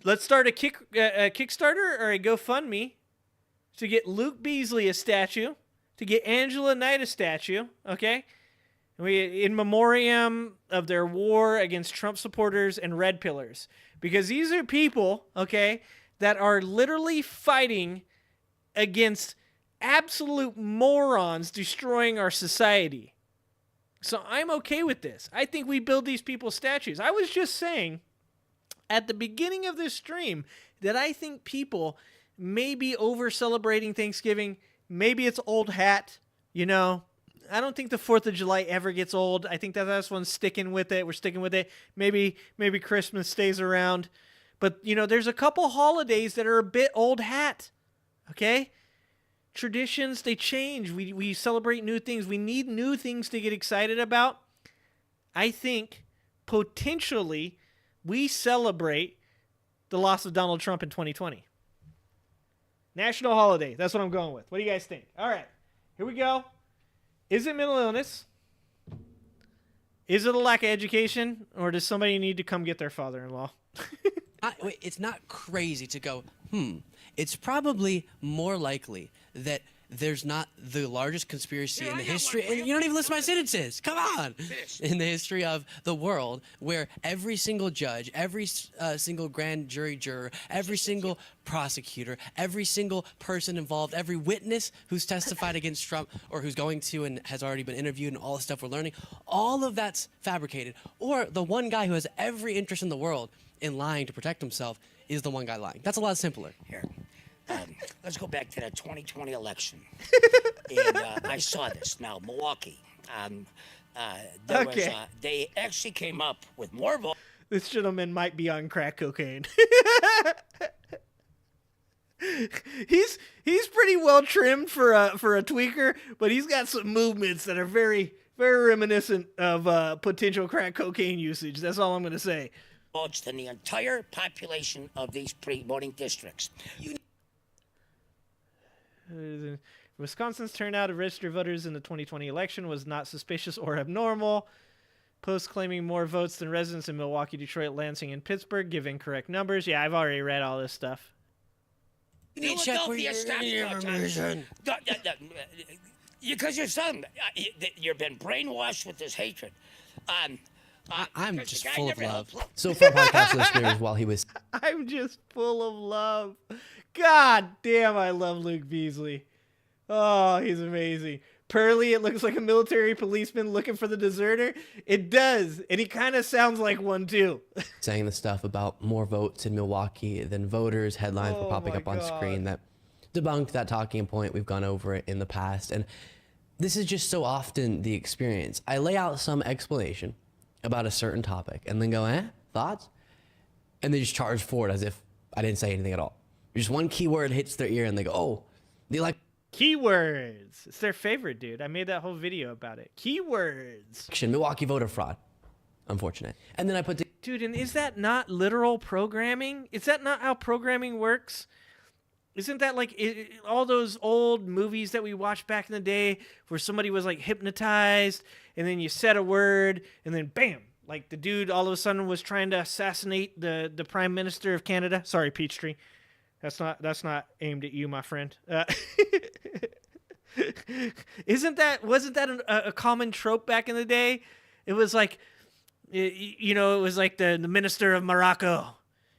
Let's start a Kickstarter or a GoFundMe to get Luke Beasley a statue, to get Angela Knight a statue, okay? In memoriam of their war against Trump supporters and Red Pillars. Because these are people, okay, that are literally fighting against absolute morons destroying our society. So I'm okay with this. I think we build these people statues. I was just saying at the beginning of this stream that I think people may be over celebrating Thanksgiving. Maybe it's old hat, you know. I don't think the 4th of July ever gets old. I think that's one's sticking with it. We're sticking with it. Maybe Christmas stays around. But, you know, there's a couple holidays that are a bit old hat. Okay? Traditions, they change. We celebrate new things. We need new things to get excited about. I think potentially we celebrate the loss of Donald Trump in 2020. National holiday. That's what I'm going with. What do you guys think? All right. Here we go. Is it mental illness? Is it a lack of education? Or does somebody need to come get their father-in-law? It's not crazy to go, It's probably more likely that there's not the largest conspiracy in the history, and you don't even listen to my sentences. Come on, in the history of the world, where every single judge, every single grand jury juror, every single prosecutor, every single person involved, every witness who's testified against Trump or who's going to and has already been interviewed, and all the stuff we're learning, all of that's fabricated. Or the one guy who has every interest in the world in lying to protect himself is the one guy lying. That's a lot simpler. Here. Let's go back to the 2020 election. And I saw this. Now, Milwaukee, they actually came up with more votes. This gentleman might be on crack cocaine. He's pretty well trimmed for a tweaker, but he's got some movements that are very, very reminiscent of potential crack cocaine usage. That's all I'm going to say. Votes than the entire population of these voting districts. Wisconsin's turnout of registered voters in the 2020 election was not suspicious or abnormal. Posts claiming more votes than residents in Milwaukee, Detroit, Lansing, and Pittsburgh give incorrect numbers. Yeah, I've already read all this stuff. You need to check where you're information. Because your son, you've been brainwashed with this hatred. I'm just full of love. So for podcast listeners, while he was... I'm just full of love. God damn, I love Luke Beasley. Oh, he's amazing. Pearly, it looks like a military policeman looking for the deserter. It does, and he kind of sounds like one too. Saying the stuff about more votes in Milwaukee than voters, headlines were popping up on screen that debunked that talking point. We've gone over it in the past, and this is just so often the experience. I lay out some explanation about a certain topic, and then go, thoughts? And they just charge forward as if I didn't say anything at all. Just one keyword hits their ear, and they go, oh, they like... Keywords. It's their favorite, dude. I made that whole video about it. Keywords. Milwaukee voter fraud. Unfortunate. And then I put... Dude, and is that not literal programming? Is that not how programming works? Isn't that like all those old movies that we watched back in the day where somebody was like hypnotized and then you said a word and then bam, like the dude all of a sudden was trying to assassinate the Prime Minister of Canada. Sorry, Peachtree. That's not aimed at you, my friend. Wasn't that a common trope back in the day? It was like, it was like the Minister of Morocco.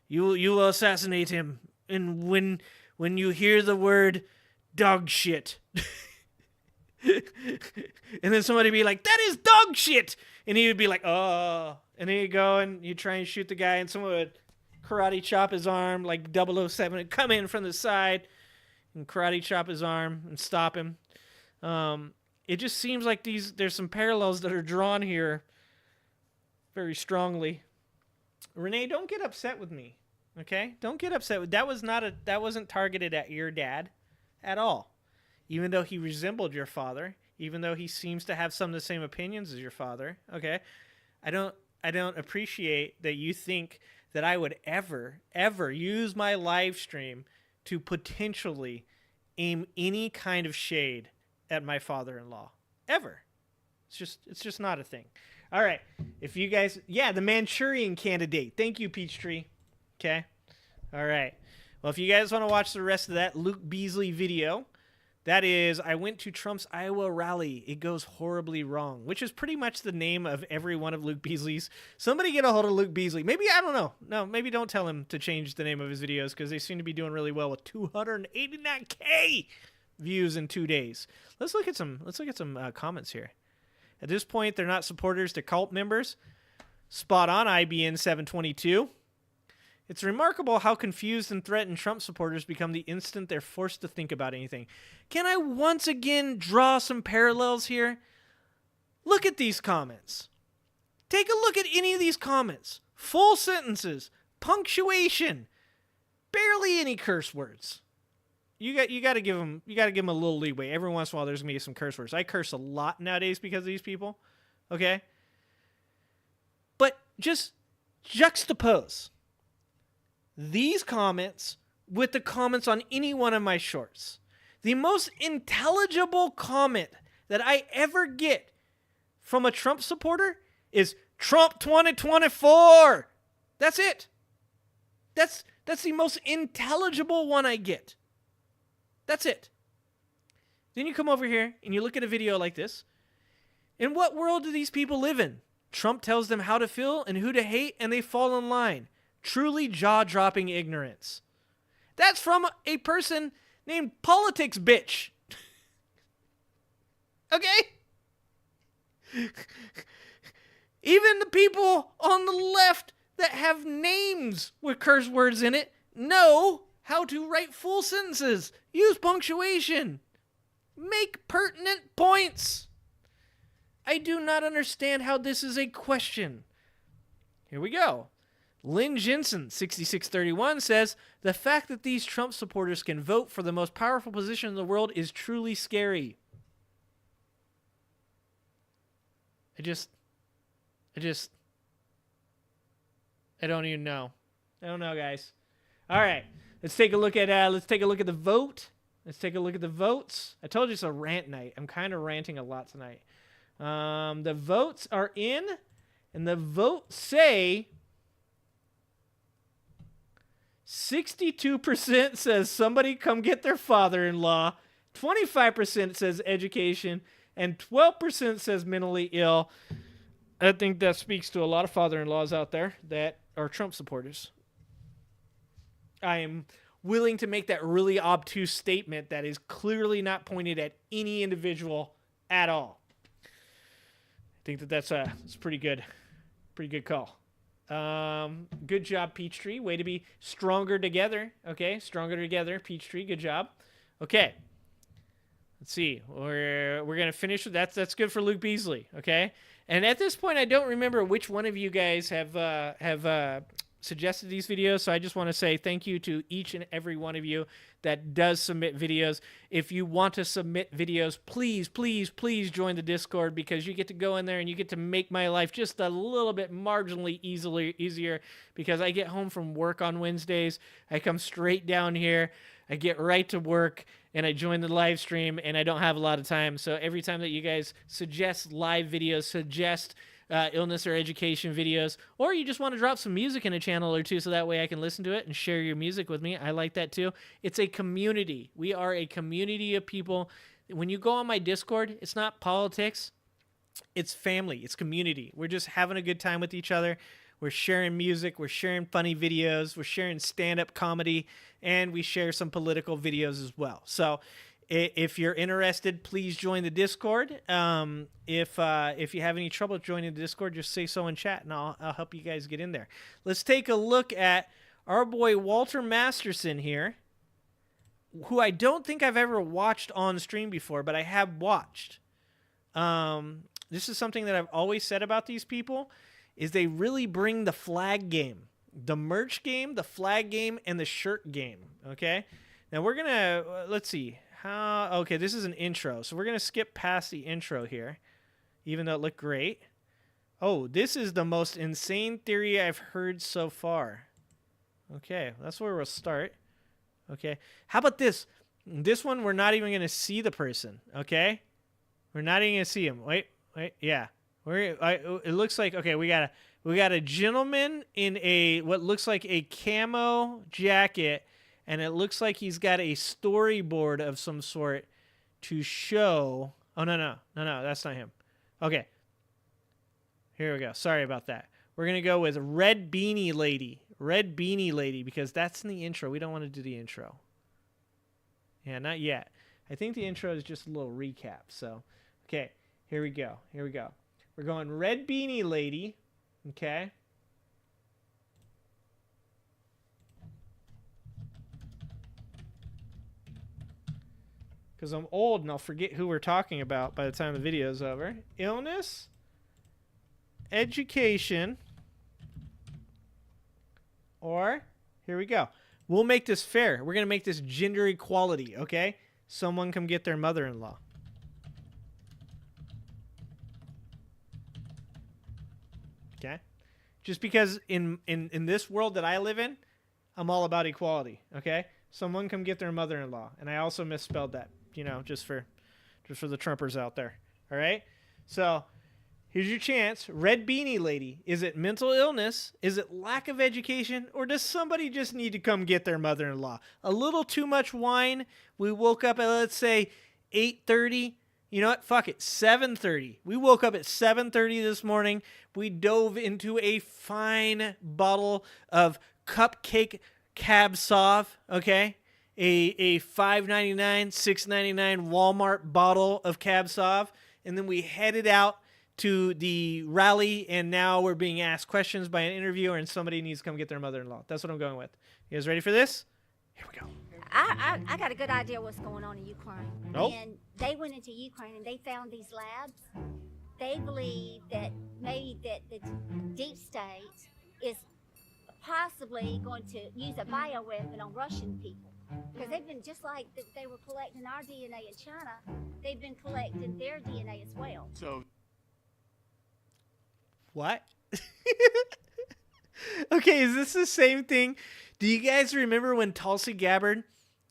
You will assassinate him, and when you hear the word dog shit, and then somebody would be like, that is dog shit, and he would be like, oh, and then you go and you try and shoot the guy, and someone would karate chop his arm like 007 and come in from the side and karate chop his arm and stop him. It just seems like there's some parallels that are drawn here very strongly. Renee, don't get upset with me. Okay? Don't get upset with that wasn't targeted at your dad at all. Even though he resembled your father, even though he seems to have some of the same opinions as your father, okay? I don't appreciate that you think that I would ever use my live stream to potentially aim any kind of shade at my father-in-law. Ever. It's just not a thing. All right. If you guys, the Manchurian Candidate. Thank you, Peachtree. Okay. All right. Well, if you guys want to watch the rest of that Luke Beasley video, that is, I went to Trump's Iowa rally. It goes horribly wrong, which is pretty much the name of every one of Luke Beasley's. Somebody get a hold of Luke Beasley. Maybe, I don't know. No, maybe don't tell him to change the name of his videos because they seem to be doing really well with 289K views in 2 days. Let's look at some comments here. At this point, they're not supporters, they're cult members. Spot on, IBN 722. It's remarkable how confused and threatened Trump supporters become the instant they're forced to think about anything. Can I once again draw some parallels here? Look at these comments. Take a look at any of these comments. Full sentences, punctuation, barely any curse words. You got to give them a little leeway. Every once in a while there's going to be some curse words. I curse a lot nowadays because of these people. Okay? But just juxtapose these comments with the comments on any one of my shorts. The most intelligible comment that I ever get from a Trump supporter is Trump 2024. That's it. That's the most intelligible one I get. That's it. Then you come over here and you look at a video like this. In what world do these people live in? Trump tells them how to feel and who to hate, and they fall in line. Truly jaw-dropping ignorance. That's from a person named Politics Bitch. Okay? Even the people on the left that have names with curse words in it know how to write full sentences, use punctuation, make pertinent points. I do not understand how this is a question. Here we go. Lynn Jensen, 6631, says, the fact that these Trump supporters can vote for the most powerful position in the world is truly scary. I don't even know. I don't know, guys. All right, let's take a look at the vote. Let's take a look at the votes. I told you it's a rant night. I'm kind of ranting a lot tonight. The votes are in, and the votes say 62% says somebody come get their father-in-law, 25% says education, and 12% says mentally ill. I think that speaks to a lot of father-in-laws out there that are Trump supporters. I am willing to make that really obtuse statement that is clearly not pointed at any individual at all. I think that's pretty good. Pretty good call. Good job, Peachtree. Way to be stronger together. Okay, stronger together, Peachtree. Good job. Okay. Let's see. We're gonna finish with that. That's good for Luke Beasley. Okay. And at this point, I don't remember which one of you guys have suggested these videos, so I just want to say thank you to each and every one of you that does submit videos. If you want to submit videos, please, please, please join the Discord, because you get to go in there and you get to make my life just a little bit marginally easier, because I get home from work on Wednesdays, I come straight down here, I get right to work, and I join the live stream, and I don't have a lot of time. So every time that you guys suggest live videos, suggest illness or education videos, or you just want to drop some music in a channel or two so that way I can listen to it and share your music with me, I like that too. It's a community. We are a community of people. When you go on my Discord, it's not politics, it's family, it's community. We're just having a good time with each other. We're sharing music, we're sharing funny videos, we're sharing stand-up comedy, and we share some political videos as well. So if you're interested, please join the Discord. If you have any trouble joining the Discord, just say so in chat, and I'll help you guys get in there. Let's take a look at our boy Walter Masterson here, who I don't think I've ever watched on stream before, but I have watched. This is something that I've always said about these people, is they really bring the flag game, the merch game, the flag game, and the shirt game, okay? Now we're going to, let's see. Okay, this is an intro, so we're going to skip past the intro here, even though it looked great. Oh, this is the most insane theory I've heard so far. Okay, that's where we'll start. Okay, how about this? This one, we're not even going to see the person, okay? We're not even going to see him. Wait, yeah. It looks like, okay, we got a gentleman in a what looks like a camo jacket, and it looks like he's got a storyboard of some sort to show. Oh, no, that's not him. Okay. Here we go. Sorry about that. We're going to go with Red Beanie Lady. Red Beanie Lady, because that's in the intro. We don't want to do the intro. Yeah, not yet. I think the intro is just a little recap. So, okay, here we go. We're going Red Beanie Lady. Okay. Because I'm old and I'll forget who we're talking about by the time the video's over. Illness, education, or, here we go. We'll make this fair. We're going to make this gender equality, okay? Someone come get their mother-in-law. Okay? Just because in this world that I live in, I'm all about equality, okay? Someone come get their mother-in-law. And I also misspelled that, you know, just for the Trumpers out there. All right? So, here's your chance. Red Beanie Lady. Is it mental illness? Is it lack of education? Or does somebody just need to come get their mother-in-law? A little too much wine. We woke up at, let's say, 8:30. You know what? Fuck it. 7:30. We woke up at 7:30 this morning. We dove into a fine bottle of Cupcake Cab Sauv, okay? A $5.99, $6.99 Walmart bottle of Cab Sauv. And then we headed out to the rally, and now we're being asked questions by an interviewer, and somebody needs to come get their mother-in-law. That's what I'm going with. You guys ready for this? Here we go. I got a good idea what's going on in Ukraine. Nope. And they went into Ukraine and they found these labs. They believe that maybe that the deep state is possibly going to use a bioweapon on Russian people. Because they've been, just like they were collecting our DNA in China, they've been collecting their DNA as well. So. What? Okay, is this the same thing? Do you guys remember when Tulsi Gabbard,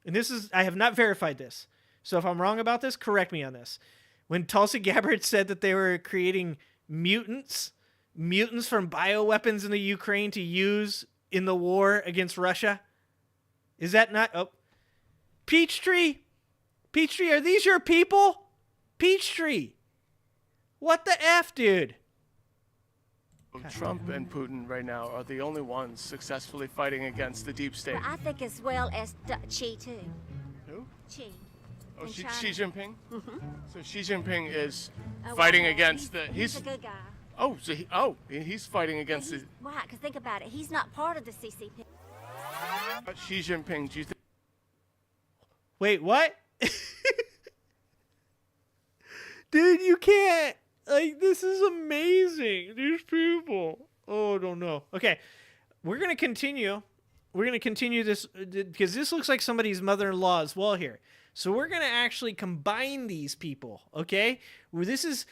and this is, I have not verified this, so if I'm wrong about this, correct me on this. When Tulsi Gabbard said that they were creating mutants from bioweapons in the Ukraine to use in the war against Russia? Is that not... Oh. Peachtree, are these your people? Peachtree. What the F, dude? Trump and Putin right now are the only ones successfully fighting against the deep state. Well, I think as well as Xi, too. Who? Xi. Oh, in Xi China. Jinping? Mm-hmm. So Xi Jinping is Oh, fighting well, against he's a good guy. Oh, so he's fighting against the... Right, because think about it. He's not part of the CCP. Xi Jinping, do you think... Wait, what? Dude, you can't. Like, this is amazing. These people. Oh, I don't know. Okay, we're going to continue. We're going to continue this because this looks like somebody's mother-in-law as well here. So we're going to actually combine these people, okay? Where this is,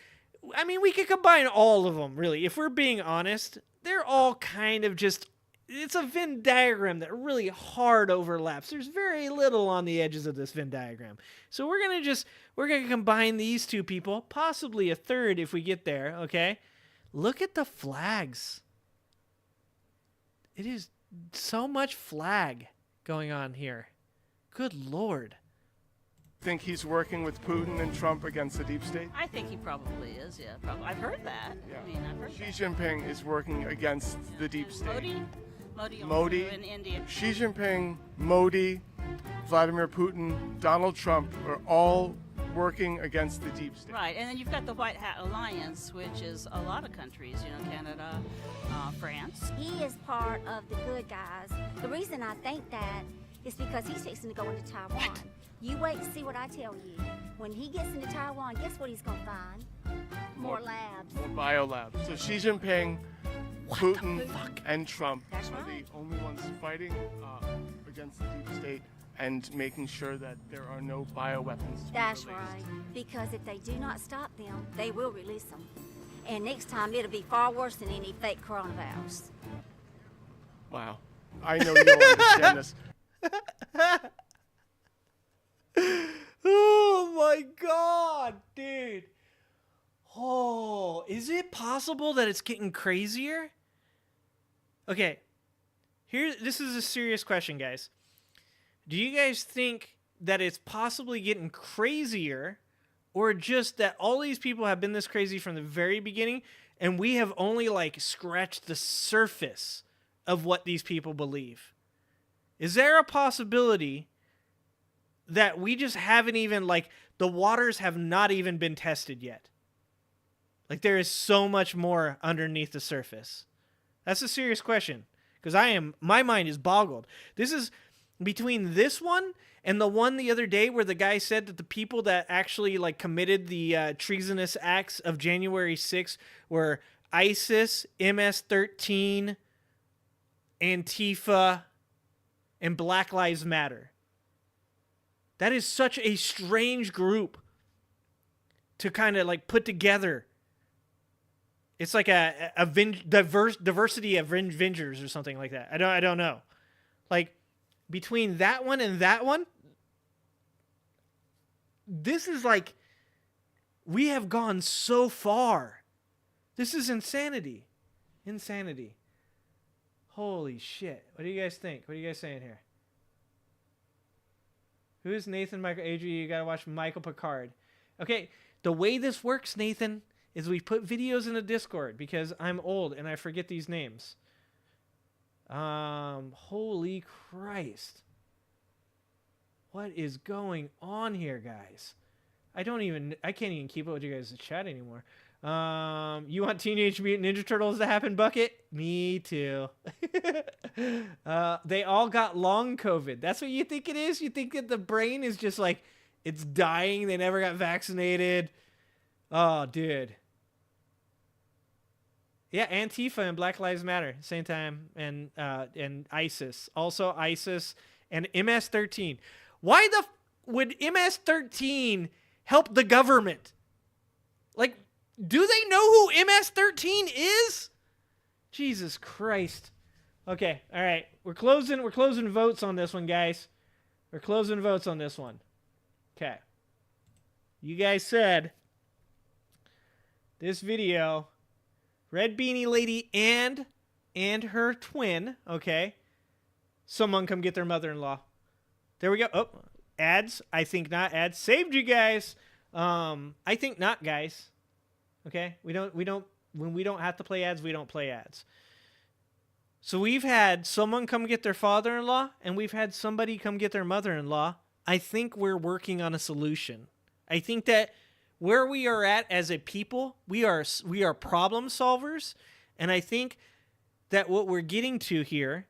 I mean, we could combine all of them, really. If we're being honest, they're all kind of just, it's a Venn diagram that really hard overlaps. There's very little on the edges of this Venn diagram. So we're going to combine these two people, possibly a third if we get there, okay? Look at the flags. It is so much flag going on here. Good Lord. Think he's working with Putin and Trump against the deep state? I think he probably is, yeah. Probably. I've heard that. Yeah. I mean, I've heard Xi that. Jinping is working against the deep state. Modi in India. Xi Jinping, Modi, Vladimir Putin, Donald Trump are all working against the deep state. Right, and then you've got the White Hat Alliance, which is a lot of countries, you know, Canada, France. He is part of the good guys. The reason I think that is because he's fixing to go into Taiwan. What? You wait and see what I tell you. When he gets into Taiwan, guess what he's going to find? More labs. More biolabs. So Xi Jinping, Putin, and Trump That's are right. the only ones fighting against the deep state and making sure that there are no bioweapons to be That's released. right. Because if they do not stop them, they will release them. And next time it'll be far worse than any fake coronavirus. Wow. I know you don't understand this. Oh my God, dude. Oh, is it possible that it's getting crazier? Okay, this is a serious question, guys. Do you guys think that it's possibly getting crazier, or just that all these people have been this crazy from the very beginning, and we have only like scratched the surface of what these people believe? Is there a possibility that we just haven't even, like, the waters have not even been tested yet? Like, there is so much more underneath the surface. That's a serious question, because my mind is boggled. This is between this one and the one the other day where the guy said that the people that actually, like, committed the treasonous acts of January 6th were ISIS, MS-13, Antifa, and Black Lives Matter. That is such a strange group to kind of like put together. It's like a diversity of Avengers or something like that. I don't know. Like, between that one and that one, this is like, we have gone so far. This is insanity. Insanity. Holy shit. What do you guys think? What are you guys saying here? Who is Nathan Michael Adrian? You gotta watch Michael Picard. Okay, the way this works, Nathan, is we put videos in the Discord because I'm old and I forget these names. Holy Christ. What is going on here, guys? I can't even keep up with you guys' chat anymore. You want Teenage Mutant Ninja Turtles to happen, Bucket? Me too. They all got long COVID. That's what you think it is? You think that the brain is just like, it's dying, they never got vaccinated. Oh, dude. Yeah, Antifa and Black Lives Matter, same time, and ISIS. Also ISIS and MS-13. Why would MS-13 help the government? Like, do they know who MS-13 is? Jesus Christ. Okay, all right. We're closing votes on this one, guys. We're closing votes on this one. Okay. You guys said this video, Red Beanie Lady and her twin, okay? Someone come get their mother-in-law. There we go. Oh, ads. I think not. Ads saved you guys. I think not, guys. Okay? When we don't have to play ads, we don't play ads. So we've had someone come get their father-in-law, and we've had somebody come get their mother-in-law. I think we're working on a solution. I think that where we are at as a people, we are problem solvers, and I think that what we're getting to here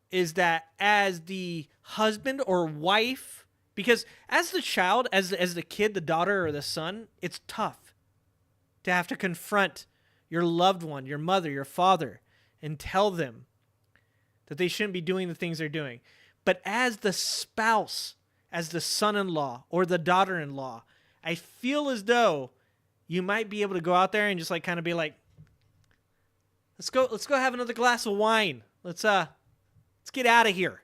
is that as the husband or wife, because as the child, as the kid, the daughter or the son, it's tough to have to confront your loved one, your mother, your father, and tell them that they shouldn't be doing the things they're doing. But as the spouse, as the son-in-law or the daughter-in-law, I feel as though you might be able to go out there and just like kind of be like, let's go have another glass of wine. Let's get out of here.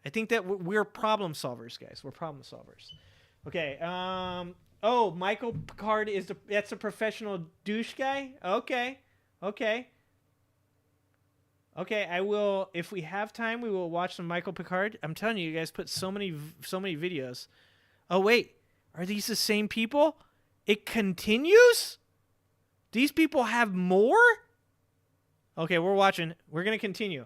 I think that we're problem solvers, guys. We're problem solvers. Okay. Oh, Michael Picard that's a professional douche guy? Okay. Okay, I will, if we have time, we will watch some Michael Picard. I'm telling you, you guys put so many videos. Oh, wait. Are these the same people? It continues? These people have more? Okay, we're watching. We're going to continue.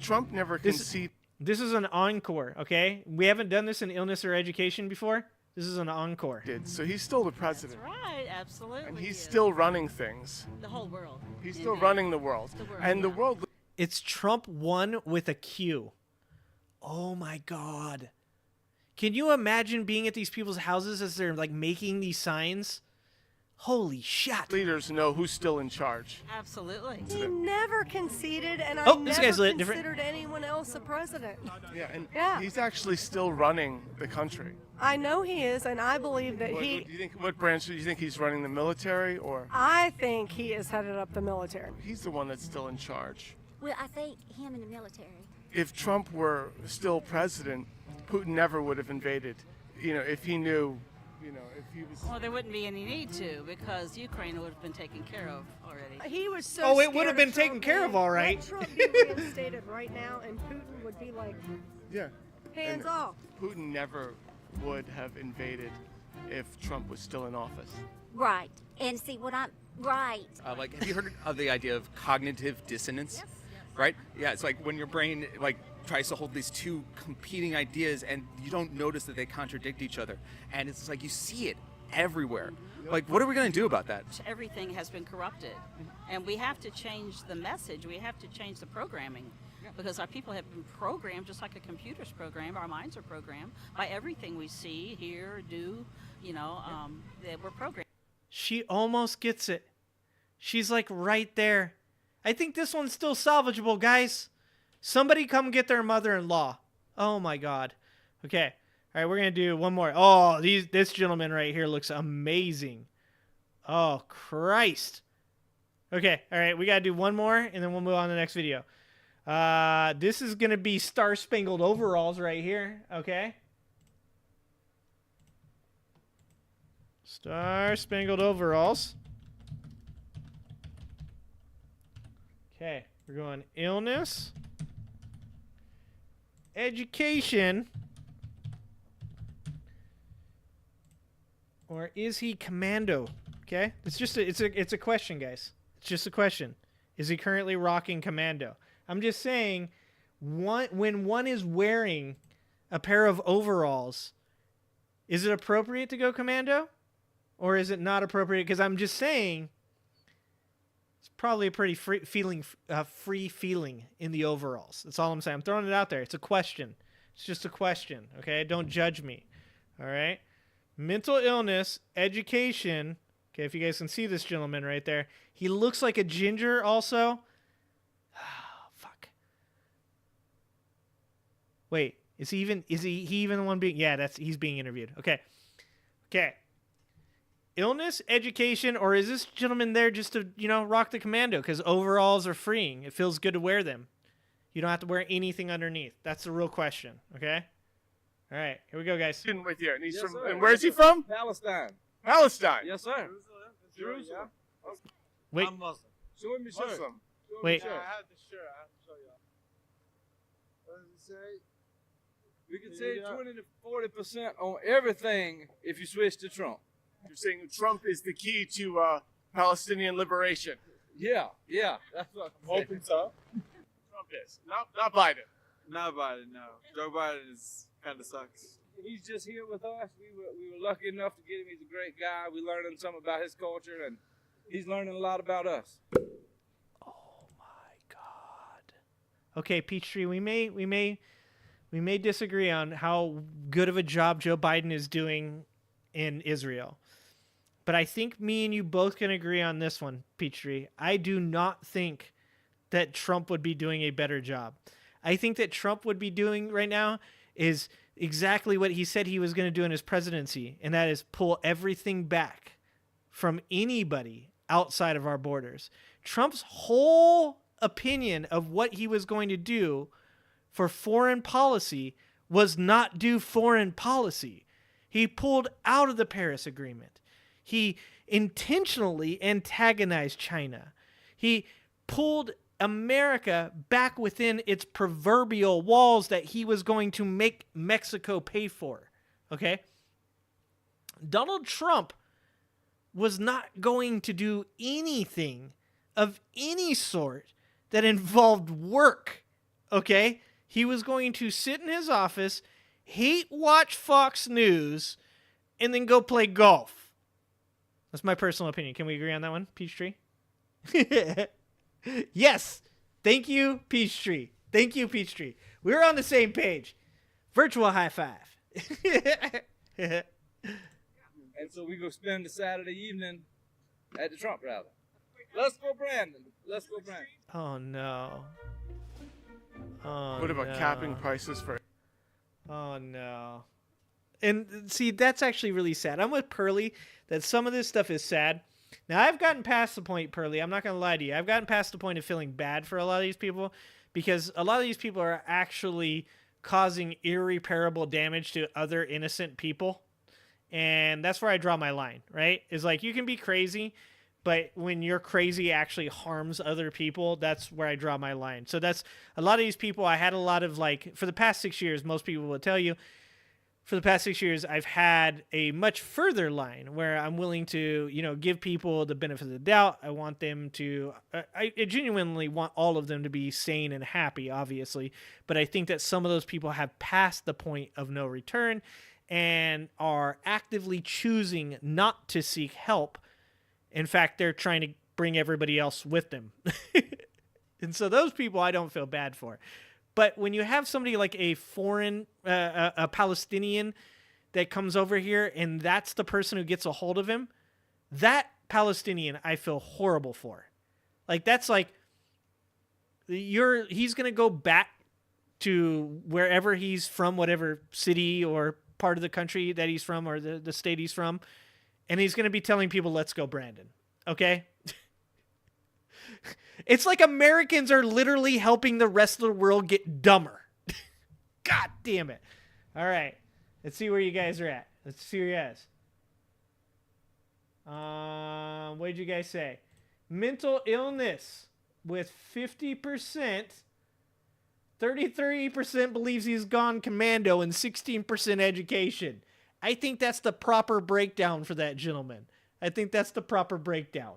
Trump never conceded. This is an encore, okay? We haven't done this in illness or education before. This is an encore. So he's still the president. That's right, absolutely. And he's still running things. The whole world. He's still running the world. And the world... It's Trump 1 with a Q. Oh my God. Can you imagine being at these people's houses as they're like making these signs? Holy shit. Leaders know who's still in charge. Absolutely. He never conceded, and I this never guy's lit. considered anyone else a president. Yeah, and he's actually still running the country. I know he is, and I believe that What branch do you think he's running, the military or? I think he is headed up the military. He's the one that's still in charge. Well, I think him in the military. If Trump were still president, Putin never would have invaded. If he knew, if he was... Well, there wouldn't be any need to, because Ukraine would have been taken care of already. He was so Oh, it would have been taken care of all right. Let Trump be reinstated right now, and Putin would be like, yeah, hands off. Putin never would have invaded if Trump was still in office. Right. And see what I'm... Right. Have you heard of the idea of cognitive dissonance? Yes. Right? Yeah, it's like when your brain tries to hold these two competing ideas and you don't notice that they contradict each other. And it's like you see it everywhere. Like, what are we going to do about that? Everything has been corrupted. And we have to change the message. We have to change the programming. Because our people have been programmed just like a computer's programmed. Our minds are programmed by everything we see, hear, do. We're programmed. She almost gets it. She's like right there. I think this one's still salvageable, guys. Somebody come get their mother-in-law. Oh my God. Okay. All right, we're going to do one more. Oh, this gentleman right here looks amazing. Oh, Christ. Okay. All right, we got to do one more and then we'll move on to the next video. This is going to be Star Spangled Overalls right here. Okay. Star Spangled Overalls. Okay, we're going illness, education, or is he commando? Okay, it's a question, guys. It's just a question. Is he currently rocking commando? I'm just saying, when one is wearing a pair of overalls, is it appropriate to go commando, or is it not appropriate? Because I'm just saying, it's probably a pretty free feeling in the overalls. That's all I'm saying. I'm throwing it out there. It's a question. It's just a question. Okay, don't judge me. All right. Mental illness, education. Okay, if you guys can see this gentleman right there, he looks like a ginger also. Oh, fuck. Wait, is he even the one being? Yeah, he's being interviewed. Okay. Illness, education, or is this gentleman there just to, rock the commando because overalls are freeing? It feels good to wear them. You don't have to wear anything underneath. That's the real question. Okay. All right, here we go, guys. With you, and he's and where's he from? Palestine. Palestine. Yes, sir. Jerusalem. Wait. I'm Muslim. Show him the shirt. Muslim. Wait. I have the shirt. I have to show y'all. What does it say? We can save 20 to 40% on everything if you switch to Trump. You're saying Trump is the key to Palestinian liberation. Yeah, that's what I'm hoping so. Trump is not Biden. Not Biden, no. Joe Biden kind of sucks. He's just here with us. We were lucky enough to get him. He's a great guy. We learned something about his culture, and he's learning a lot about us. Oh my God. Okay, Peachtree, we may disagree on how good of a job Joe Biden is doing in Israel. But I think me and you both can agree on this one, Peachtree. I do not think that Trump would be doing a better job. I think that Trump would be doing right now is exactly what he said he was going to do in his presidency, and that is pull everything back from anybody outside of our borders. Trump's whole opinion of what he was going to do for foreign policy was not do foreign policy. He pulled out of the Paris Agreement. He intentionally antagonized China. He pulled America back within its proverbial walls that he was going to make Mexico pay for. Okay? Donald Trump was not going to do anything of any sort that involved work. Okay? He was going to sit in his office, hate watch Fox News, and then go play golf. That's my personal opinion. Can we agree on that one, Peachtree? Yes. Thank you, Peachtree. Thank you, Peachtree. We're on the same page. Virtual high five. And so we go spend the Saturday evening at the Trump rally. Let's go, Brandon. Let's go, Brandon. Oh, no. Oh, What about capping prices for... Oh, no. And see, that's actually really sad. I'm with Pearly that some of this stuff is sad. Now, I've gotten past the point, Pearly, I'm not going to lie to you. I've gotten past the point of feeling bad for a lot of these people because a lot of these people are actually causing irreparable damage to other innocent people. And that's where I draw my line, right? Is like, you can be crazy, but when your crazy actually harms other people, that's where I draw my line. So that's a lot of these people. I had a lot of for the past 6 years, most people will tell you, for the past 6 years, I've had a much further line where I'm willing to, give people the benefit of the doubt. I want them to, I genuinely want all of them to be sane and happy, obviously. But I think that some of those people have passed the point of no return and are actively choosing not to seek help. In fact, they're trying to bring everybody else with them. And so those people I don't feel bad for. But when you have somebody like a foreign, a Palestinian that comes over here and that's the person who gets a hold of him, that Palestinian I feel horrible for. That's he's going to go back to wherever he's from, whatever city or part of the country that he's from or the state he's from, and he's going to be telling people, let's go, Brandon. Okay? It's like Americans are literally helping the rest of the world get dumber. God damn it. All right. Let's see where you guys are at. Let's see where you guys. What did you guys say? Mental illness with 50%. 33% believes he's gone commando and 16% education. I think that's the proper breakdown for that gentleman. I think that's the proper breakdown.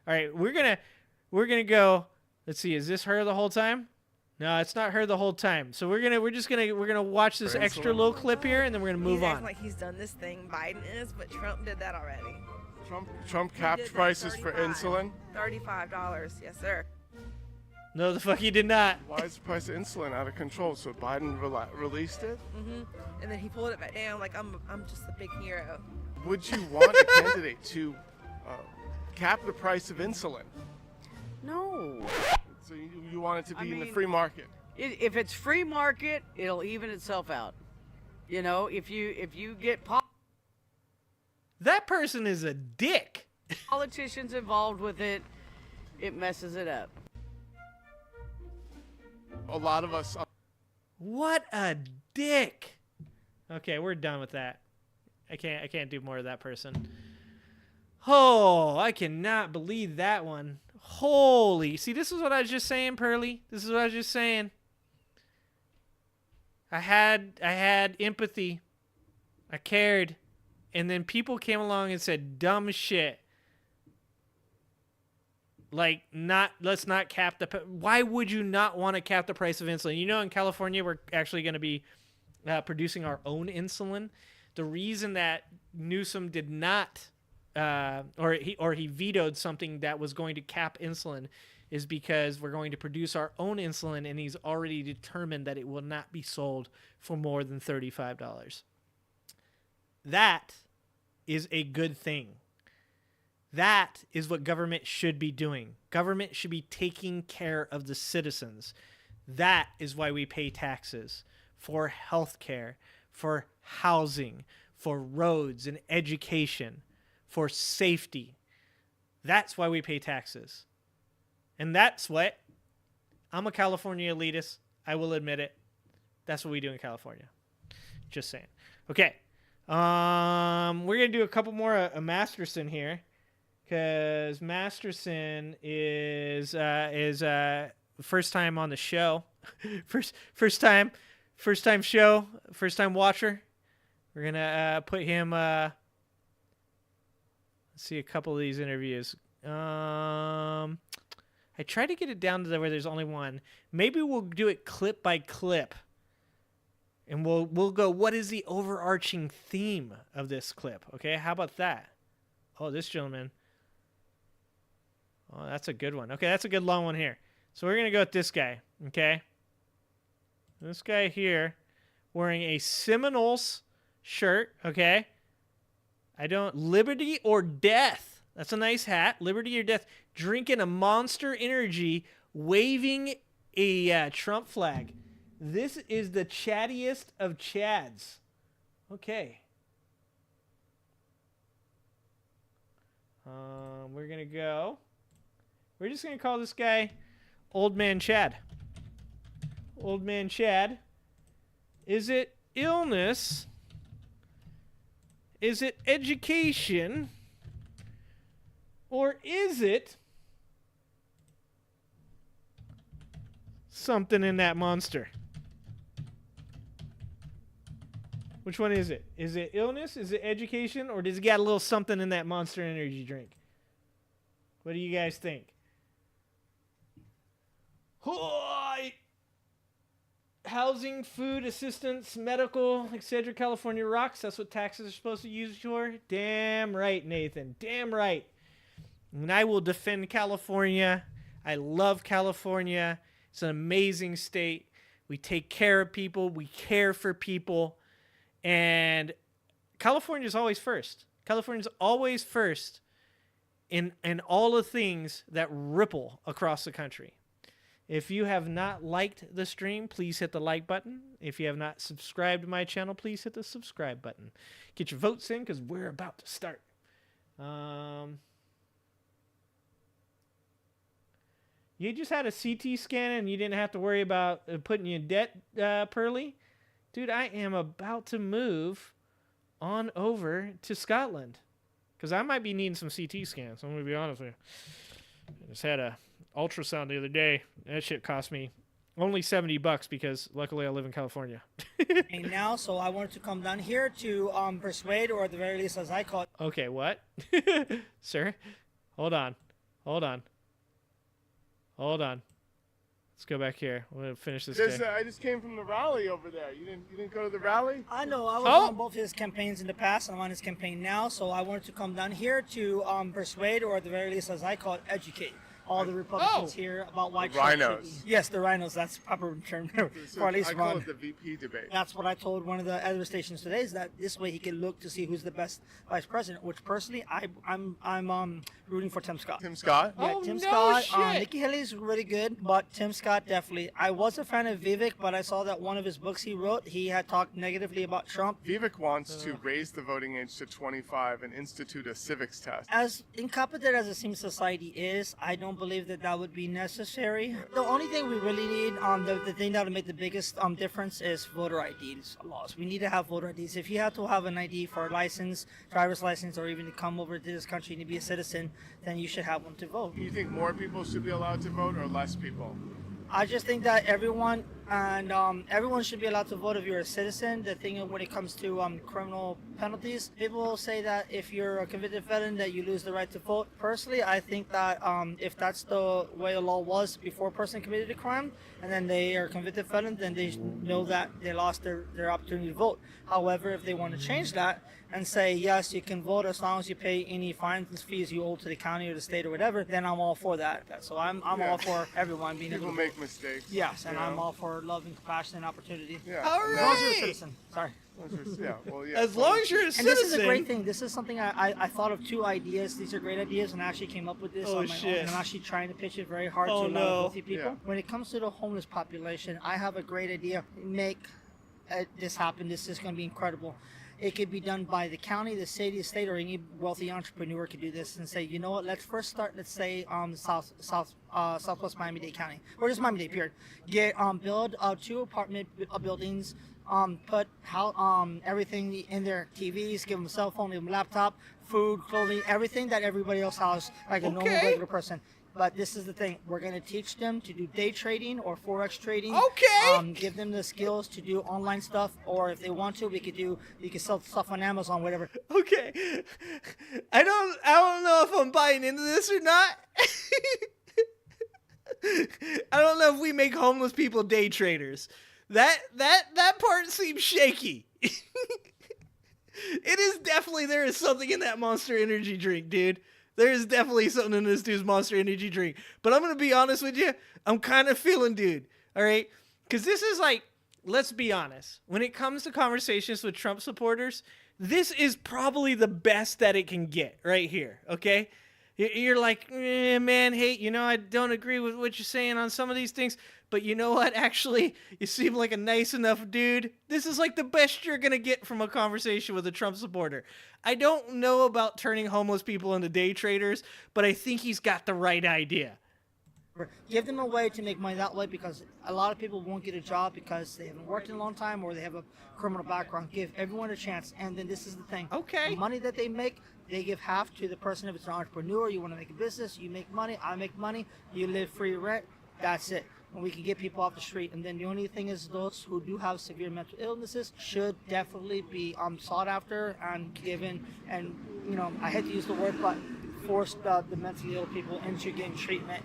All right, we're gonna go. Let's see, is this her the whole time? No, it's not her the whole time. So we're gonna watch this extra little clip here, and then we're gonna move He's acting on. like he's done this thing. Biden is, but Trump did that already. Trump He capped did that, prices for 35. insulin. $35, yes, sir. No, the fuck he did not. Why is the price of insulin out of control? So Biden released it? And then he pulled it back down like I'm just a big hero. Would you want a candidate to cap the price of insulin? No. So you want it to be in the mean, free market? If it's free market, it'll even itself out. You know, if you get That person is a dick. politicians involved with it, it messes it up. A lot of us. What a dick. Okay, we're done with that. I can't do more of that person. Oh, I cannot believe that one. Holy. See, this is what I was just saying, Pearly. This is what I was just saying. I had empathy. I cared. And then people came along and said dumb shit. Like, let's not cap the... Why would you not want to cap the price of insulin? You know, in California, we're actually going to be producing our own insulin. The reason that Newsom did not, or he vetoed something that was going to cap insulin is because we're going to produce our own insulin, and he's already determined that it will not be sold for more than $35. That is a good thing. That is what government should be doing. Government should be taking care of the citizens. That is why we pay taxes for healthcare, for housing, for roads and education, for safety. That's why we pay taxes. And that's what, I'm a California elitist. I will admit it. That's what we do in California. Just saying. Okay. We're going to do a couple more of Masterson here. Because Masterson is first time on the show, first time show, first time watcher. We're gonna put him. Let's see a couple of these interviews. I tried to get it down to where there's only one. Maybe we'll do it clip by clip, and we'll go. What is the overarching theme of this clip? Okay, how about that? Oh, this gentleman. Oh, that's a good one. Okay, that's a good long one here. So we're going to go with this guy, okay? This guy here wearing a Seminoles shirt, okay? Liberty or death. That's a nice hat. Liberty or death. Drinking a Monster Energy, waving a Trump flag. This is the chattiest of chads. Okay. We're going to go... We're just going to call this guy Old Man Chad. Old Man Chad. Is it illness? Is it education? Or is it something in that monster? Which one is it? Is it illness? Is it education? Or does he got a little something in that Monster Energy drink? What do you guys think? Housing, food, assistance, medical, etc. California rocks. That's what taxes are supposed to use for. Damn right, Nathan. Damn right. And I will defend California. I love California. It's an amazing state. We take care of people. We care for people. And California is always first. California is always first in all the things that ripple across the country. If you have not liked the stream, please hit the like button. If you have not subscribed to my channel, please hit the subscribe button. Get your votes in because we're about to start. You just had a CT scan and you didn't have to worry about putting you in debt, Pearly? Dude, I am about to move on over to Scotland because I might be needing some CT scans. I'm going to be honest with you. I just had a ultrasound the other day. That shit cost me Only $70 because luckily I live in California. And now, so I wanted to come down here to persuade, or at the very least, as I call it. Okay, what? Sir? Hold on. Let's go back here. I'm going to finish this guy. I just came from the rally over there. You didn't go to the rally? I know. I was on both his campaigns in the past, and I'm on his campaign now. So I wanted to come down here to persuade, or at the very least, as I call it, educate all the Republicans here about why Trump should Rhinos. be. Yes, the rhinos. That's the proper term. Or at least I call Ron. it the VP debate. That's what I told one of the other stations today, is that this way he can look to see who's the best vice president, which personally I'm rooting for Tim Scott. Tim Scott? Yeah, Oh, Tim no Scott. shit. Nikki Haley's really good, but Tim Scott definitely. I was a fan of Vivek, but I saw that one of his books he wrote, he had talked negatively about Trump. Vivek wants to raise the voting age to 25 and institute a civics test. As incompetent as it seems society is, I don't believe that that would be necessary. The only thing we really need, the thing that would make the biggest difference is voter IDs laws. We need to have voter IDs. If you have to have an ID for a license, driver's license, or even to come over to this country and to be a citizen, then you should have one to vote. You think more people should be allowed to vote or less people? I just think that everyone should be allowed to vote if you're a citizen. The thing when it comes to criminal penalties, people say that if you're a convicted felon that you lose the right to vote. Personally, I think that if that's the way the law was before a person committed a crime and then they are a convicted felon, then they know that they lost their opportunity to vote. However, if they want to change that and say, yes, you can vote as long as you pay any fines and fees you owe to the county or the state or whatever, then I'm all for that. So I'm all for everyone being able People to make vote. mistakes. Yes, and you I'm know? all for love and compassion and opportunity. Yeah. All As long as you're a right. citizen. Sorry. Yeah, well, yeah. As long as you're a And citizen. this is a great thing. This is something I thought of 2 ideas. These are great ideas, and I actually came up with this Oh, on my own. shit. And I'm actually trying to pitch it very hard Oh, to a lot no. of wealthy people. Yeah. When it comes to the homeless population, I have a great idea. Make this happen. This is going to be incredible. It could be done by the county, the city, the state, or any wealthy entrepreneur could do this and say, you know what? Let's first start. Let's say Southwest Miami-Dade County, or just Miami-Dade. Period. Build 2 apartment buildings. Put everything in their TVs. Give them a cell phone, give them a laptop, food, clothing, everything that everybody else has, like a normal regular person. But this is the thing. We're going to teach them to do day trading or Forex trading. Okay. Give them the skills to do online stuff, or if they want to, we could sell stuff on Amazon, whatever. Okay. I don't know if I'm buying into this or not. I don't know if we make homeless people day traders. That part seems shaky. It is definitely, there is something in that Monster Energy drink, dude. There is definitely something in this dude's Monster Energy drink. But I'm going to be honest with you. I'm kind of feeling dude. All right? Because this is like, let's be honest. When it comes to conversations with Trump supporters, this is probably the best that it can get right here. Okay? You're like, man, hey, I don't agree with what you're saying on some of these things. But you know what? Actually, you seem like a nice enough dude. This is like the best you're going to get from a conversation with a Trump supporter. I don't know about turning homeless people into day traders, but I think he's got the right idea. Give them a way to make money that way, because a lot of people won't get a job because they haven't worked in a long time or they have a criminal background. Give everyone a chance. And then this is the thing. Okay. The money that they make, they give half to the person. If it's an entrepreneur, you want to make a business, you make money, I make money, you live free rent. That's it. And we can get people off the street. And then the only thing is those who do have severe mental illnesses should definitely be sought after and given, and I hate to use the word, but force the mentally ill people into getting treatment.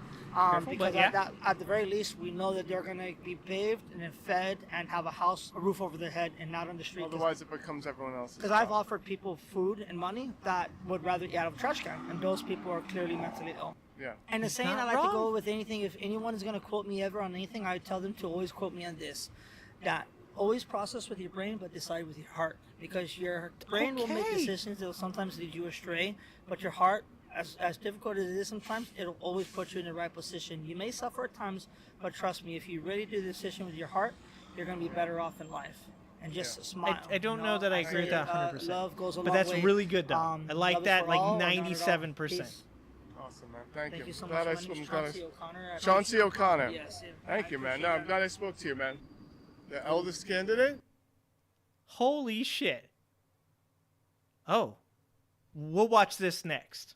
Because at the very least, we know that they're going to be bathed and then fed and have a roof over their head, and not on the street. Otherwise, it becomes everyone else's. Because I've offered people food and money that would rather eat out of a trash can, and those people are clearly mentally ill. Yeah. And the He's saying not I like to wrong. go with anything, if anyone is going to quote me ever on anything, I tell them to always quote me on this: that always process with your brain, but decide with your heart. Because your brain will make Okay. decisions that will sometimes lead you astray, but your heart, as difficult as it is sometimes, it'll always put you in the right position. You may suffer at times, but trust me, if you really do the decision with your heart, you're going to be better off in life. And just smile. I don't know that I agree with that 100%. Love goes a But long that's way. really good, though. I like love is that, for like all or not at all. 97%. Peace. Awesome, man. Thank Thank you. you so Glad much. I My spoke. name's glad I- Chauncey O'Connor. Chauncey O'Connor. Yes, yeah. Thank you, man. No, appreciate I'm glad I spoke to you, man. The eldest candidate? Holy shit. Oh. We'll watch this next.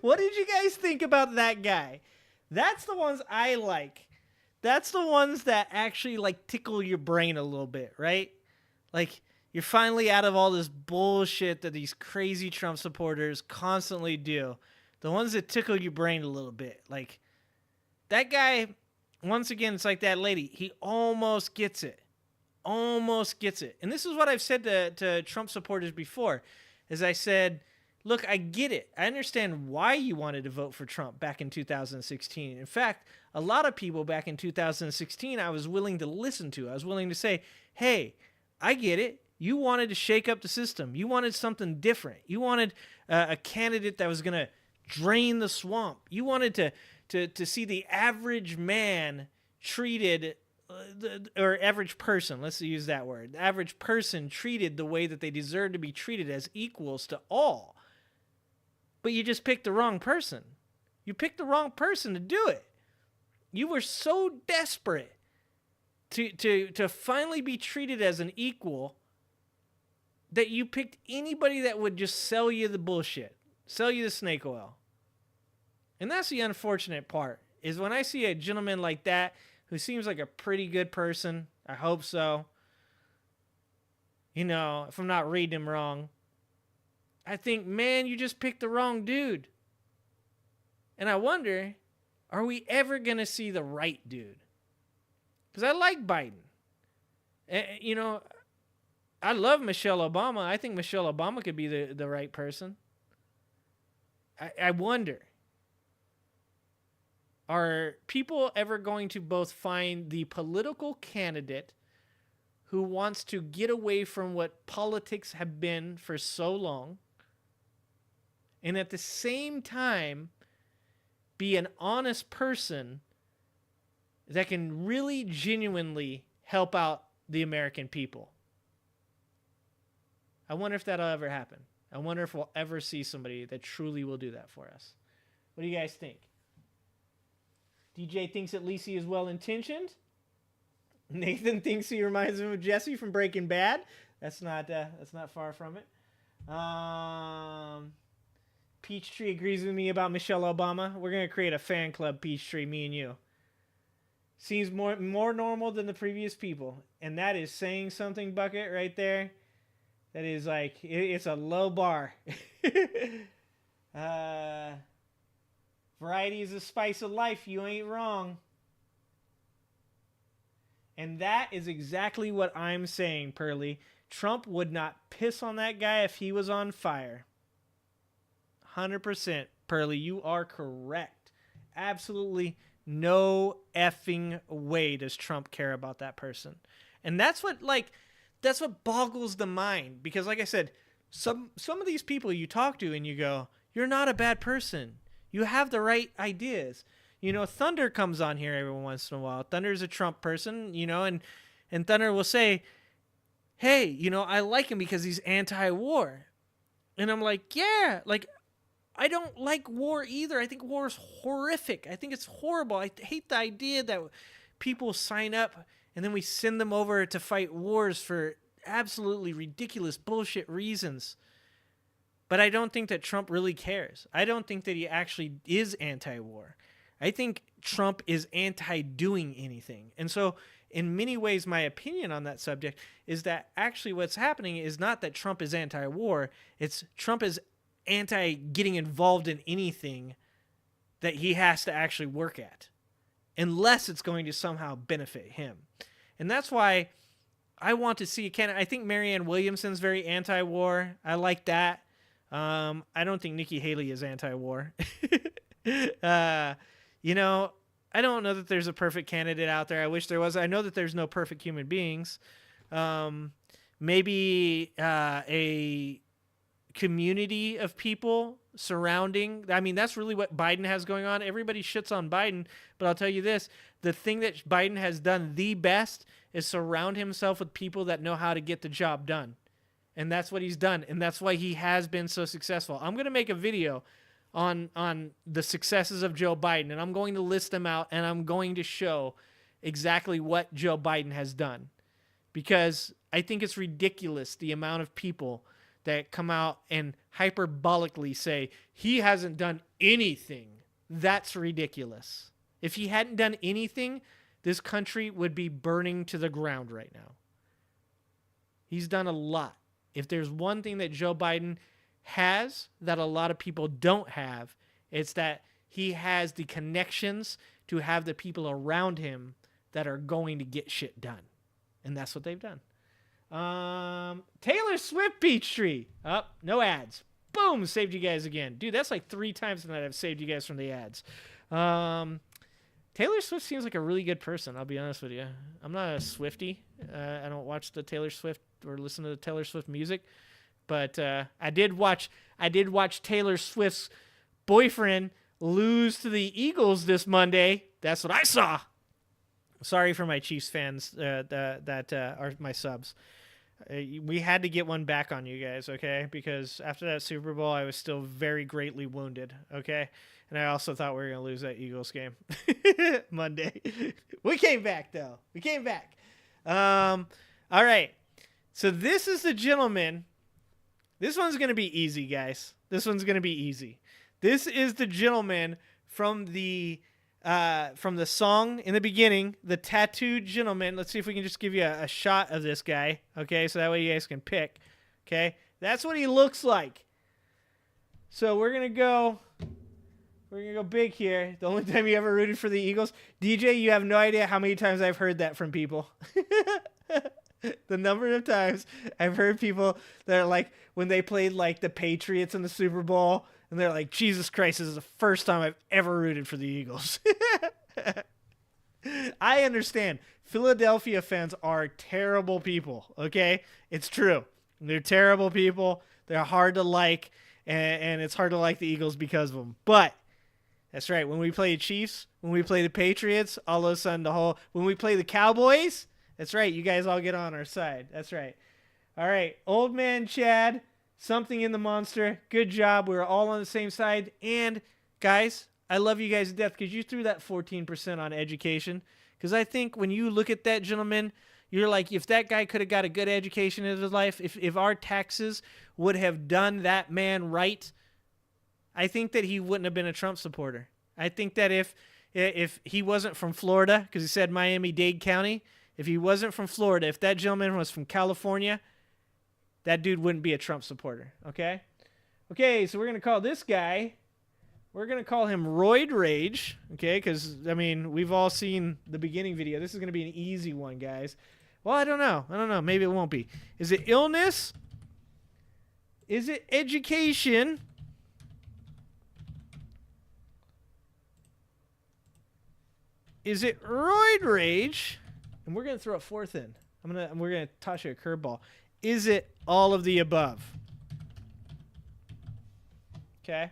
What did you guys think about that guy? That's the ones I like. That's the ones that actually like tickle your brain a little bit, right? Like you're finally out of all this bullshit that these crazy Trump supporters constantly do. The ones that tickle your brain a little bit. Like that guy, once again, it's like that lady. He almost gets it. Almost gets it. And this is what I've said to Trump supporters before, is I said, look, I get it. I understand why you wanted to vote for Trump back in 2016. In fact, a lot of people back in 2016, I was willing to listen to. I was willing to say, hey, I get it. You wanted to shake up the system. You wanted something different. You wanted a candidate that was going to drain the swamp. You wanted to see the average man treated, or average person, let's use that word, the average person treated the way that they deserve to be treated, as equals to all. But you just picked the wrong person. You picked the wrong person to do it. You were so desperate to finally be treated as an equal that you picked anybody that would just sell you the bullshit, sell you the snake oil. And that's the unfortunate part, is when I see a gentleman like that who seems like a pretty good person, I hope so, you know, if I'm not reading him wrong, I think, man, you just picked the wrong dude. And I wonder, are we ever going to see the right dude? Because I like Biden. You know, I love Michelle Obama. I think Michelle Obama could be the right person. I wonder, are people ever going to both find the political candidate who wants to get away from what politics have been for so long, and at the same time be an honest person that can really genuinely help out the American people? I wonder if that'll ever happen. I wonder if we'll ever see somebody that truly will do that for us. What do you guys think? DJ thinks at least he is well-intentioned. Nathan thinks he reminds him of Jesse from Breaking Bad. That's not far from it. Peachtree agrees with me about Michelle Obama. We're going to create a fan club, Peachtree, me and you. Seems more normal than the previous people. And that is saying something, Bucket, right there. That is like, it's a low bar. Variety is the spice of life. You ain't wrong. And that is exactly what I'm saying, Pearly. Trump would not piss on that guy if he was on fire. 100%, Pearly, you are correct. Absolutely no effing way does Trump care about that person. And that's what boggles the mind. Because like I said, some of these people you talk to and you go, you're not a bad person. You have the right ideas. You know, Thunder comes on here every once in a while. Thunder's a Trump person, you know, and Thunder will say, hey, you know, I like him because he's anti-war. And I'm like, yeah, like, I don't like war either. I think war is horrific. I think it's horrible. I hate the idea that people sign up and then we send them over to fight wars for absolutely ridiculous bullshit reasons. But I don't think that Trump really cares. I don't think that he actually is anti-war. I think Trump is anti-doing anything. And so in many ways, my opinion on that subject is that actually what's happening is not that Trump is anti-war. It's Trump is anti-getting involved in anything that he has to actually work at, unless it's going to somehow benefit him. And that's why I want to see a candidate. I think Marianne Williamson's very anti-war. I like that. I don't think Nikki Haley is anti-war. You know, I don't know that there's a perfect candidate out there. I wish there was. I know that there's no perfect human beings. Maybe a community of people surrounding. I mean, that's really what Biden has going on. Everybody shits on Biden, but I'll tell you this. The thing that Biden has done the best is surround himself with people that know how to get the job done. And that's what he's done. And that's why he has been so successful. I'm going to make a video on the successes of Joe Biden, and I'm going to list them out, and I'm going to show exactly what Joe Biden has done. Because I think it's ridiculous the amount of people that come out and hyperbolically say, he hasn't done anything. That's ridiculous. If he hadn't done anything, this country would be burning to the ground right now. He's done a lot. If there's one thing that Joe Biden has that a lot of people don't have, it's that he has the connections to have the people around him that are going to get shit done. And that's what they've done. Taylor Swift Peachtree. Oh, no ads. Boom, saved you guys again. Dude, that's like 3 times tonight I've saved you guys from the ads. Taylor Swift seems like a really good person, I'll be honest with you. I'm not a Swiftie. I don't watch the Taylor Swift or listen to the Taylor Swift music. But I did watch Taylor Swift's boyfriend lose to the Eagles this Monday. That's what I saw. Sorry for my Chiefs fans that are my subs. We had to get one back on you guys, okay? Because after that Super Bowl, I was still very greatly wounded, okay? And I also thought we were going to lose that Eagles game Monday. We came back, though. We came back. All right. So this is the gentleman. This one's going to be easy, guys. This one's going to be easy. This is the gentleman from the song in the beginning, the tattooed gentleman. Let's see if we can just give you a shot of this guy, okay? So that way you guys can pick, okay? That's what he looks like. So we're gonna go big here. The only time you ever rooted for the Eagles, DJ, you have no idea how many times I've heard that from people. The number of times I've heard people that are like, when they played like the Patriots in the Super Bowl, and they're like, Jesus Christ, this is the first time I've ever rooted for the Eagles. I understand. Philadelphia fans are terrible people, okay? It's true. They're terrible people. They're hard to like, and it's hard to like the Eagles because of them. But that's right. When we play the Chiefs, when we play the Patriots, all of a sudden when we play the Cowboys, that's right. You guys all get on our side. That's right. All right. Old man Chad, something in the monster. Good job. We're all on the same side. And guys, I love you guys to death because you threw that 14% on education. Because I think when you look at that gentleman, you're like, if that guy could have got a good education in his life, if our taxes would have done that man right, I think that he wouldn't have been a Trump supporter. I think that if he wasn't from Florida, because he said Miami-Dade County, if he wasn't from Florida, if that gentleman was from California, that dude wouldn't be a Trump supporter, okay? Okay, so we're going to call this guy, we're going to call him Roid Rage, okay? Because, I mean, we've all seen the beginning video. This is going to be an easy one, guys. Well, I don't know. Maybe it won't be. Is it illness? Is it education? Is it Roid Rage? And we're going to throw a fourth in. We're going to toss you a curveball. Is it all of the above? Okay.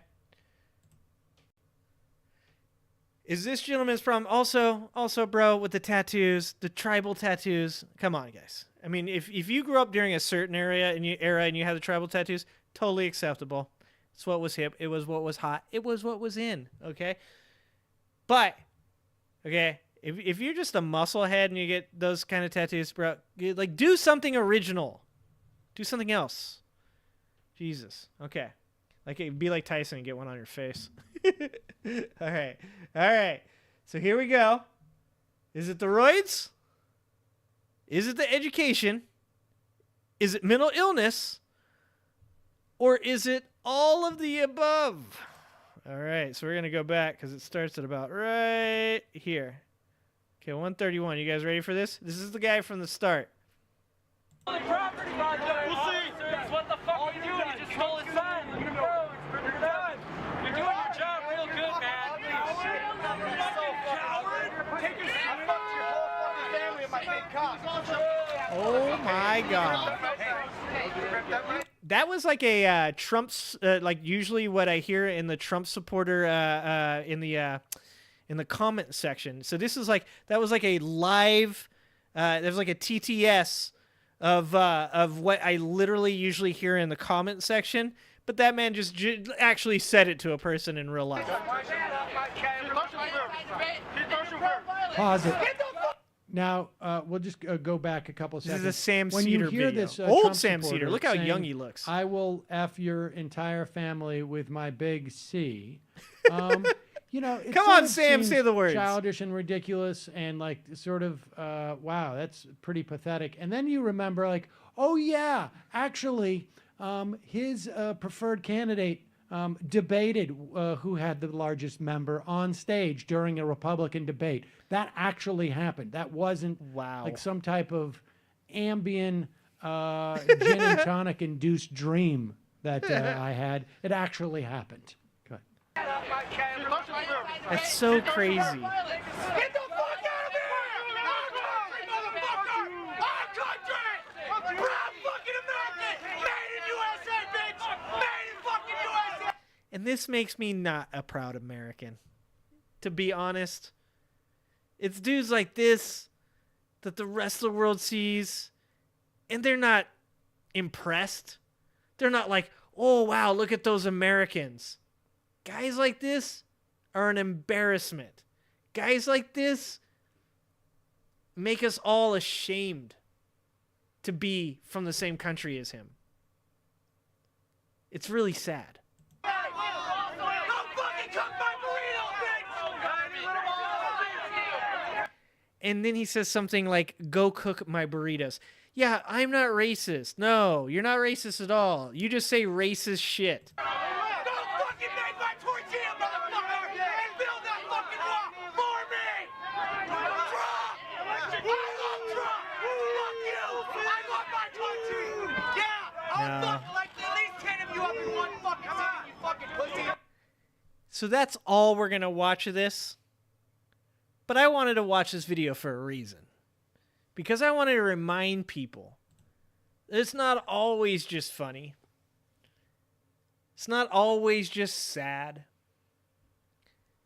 Is this gentleman's problem also, bro, with the tattoos, the tribal tattoos? Come on, guys. I mean, if you grew up during a certain era and you had the tribal tattoos, totally acceptable. It's what was hip. It was what was hot. It was what was in. Okay. But, okay, if you're just a musclehead and you get those kind of tattoos, bro, like, do something original. Do something else. Jesus. Okay. Like, be like Tyson and get one on your face. All right. So here we go. Is it the roids? Is it the education? Is it mental illness? Or is it all of the above? All right. So we're going to go back because it starts at about right here. Okay, 131. You guys ready for this? This is the guy from the start. We'll see. What the fuck are you doing? You just stole his sign. You're done. You're doing your job real good, man. Oh my God. That was like a Trump's, like usually what I hear in the Trump supporter in the comment section. So this is like, that was like a live, there was like a TTS of what I literally usually hear in the comment section, but that man just actually said it to a person in real life. Pause it. Now, we'll just go back a couple of This seconds. is a Sam when Cedar you hear video. This, Old Trump Sam supporter Cedar. Look how saying, young he looks. I will F your entire family with my big C. you know, it Come sort on, of Sam, seems say the words. childish and ridiculous and like sort of, wow, that's pretty pathetic. And then you remember like, oh yeah, actually, his preferred candidate debated who had the largest member on stage during a Republican debate. That actually happened. That wasn't like some type of Ambien gin and tonic induced dream that I had. It actually happened. Go ahead. That's so crazy. Get the fuck out of here! Motherfucker! Our country! Proud fucking American! Made in USA, bitch! Made in fucking USA! And this makes me not a proud American. To be honest, it's dudes like this that the rest of the world sees, and they're not impressed. They're not like, oh, wow, look at those Americans. Guys like this are an embarrassment. Guys like this make us all ashamed to be from the same country as him. It's really sad. And then he says something like, go cook my burritos. Yeah, I'm not racist. No, you're not racist at all. You just say racist shit. Go fucking make my tortilla, motherfucker! And build that fucking wall for me! Trump! I love Trump! Fuck you! I love my country! Yeah! I'll No. fuck like at least 10 of you up in one fucking city, you fucking pussy! So that's all we're going to watch of this. But I wanted to watch this video for a reason. Because I wanted to remind people that it's not always just funny. It's not always just sad.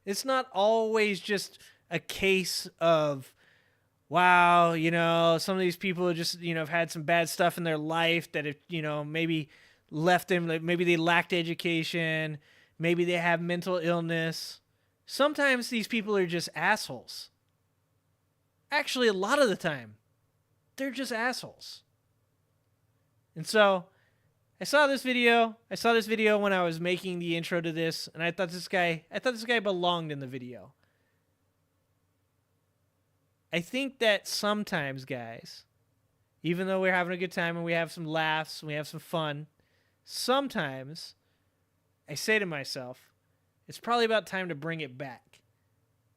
It's not always just a case of, wow, you know, some of these people just, you know, have had some bad stuff in their life that have, you know, maybe left them, like maybe they lacked education, maybe they have mental illness. Sometimes these people are just assholes. Actually, a lot of the time, they're just assholes. And so, I saw this video when I was making the intro to this, and I thought this guy belonged in the video. I think that sometimes, guys, even though we're having a good time and we have some laughs and we have some fun, sometimes I say to myself, it's probably about time to bring it back.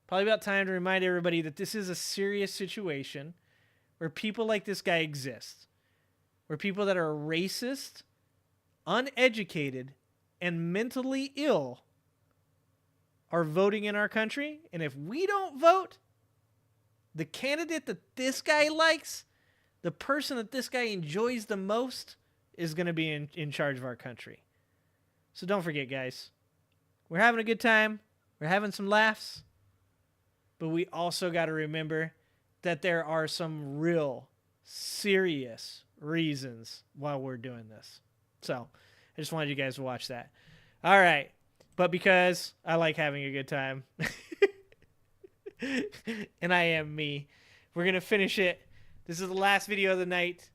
Probably about time to remind everybody that this is a serious situation where people like this guy exist. Where people that are racist, uneducated, and mentally ill are voting in our country. And if we don't vote, the candidate that this guy likes, the person that this guy enjoys the most, is going to be in charge of our country. So don't forget, guys. We're having a good time. We're having some laughs. But we also got to remember that there are some real serious reasons why we're doing this. So I just wanted you guys to watch that. All right. But because I like having a good time, and I am me, we're going to finish it. This is the last video of the night.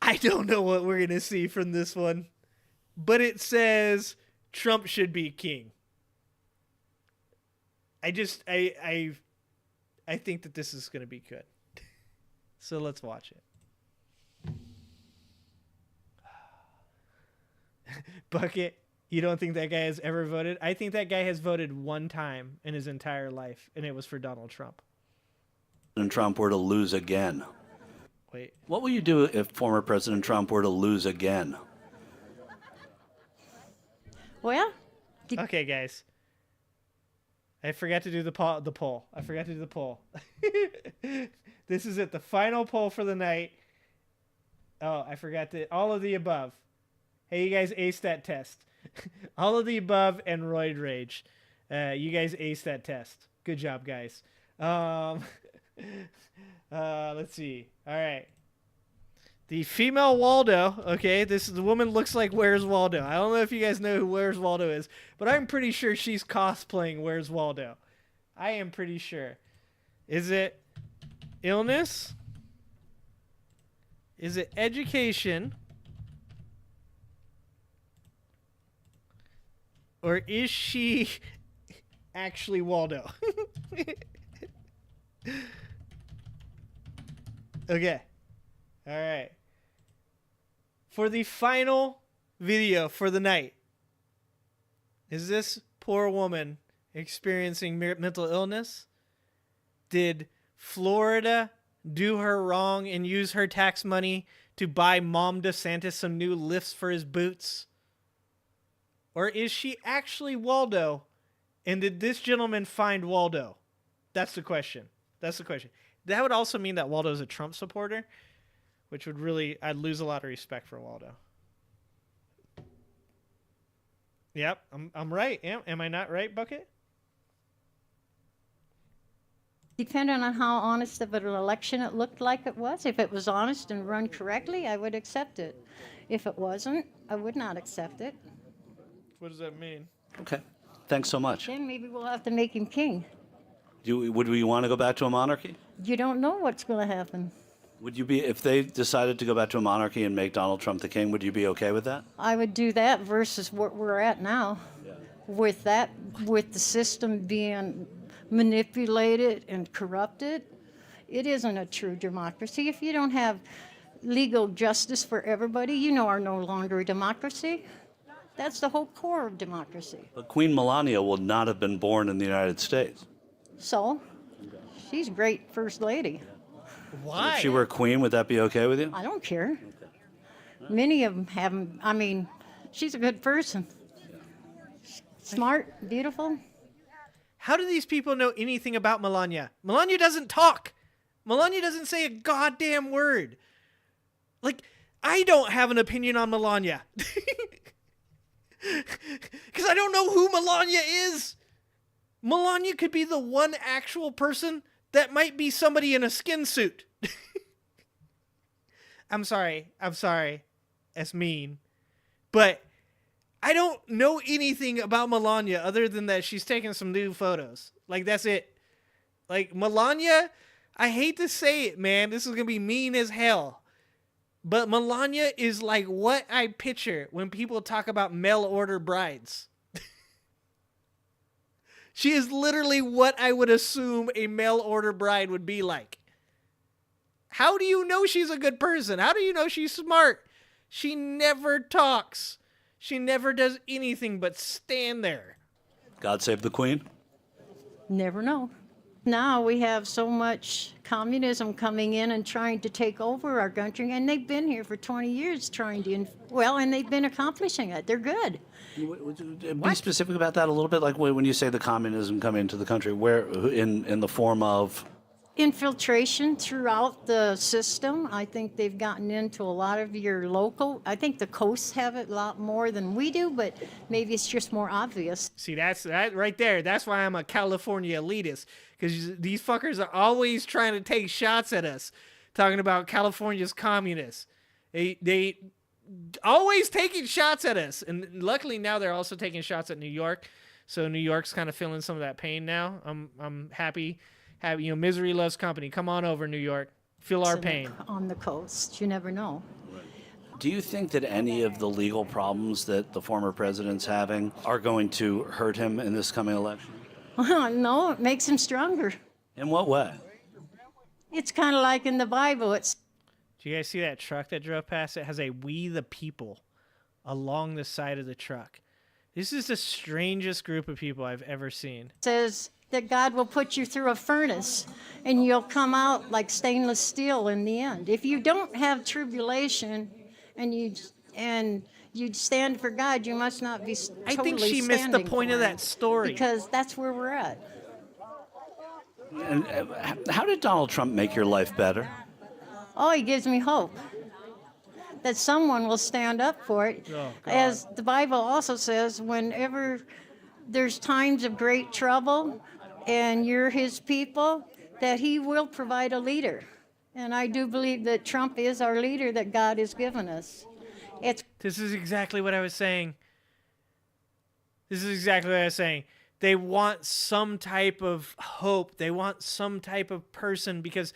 I don't know what we're going to see from this one, but it says Trump should be king. I think that this is going to be good. So let's watch it. Bucket, you don't think that guy has ever voted? I think that guy has voted one time in his entire life, and it was for Donald Trump. President Trump were to lose again. Wait. What will you do if former President Trump were to lose again? Well, okay, guys. I forgot to do the poll. I forgot to do the poll. This is it. The final poll for the night. Oh, I forgot to... All of the above. Hey, you guys aced that test. All of the above and roid rage. You guys aced that test. Good job, guys. Let's see. All right. The female Waldo, okay, the woman looks like Where's Waldo. I don't know if you guys know who Where's Waldo is, but I'm pretty sure she's cosplaying Where's Waldo. I am pretty sure. Is it illness? Is it education? Or is she actually Waldo. Okay. All right. For the final video for the night, is this poor woman experiencing mental illness? Did Florida do her wrong and use her tax money to buy Mom DeSantis some new lifts for his boots? Or is she actually Waldo? And did this gentleman find Waldo? That's the question. That's the question. That would also mean that Waldo's a Trump supporter, which would really, I'd lose a lot of respect for Waldo. Yep, I'm right. Am I not right, Bucket? Depending on how honest of an election it looked like it was. If it was honest and run correctly, I would accept it. If it wasn't, I would not accept it. What does that mean? Okay. Thanks so much. Then maybe we'll have to make him king. Would we want to go back to a monarchy? You don't know what's going to happen. Would you be, if they decided to go back to a monarchy and make Donald Trump the king, would you be okay with that? I would do that versus what we're at now. With that, with the system being manipulated and corrupted, it isn't a true democracy. If you don't have legal justice for everybody, you know, are no longer a democracy. That's the whole core of democracy. But Queen Melania will not have been born in the United States. So, she's a great first lady. Why? If she were queen, would that be okay with you? I don't care. Many of them haven't. I mean, she's a good person. Smart, beautiful. How do these people know anything about Melania? Melania doesn't talk. Melania doesn't say a goddamn word. Like, I don't have an opinion on Melania. Because I don't know who Melania is. Melania could be the one actual person that might be somebody in a skin suit. I'm sorry. That's mean. But I don't know anything about Melania other than that she's taking some new photos. Like, that's it. Like, Melania, I hate to say it, man. This is going to be mean as hell. But Melania is like what I picture when people talk about mail order brides. She is literally what I would assume a mail order bride would be like. How do you know she's a good person? How do you know she's smart? She never talks. She never does anything but stand there. God save the queen. Never know. Now we have so much communism coming in and trying to take over our country, and they've been here for 20 years trying to, and they've been accomplishing it. They're good. Be specific about that a little bit, like when you say the communism coming into the country, where in the form of? Infiltration throughout the system. I think they've gotten into a lot of your local. I think the coasts have it a lot more than we do, but maybe it's just more obvious. See, that right there. That's why I'm a California elitist, because these fuckers are always trying to take shots at us, talking about California's communists. They always taking shots at us, and luckily now they're also taking shots at New York. So New York's kind of feeling some of that pain now. I'm happy. Misery loves company. Come on over, New York. Feel our pain. On the coast, you never know. Do you think that any of the legal problems that the former president's having are going to hurt him in this coming election? No, it makes him stronger. In what way? It's kind of like in the Bible. It's. Do you guys see that truck that drove past? It has a "We the People" along the side of the truck. This is the strangest group of people I've ever seen. Says that God will put you through a furnace and you'll come out like stainless steel in the end. If you don't have tribulation and you stand for God, you must not be totally I think she missed the point of that story. Because that's where we're at. And how did Donald Trump make your life better? Oh, he gives me hope that someone will stand up for it. Oh, As the Bible also says, whenever there's times of great trouble and you're his people, that he will provide a leader. And I do believe that Trump is our leader that God has given us. This is exactly what I was saying. They want some type of hope. They want some type of person, because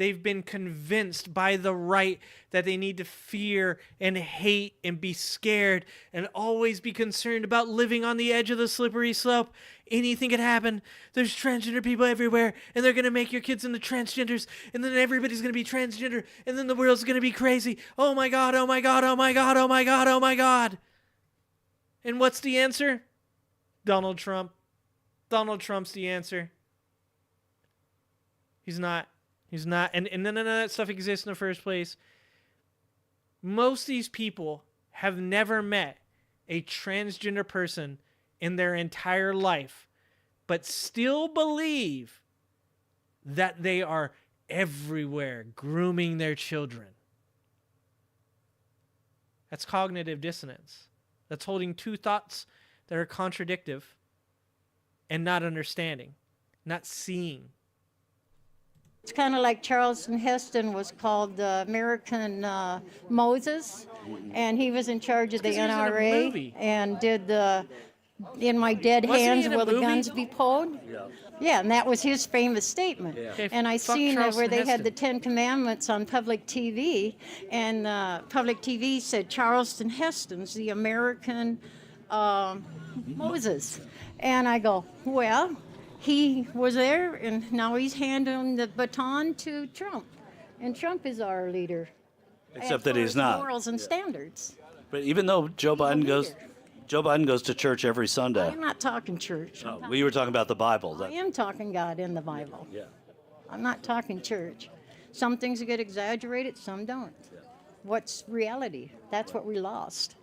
They've been convinced by the right that they need to fear and hate and be scared and always be concerned about living on the edge of the slippery slope. Anything could happen. There's transgender people everywhere, and they're going to make your kids into transgenders, and then everybody's going to be transgender, and then the world's going to be crazy. Oh my God, oh my God, oh my God, oh my God, oh my God. And what's the answer? Donald Trump. Donald Trump's the answer. He's not. He's not. And none of that stuff exists in the first place. Most of these people have never met a transgender person in their entire life, but still believe that they are everywhere grooming their children. That's cognitive dissonance. That's holding two thoughts that are contradictive and not understanding, not seeing. It's kind of like Charleston Heston was called the American Moses, and he was in charge of the NRA and did the "In My Dead Wasn't he Hands in a Will the movie? Guns Be Pulled?" Yeah, and that was his famous statement. Okay, And I fuck seen where Charleston they had Heston. the Ten Commandments on public TV, and public TV said Charleston Heston's the American Moses. And I go, well, he was there, and now he's handing the baton to Trump. And Trump is our leader. Except as that far he's as not. Morals and standards. But even though Joe Biden goes to church every Sunday. I'm not talking church. Oh, we were talking about the Bible. I am talking God in the Bible. Yeah. I'm not talking church. Some things get exaggerated, some don't. What's reality? That's what we lost.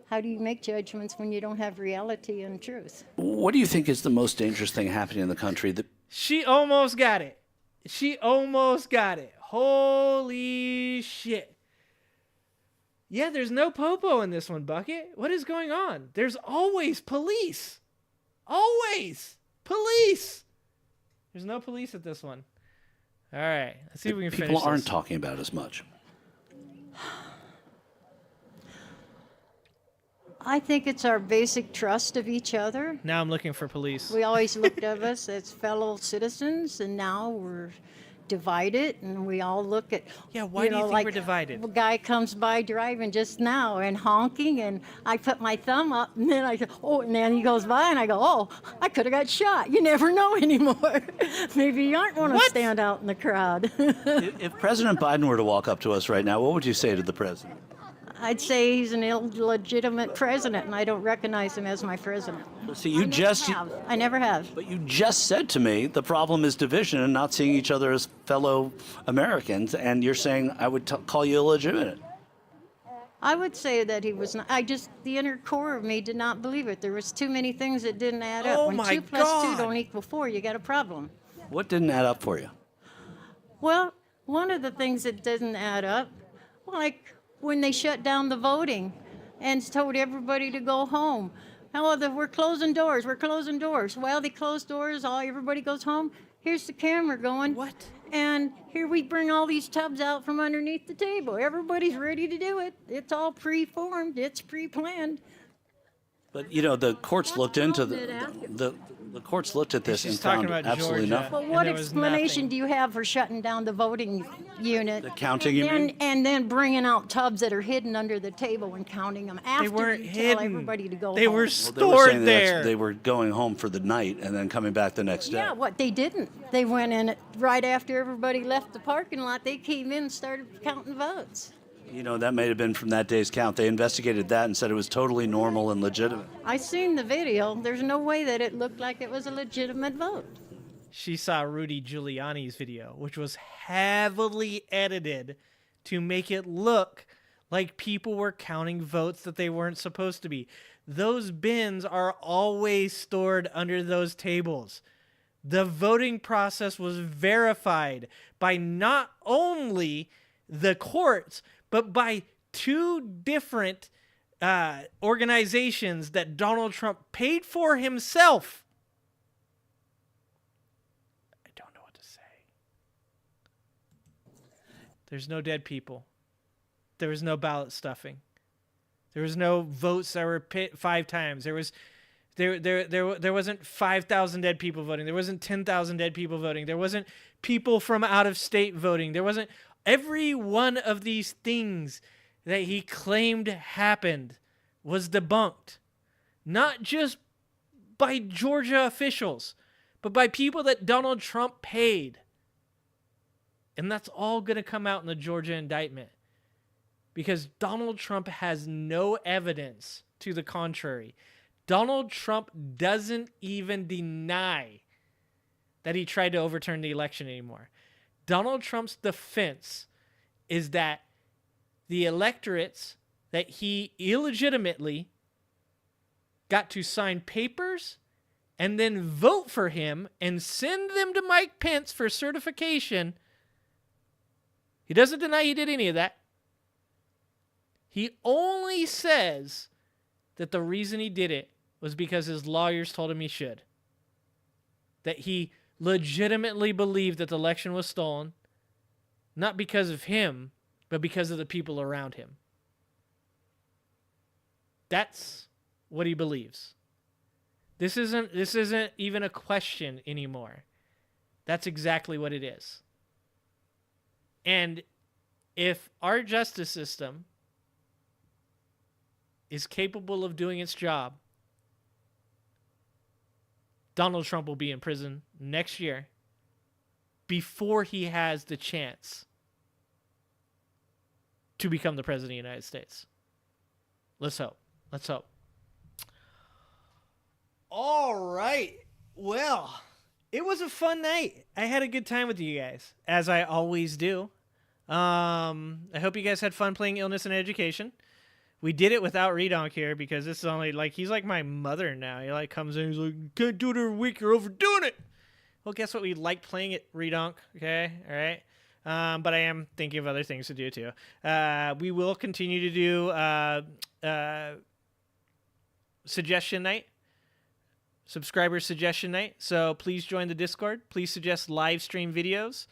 How do you make judgments when you don't have reality and truth? What do you think is the most dangerous thing happening in the country? She almost got it. She almost got it. Holy shit. Yeah, there's no popo in this one, Bucket. What is going on? There's always police. Always police. There's no police at this one. All right, let's see if we can finish People aren't this. talking about it as much. I think it's our basic trust of each other. Now I'm looking for police. We always looked at us as fellow citizens, and now we're divided, and we all look at. Yeah, why do you think like we're divided? A guy comes by driving just now and honking, and I put my thumb up, and then I go, oh, and then he goes by, and I go, oh, I could have got shot. You never know anymore. Maybe you aren't want to stand out in the crowd. If President Biden were to walk up to us right now, what would you say to the president? I'd say he's an illegitimate president, and I don't recognize him as my president. See, you I never have. But you just said to me the problem is division and not seeing each other as fellow Americans, and you're saying I would call you illegitimate. I would say that he was not. The inner core of me did not believe it. There was too many things that didn't add up. Oh When my 2 plus 2 God. don't equal 4, you got a problem. What didn't add up for you? Well, one of the things that didn't add up, like when they shut down the voting and told everybody to go home. We're closing doors, we're closing doors. Well, they close doors, everybody goes home. Here's the camera going. What? And here we bring all these tubs out from underneath the table. Everybody's ready to do it. It's all pre-formed, it's pre-planned. But the courts looked into the courts looked at this and She's talking found about absolutely Georgia. nothing. Well, what explanation do you have for shutting down the voting unit? The counting, you mean? And then bringing out tubs that are hidden under the table and counting them after weren't you hidden. tell everybody to go They home. were Well, they were saying that they were going home for the night and then coming back the next day. Yeah, what they didn't. They went in right after everybody left the parking lot. They came in and started counting votes. That may have been from that day's count. They investigated that and said it was totally normal and legitimate. I seen the video. There's no way that it looked like it was a legitimate vote. She saw Rudy Giuliani's video, which was heavily edited to make it look like people were counting votes that they weren't supposed to be. Those bins are always stored under those tables. The voting process was verified by not only the courts, but by 2 different organizations that Donald Trump paid for himself. I don't know what to say. There's no dead people. There was no ballot stuffing. There was no votes that were 5 times. There was There wasn't 5,000 dead people voting. There wasn't 10,000 dead people voting. There wasn't people from out of state voting. There wasn't every one of these things that he claimed happened was debunked. Not just by Georgia officials, but by people that Donald Trump paid. And that's all going to come out in the Georgia indictment. Because Donald Trump has no evidence to the contrary. Donald Trump doesn't even deny that he tried to overturn the election anymore. Donald Trump's defense is that the electorates that he illegitimately got to sign papers and then vote for him and send them to Mike Pence for certification. He doesn't deny he did any of that. He only says that the reason he did it was because his lawyers told him he should. That he legitimately believed that the election was stolen, not because of him, but because of the people around him. That's what he believes. This isn't even a question anymore. That's exactly what it is. And if our justice system is capable of doing its job, Donald Trump will be in prison next year before he has the chance to become the president of the United States. Let's hope. Let's hope. All right. Well, it was a fun night. I had a good time with you guys, as I always do. I hope you guys had fun playing Illness and Education. We did it without Redonk here because this is only like, he's like my mother now. He like comes in, he's like, can't do it every week, you're overdoing it. Well, guess what? We like playing it, Redonk. Okay, all right. But I am thinking of other things to do too. We will continue to do suggestion night, subscriber suggestion night. So please join the Discord. Please suggest live stream videos.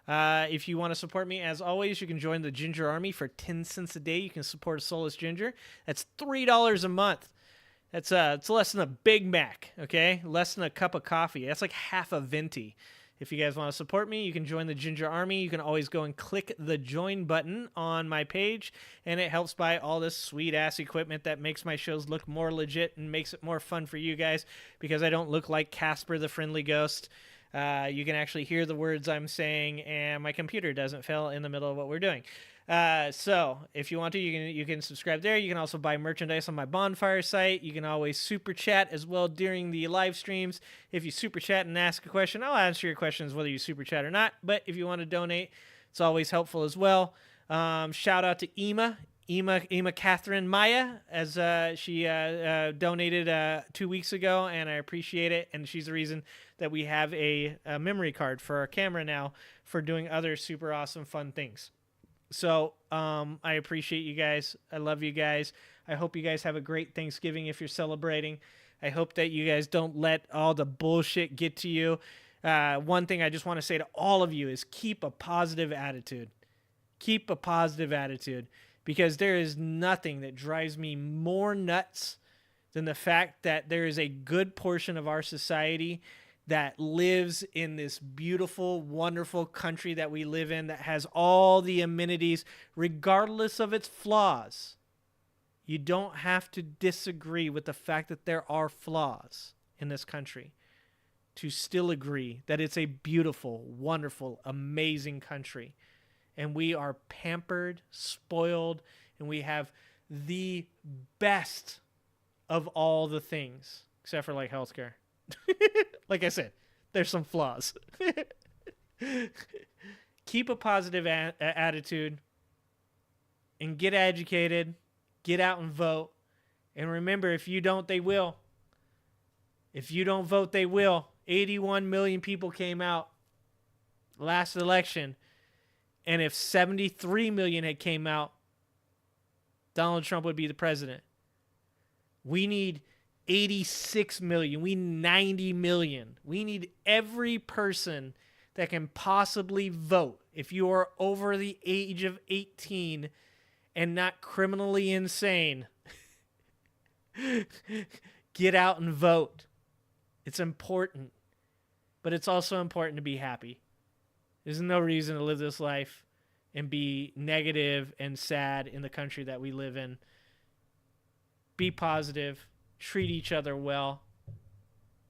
If you want to support me, as always, you can join the Ginger Army for 10 cents a day. You can support a Soulless Ginger. That's $3 a month. That's it's less than a Big Mac, okay? Less than a cup of coffee. That's like half a venti. If you guys want to support me, you can join the Ginger Army. You can always go and click the join button on my page, and it helps buy all this sweet-ass equipment that makes my shows look more legit and makes it more fun for you guys because I don't look like Casper the Friendly Ghost. You can actually hear the words I'm saying, and my computer doesn't fail in the middle of what we're doing. So if you want to, you can subscribe there. You can also buy merchandise on my Bonfire site. You can always super chat as well during the live streams. If you super chat and ask a question, I'll answer your questions whether you super chat or not. But if you want to donate, it's always helpful as well. Shout out to Ema Catherine Maya, as she donated 2 weeks ago, and I appreciate it. And she's the reason that we have a memory card for our camera now for doing other super awesome fun things. So I appreciate you guys. I love you guys. I hope you guys have a great Thanksgiving if you're celebrating. I hope that you guys don't let all the bullshit get to you. One thing I just want to say to all of you is keep a positive attitude. Keep a positive attitude, because there is nothing that drives me more nuts than the fact that there is a good portion of our society that lives in this beautiful, wonderful country that we live in that has all the amenities, regardless of its flaws. You don't have to disagree with the fact that there are flaws in this country to still agree that it's a beautiful, wonderful, amazing country. And we are pampered, spoiled, and we have the best of all the things, except for like healthcare. Like I said, there's some flaws. Keep a positive attitude and get educated. Get out and vote. And remember, if you don't, they will. If you don't vote, they will. 81 million people came out last election. And if 73 million had came out, Donald Trump would be the president. We need 86 million. We need 90 million. We need every person that can possibly vote. If you are over the age of 18 and not criminally insane, Get out and vote. It's important. But it's also important to be happy. There's no reason to live this life and be negative and sad in the country that we live in. Be positive. Treat each other well.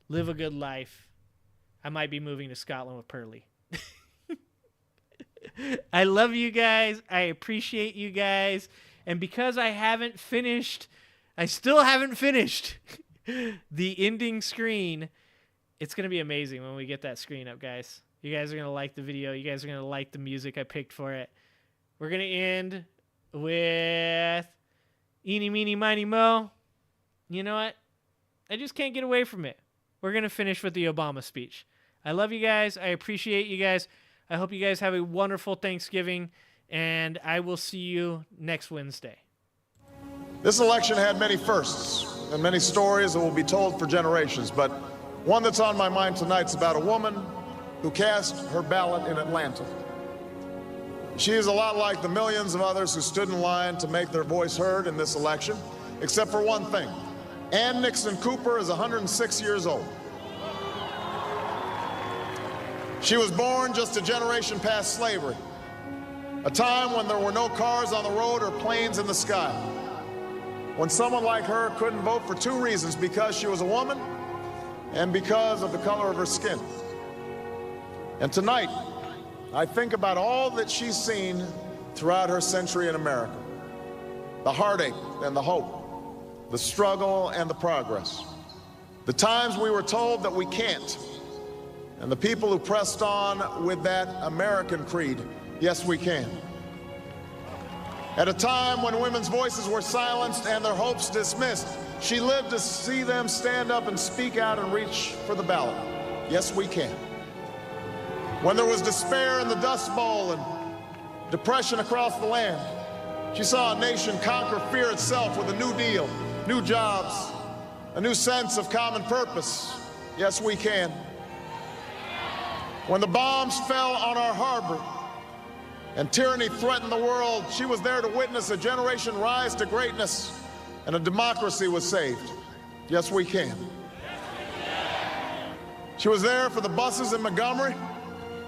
Live a good life. I might be moving to Scotland with Pearlie. I love you guys. I appreciate you guys. And because I still haven't finished the ending screen, it's going to be amazing when we get that screen up, guys. You guys are going to like the video. You guys are going to like the music I picked for it. We're going to end with Eeny, Meeny, Miny, Mo. You know what? I just can't get away from it. We're going to finish with the Obama speech. I love you guys. I appreciate you guys. I hope you guys have a wonderful Thanksgiving, and I will see you next Wednesday. This election had many firsts and many stories that will be told for generations, but one that's on my mind tonight is about a woman who cast her ballot in Atlanta. She is a lot like the millions of others who stood in line to make their voice heard in this election, except for one thing. Ann Nixon Cooper is 106 years old. She was born just a generation past slavery, a time when there were no cars on the road or planes in the sky, when someone like her couldn't vote for two reasons: because she was a woman and because of the color of her skin. And tonight, I think about all that she's seen throughout her century in America: the heartache and the hope, the struggle and the progress, the times we were told that we can't, and the people who pressed on with that American creed: yes, we can. At a time when women's voices were silenced and their hopes dismissed, she lived to see them stand up and speak out and reach for the ballot: yes, we can. When there was despair in the Dust Bowl and depression across the land, she saw a nation conquer fear itself with a new deal, new jobs, a new sense of common purpose: yes, we can. When the bombs fell on our harbor and tyranny threatened the world, she was there to witness a generation rise to greatness and a democracy was saved: yes, we can. She was there for the buses in Montgomery,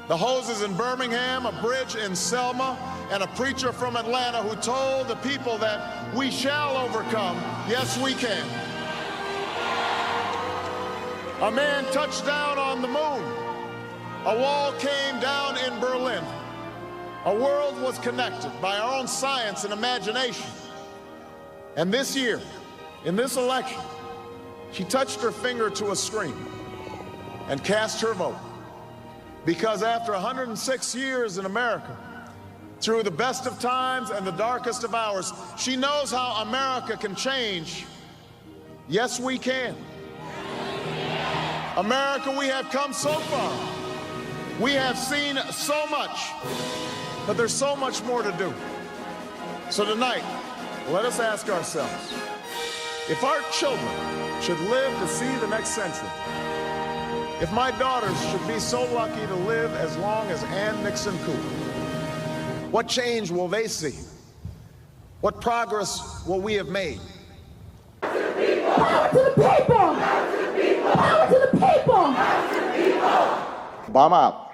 the hoses in Birmingham, a bridge in Selma, and a preacher from Atlanta who told the people that we shall overcome: yes, we can. A man touched down on the moon. A wall came down in Berlin. A world was connected by our own science and imagination. And this year, in this election, she touched her finger to a screen and cast her vote. Because after 106 years in America, through the best of times and the darkest of hours, she knows how America can change. Yes, we can. America, we have come so far. We have seen so much, but there's so much more to do. So tonight, let us ask ourselves, if our children should live to see the next century, if my daughters should be so lucky to live as long as Ann Nixon Cooper, what change will they see? What progress will we have made? Power to the people! Power to the people! Power to the people! Obama out.